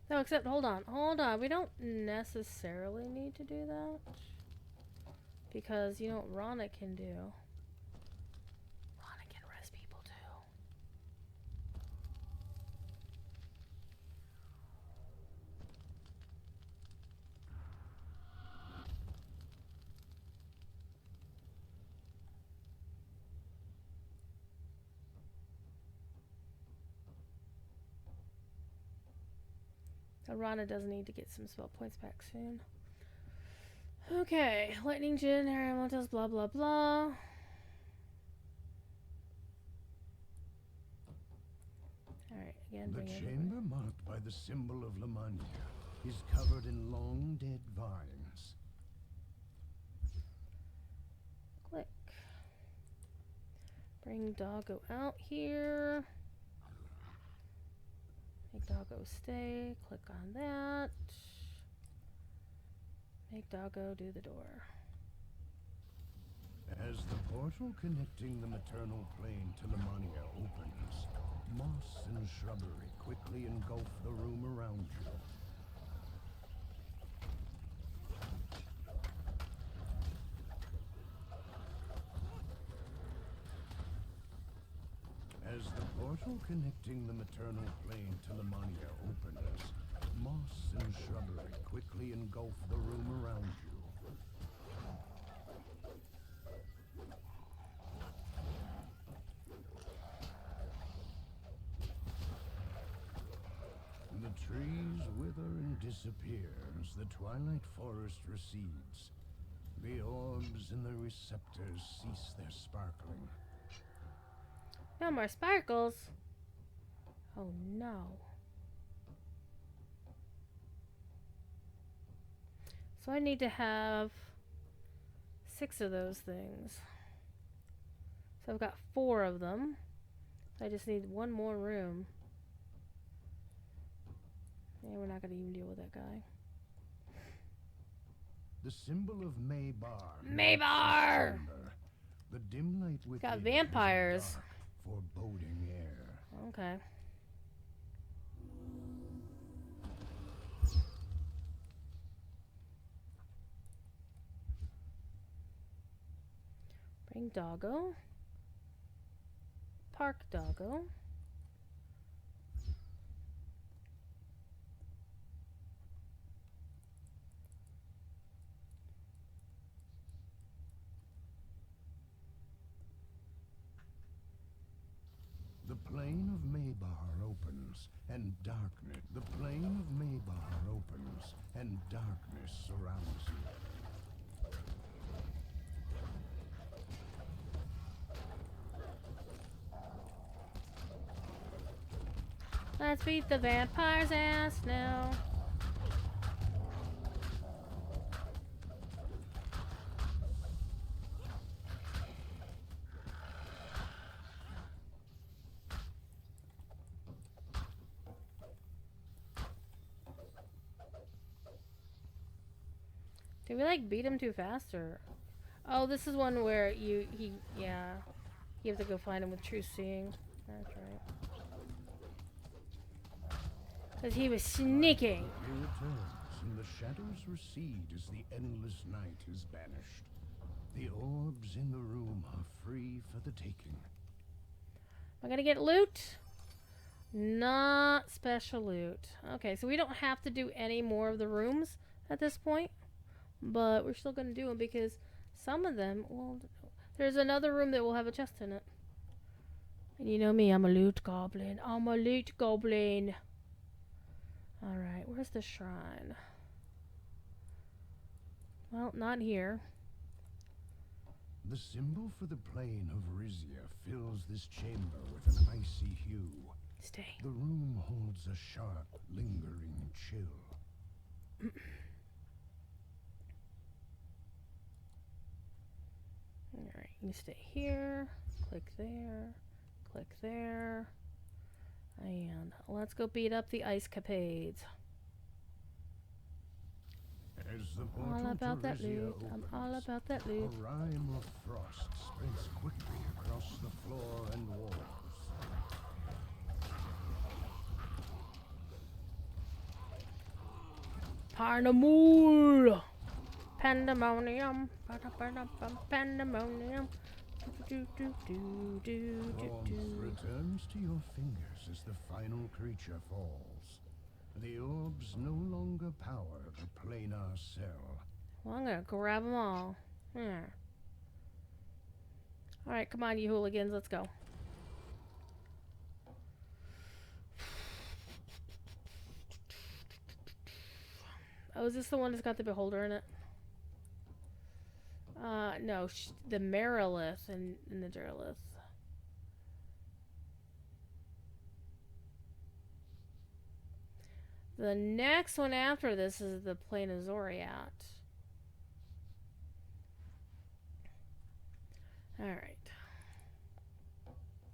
No, except, hold on, we don't necessarily need to do that. Because, you know what Rana can do? Rana can res people too. So Rana does need to get some spell points back soon. Okay, lightning gin, elementals, blah blah blah. Alright, again, The bring it chamber marked by the symbol of Lamania is covered in long dead vines. Click. Bring doggo out here. Make doggo stay. Click on that. Make doggo do the door. As the portal connecting the maternal plane to Lamania opens, moss and shrubbery quickly engulf the room around you. As the portal connecting the maternal plane to Lamania opens, moss and shrubbery quickly engulf the room around you. The trees wither and disappear as the twilight forest recedes. The orbs in the receptors cease their sparkling. No more sparkles. Oh no. So I need to have 6 of those things. So I've got 4 of them. I just need 1 more room. Yeah, we're not going to even deal with that guy. The symbol of Maybar. Maybar! The dim light within Got vampires. is a dark, foreboding air. Okay. Bring doggo. Park doggo. The plane of Maybar opens, and darkness. The plane of Maybar opens, and darkness surrounds you. Let's beat the vampire's ass now. Did we like beat him too fast or? Oh, this is one where you have to go find him with true seeing. That's right. Because he was sneaking. He returns, and the shadows recede as the endless night is banished. The orbs in the room are free for the taking. Am I gonna get loot? Not special loot. Okay, so we don't have to do any more of the rooms at this point. But we're still gonna do them because some of them, well, there's another room that will have a chest in it. And you know me, I'm a loot goblin. I'm a loot goblin. Alright, where's the shrine? Well, not here. The symbol for the plane of Rizia fills this chamber with an icy hue. Stay. The room holds a sharp, lingering chill. Alright, you stay here. Click there. Click there. And let's go beat up the ice capades. As the All portal about to that Rizia loot. I'm all opens, about that a loot. rime of frost spreads quickly across the floor and walls. Parnamool! Pandemonium. Pandemonium. Warmth returns to your fingers as the final creature falls. The orbs no longer power the planar cell. Well, I'm gonna grab them all. There. Alright, come on, you hooligans, let's go. Oh, is this the one that's got the beholder in it? No, the Marilith and the Duralith. The next one after this is the Plane of Zoriat. Alright.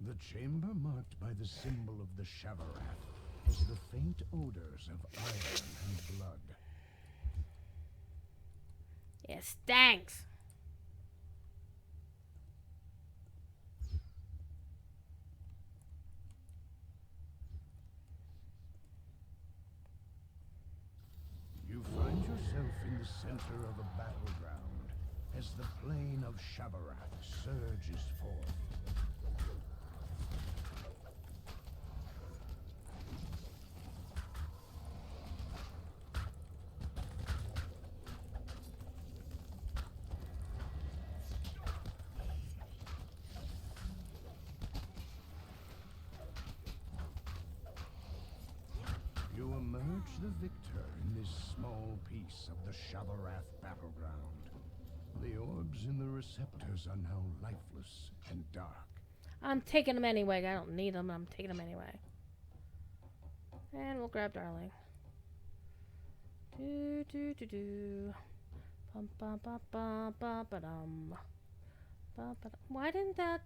The chamber marked by the symbol of the Shavarath is the faint odors of iron and blood. Yes, thanks. You find yourself in the center of a battleground as the plane of Shavarath surges forth. You emerge emerge the victor in this small piece of the Shavarath battleground. The orbs in the receptors are now lifeless and dark. I'm taking them anyway. I don't need them. I'm taking them anyway. And we'll grab Darling. Do do do do. Bum bum bum bum bum ba dum. Why didn't that?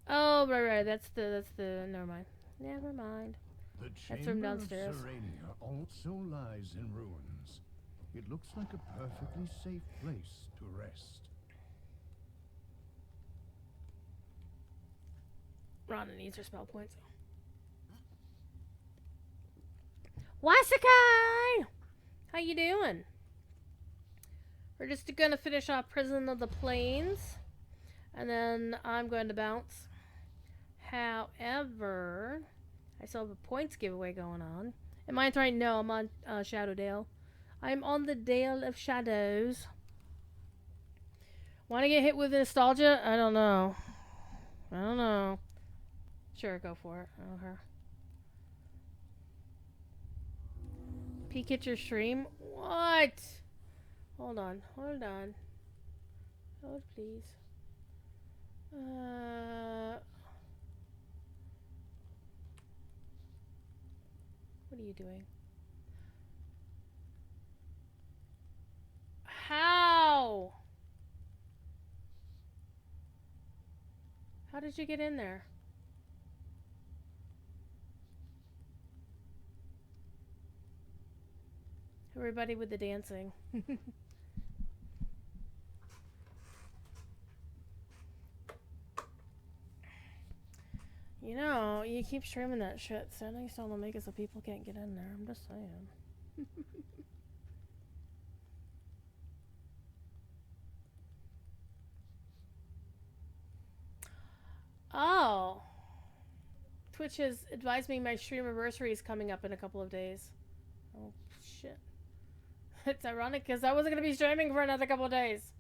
Oh right. That's the. Never mind. Never mind. The That's chamber from downstairs. of Serenia also lies in ruins. It looks like a perfectly safe place to rest. Rhonda needs her spell points. Wasakai! How you doing? We're just gonna finish off Prison of the Plains, and then I'm going to bounce. However, I still have a points giveaway going on. Am I right? No, I'm on Shadowdale. I'm on the Dale of Shadows. Want to get hit with nostalgia? I don't know. Sure, go for it. I don't care. Peek at your stream? What? Hold on. Hold, please. What are you doing? How? How did you get in there? Everybody with the dancing. You know, you keep streaming that shit. Settings don't make it so people can't get in there. I'm just saying. Oh. Twitch has advised me my stream anniversary is coming up in a couple of days. Oh, shit. It's ironic because I wasn't going to be streaming for another couple of days.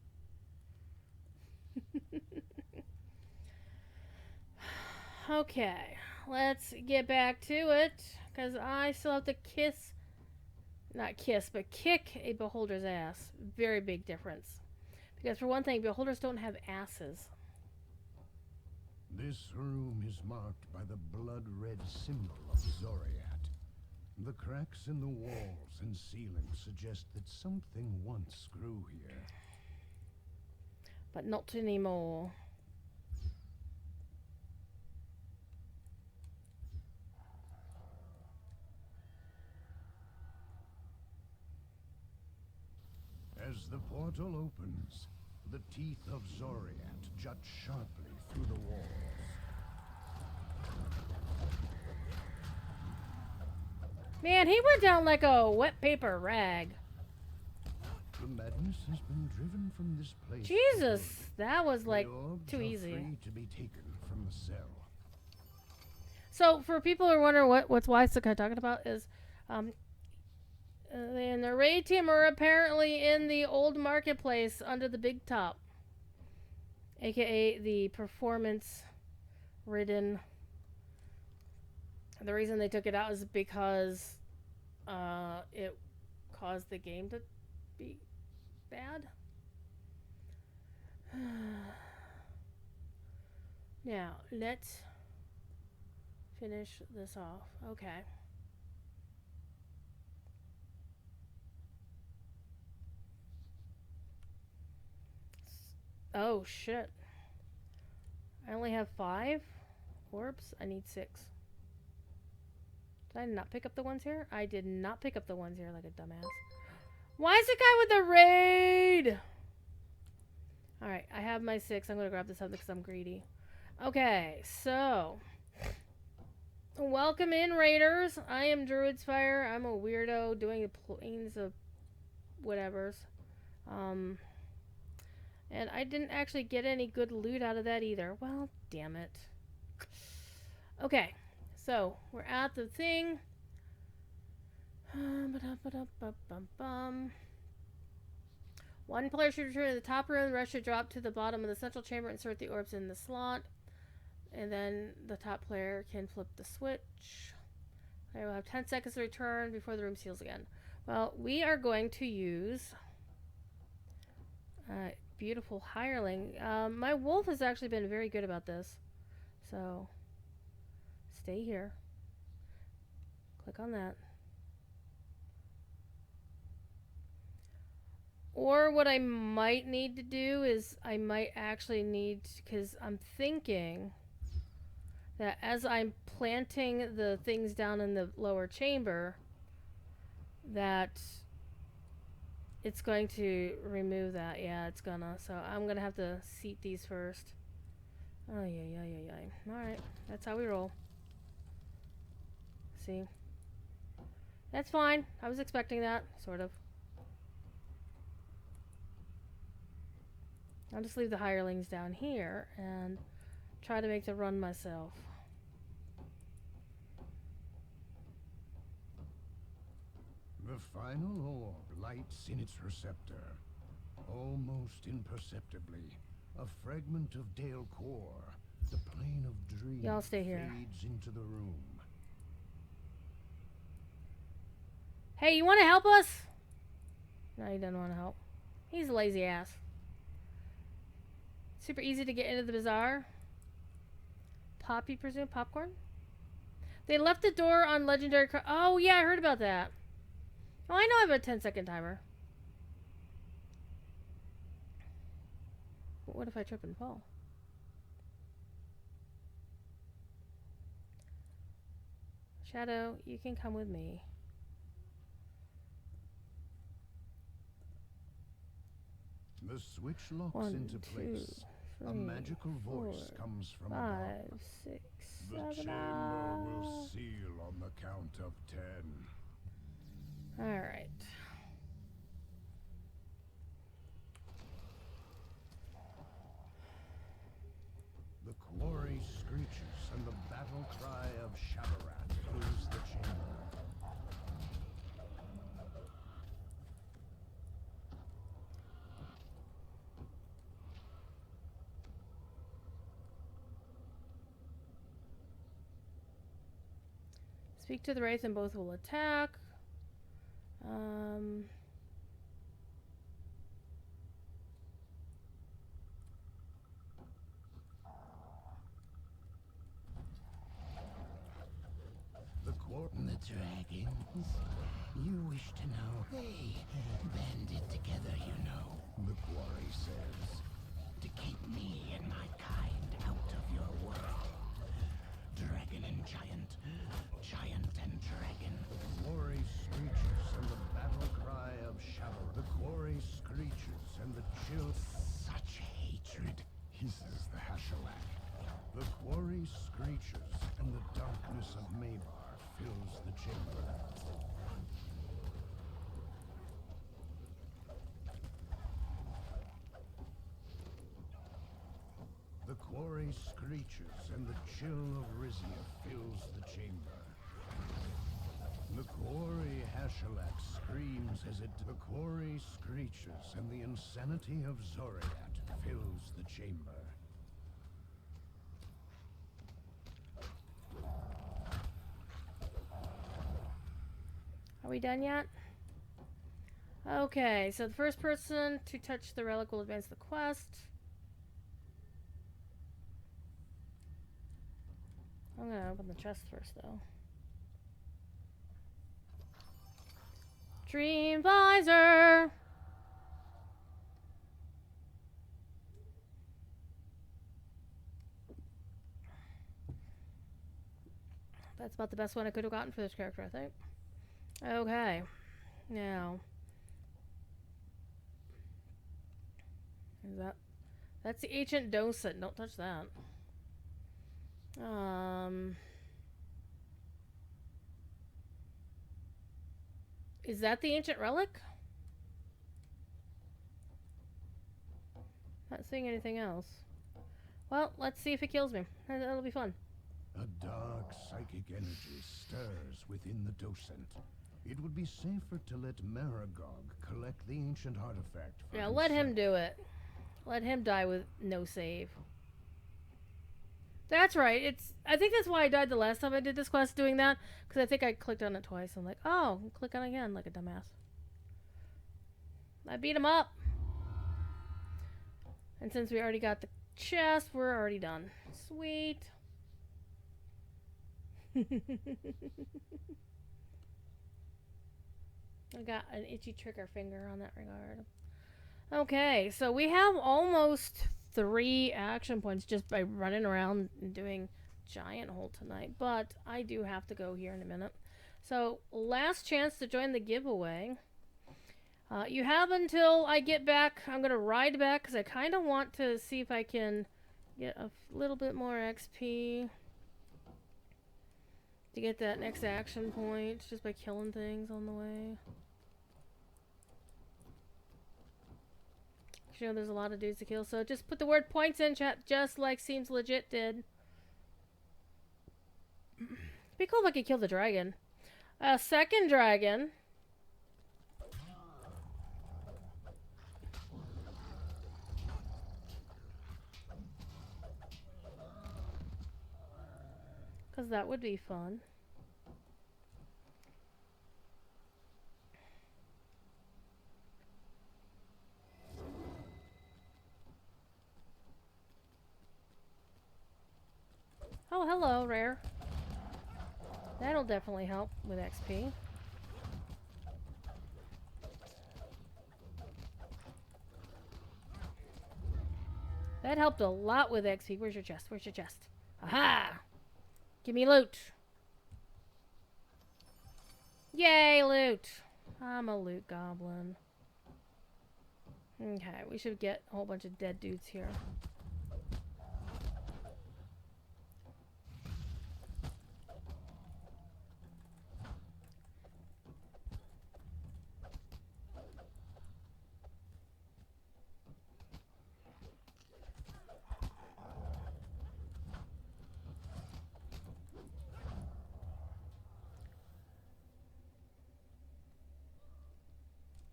Okay, let's get back to it, because I still have to kick a beholder's ass. Very big difference. Because for one thing, beholders don't have asses. This room is marked by the blood-red symbol of Zoriat. The cracks in the walls and ceiling suggest that something once grew here. But not anymore. As the portal opens, the teeth of Zoriat jut sharply through the walls. Man, he went down like a wet paper rag. The madness has been driven from this place. Jesus, that was like The orbs too are easy. free to be taken from the cell. So for people who are wondering what's Waisaka talking about is, and the raid team are apparently in the old marketplace under the big top, aka the performance-ridden. The reason they took it out is because it caused the game to be bad. Now let's finish this off. Okay. Oh shit. I only have 5 orbs. I need 6. Did I not pick up the ones here? I did not pick up the ones here like a dumbass. Why is the guy with the raid? Alright, I have my 6. I'm gonna grab this up because I'm greedy. Okay, so welcome in, raiders. I am Druidsfire. I'm a weirdo doing the planes of whatevers. And I didn't actually get any good loot out of that either. Well, damn it. Okay, so we're at the thing. One player should return to the top room. The rest should drop to the bottom of the central chamber. Insert the orbs in the slot. And then the top player can flip the switch. I will have 10 seconds to return before the room seals again. Well, we are going to use beautiful hireling. My wolf has actually been very good about this. So, stay here. Click on that. Or what I might need to do is I might actually need, because I'm thinking that as I'm planting the things down in the lower chamber, that it's going to remove that. Yeah, it's gonna. So I'm gonna have to seat these first. Oh, yeah. Alright, that's how we roll. See? That's fine. I was expecting that, sort of. I'll just leave the hirelings down here and try to make the run myself. The final orb lights in its receptor. Almost imperceptibly, a fragment of Dale core, the plane of dreams, Y'all stay here. fades into the room. Hey, you want to help us? No, he doesn't want to help. He's a lazy ass. Super easy to get into the bazaar. Poppy, presume? Popcorn? They left the door on legendary car. Oh, yeah, I heard about that. Oh, I know I have a 10-second timer. But what if I trip and fall? Shadow, you can come with me. The switch locks 1, into 2, place. 3, A magical voice 4, comes from 5, above. 6, The 7, chamber will seal on the count of 10. Alright. The quarry screeches and the battle cry of Shabarat fills the chamber. Speak to the Wraith and both will attack. The dragons. You wish to know? Hey, banded together, you know. The quarry says. To keep me and my kind out of your world. Dragon and giant. Giant and dragon. The quarry screeches and the battle cry of Shadow. The quarry screeches and the chill. Such hatred, hisses the Hashalak. The quarry screeches and the darkness of Mabar fills the chamber. The quarry screeches and the chill of Rizia fills the chamber. The quarry Hashalak screams as it... The quarry screeches and the insanity of Zoriat fills the chamber. Are we done yet? Okay, so the first person to touch the relic will advance the quest. I'm gonna open the chest first, though. Dream Visor! That's about the best one I could have gotten for this character, I think. Okay. Now. Is that... That's the ancient docent. Don't touch that. Is that the ancient relic? Not seeing anything else. Well, let's see if it kills me. That'll be fun. A dark psychic energy stirs within the docent. It would be safer to let Maragog collect the ancient artifact for Yeah, let him himself. do it. Let him die with no save. That's right. I think that's why I died the last time I did this quest doing that. Because I think I clicked on it twice. I'm like, oh, click on it again like a dumbass. I beat him up. And since we already got the chest, we're already done. Sweet. I got an itchy trigger finger on that regard. Okay, so we have almost 3 action points just by running around and doing giant hole tonight. But I do have to go here in a minute. So, last chance to join the giveaway. You have until I get back. I'm going to ride back because I kind of want to see if I can get a little bit more XP to get that next action point just by killing things on the way. You know, there's a lot of dudes to kill, so just put the word points in chat, just like Seems Legit did. It'd be cool if I could kill the dragon. A second dragon. Because that would be fun. Oh, hello, Rare. That'll definitely help with XP. That helped a lot with XP. Where's your chest? Where's your chest? Aha! Give me loot. Yay, loot. I'm a loot goblin. Okay, we should get a whole bunch of dead dudes here.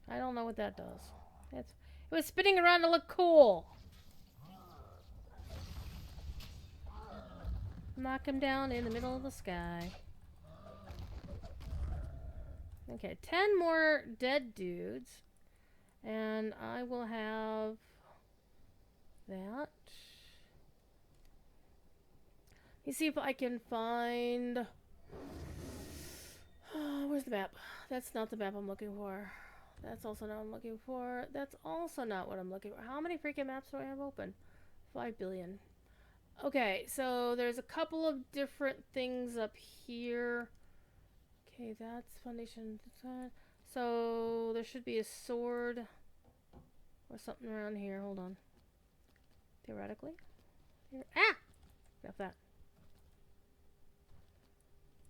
I don't know what that does. It was spinning around to look cool. Knock him down in the middle of the sky. Okay, 10 more dead dudes. And I will have that. Let me see if I can find... where's the map? That's not the map I'm looking for. That's also not what I'm looking for. That's also not what I'm looking for. How many freaking maps do I have open? 5 billion. Okay, so there's a couple of different things up here. Okay, that's foundation. So there should be a sword or something around here. Hold on. Theoretically. Ah! Got that.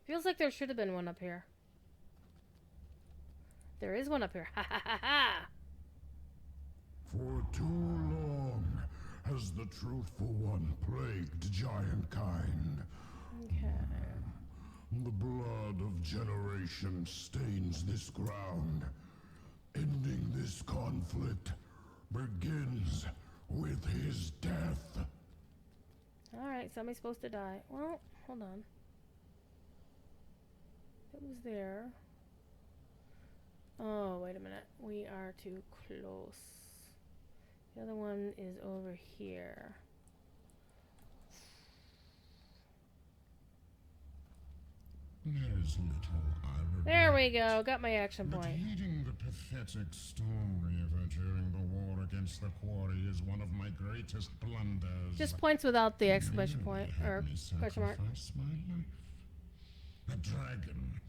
Feels like there should have been one up here. There is one up here. Ha ha ha ha! For too long has the Truthful One plagued giant kind. Okay. The blood of generations stains this ground. Ending this conflict begins with his death. Alright, somebody's supposed to die. Well, hold on. It was there. Oh, wait a minute. We are too close. The other one is over here. There is little I regret. There we go. Got my action But point. leading the pathetic Storm Reaver during the war against the Quarry is one of my greatest blunders. Just points without the You exclamation really point. had Or me question mark. sacrifice my life. A dragon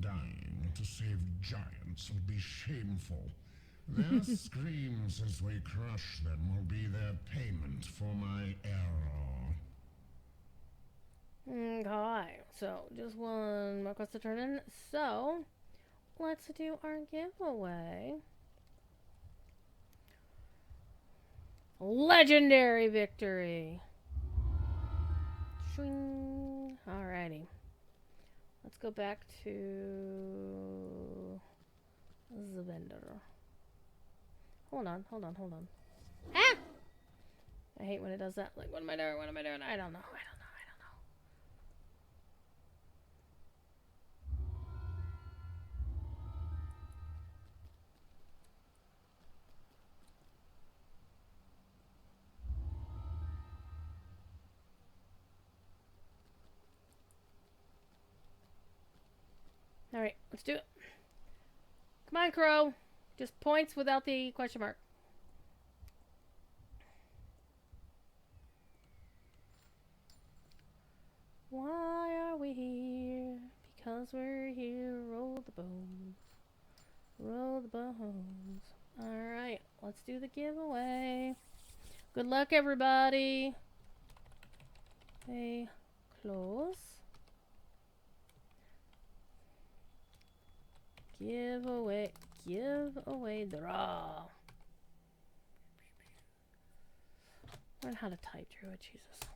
dying to save giants would be shameful. Their screams as we crush them will be their payment for my error. Okay, so just one more quest to turn in. So, let's do our giveaway. Legendary victory! Swing. Alrighty. Let's go back to the vendor. Hold on. Ah! I hate when it does that. Like, what am I doing? I don't know. Alright, let's do it. Come on, Crow. Just points without the question mark. Why are we here? Because we're here. Roll the bones. Roll the bones. Alright, let's do the giveaway. Good luck, everybody. Hey, close. Giveaway. Giveaway draw. Learn how to type, Druid. Jesus.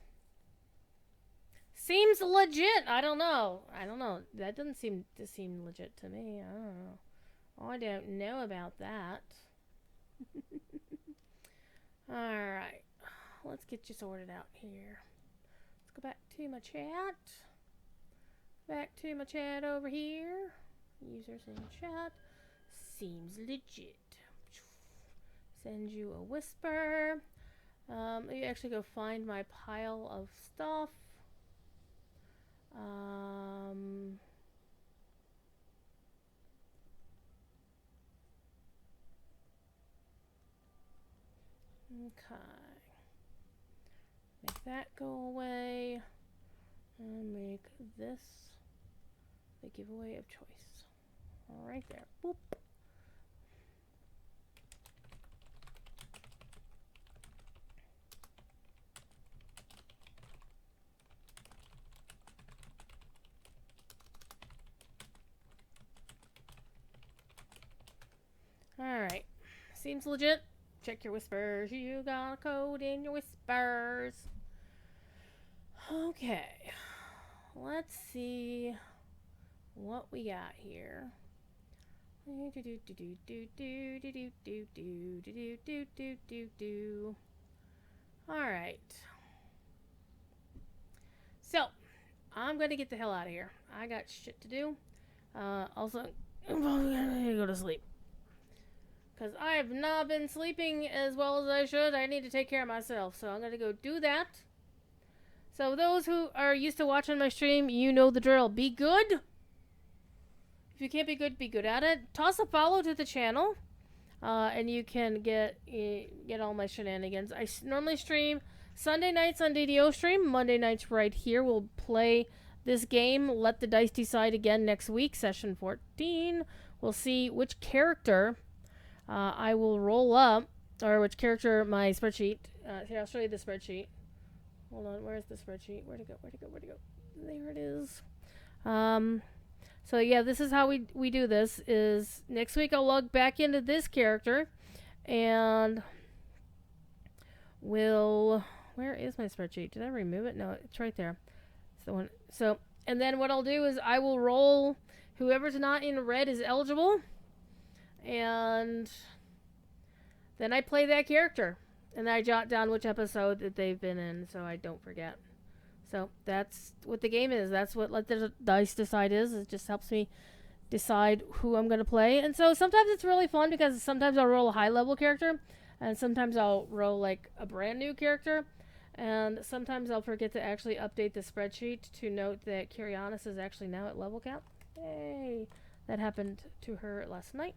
Seems legit. I don't know. That doesn't seem legit to me. I don't know. I don't know about that. Alright. Let's get you sorted out here. Let's go back to my chat. Back to my chat over here. Users in chat. Seems legit. Send you a whisper. Let me actually go find my pile of stuff. Okay. Make that go away. And make this the giveaway of choice. Right there. Boop. Alright. Seems legit. Check your whispers. You got a code in your whispers. Okay. Let's see what we got here. Alright. So, I'm gonna get the hell out of here. I got shit to do. Also, I'm gonna go to sleep. Because I have not been sleeping as well as I should. I need to take care of myself. So I'm going to go do that. So those who are used to watching my stream, you know the drill. Be good. If you can't be good at it. Toss a follow to the channel. And you can get all my shenanigans. I normally stream Sunday nights on DDO stream. Monday nights right here. We'll play this game. Let the dice decide again next week. Session 14. We'll see which character... I will roll up, or which character my spreadsheet. Here, I'll show you the spreadsheet. Hold on, where's the spreadsheet? Where'd it go? There it is. So yeah, this is how we do this. Is next week I'll log back into this character, and where is my spreadsheet? Did I remove it? No, it's right there. It's the one. So, and then what I'll do is I will roll whoever's not in red is eligible. And then I play that character. And then I jot down which episode that they've been in so I don't forget. So that's what the game is. That's what Let the Dice Decide is. It just helps me decide who I'm going to play. And so sometimes it's really fun because sometimes I'll roll a high-level character. And sometimes I'll roll like a brand new character. And sometimes I'll forget to actually update the spreadsheet to note that Kyrianis is actually now at level cap. Yay! That happened to her last night.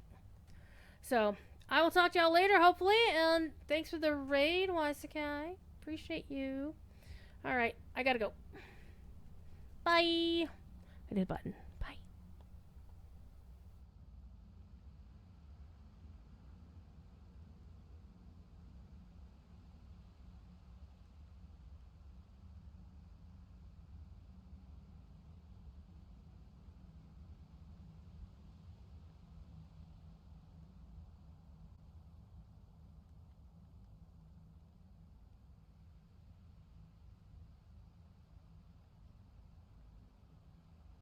So, I will talk to y'all later, hopefully, and thanks for the raid, Waisakai. Appreciate you. Alright, I gotta go. Bye! I did a button.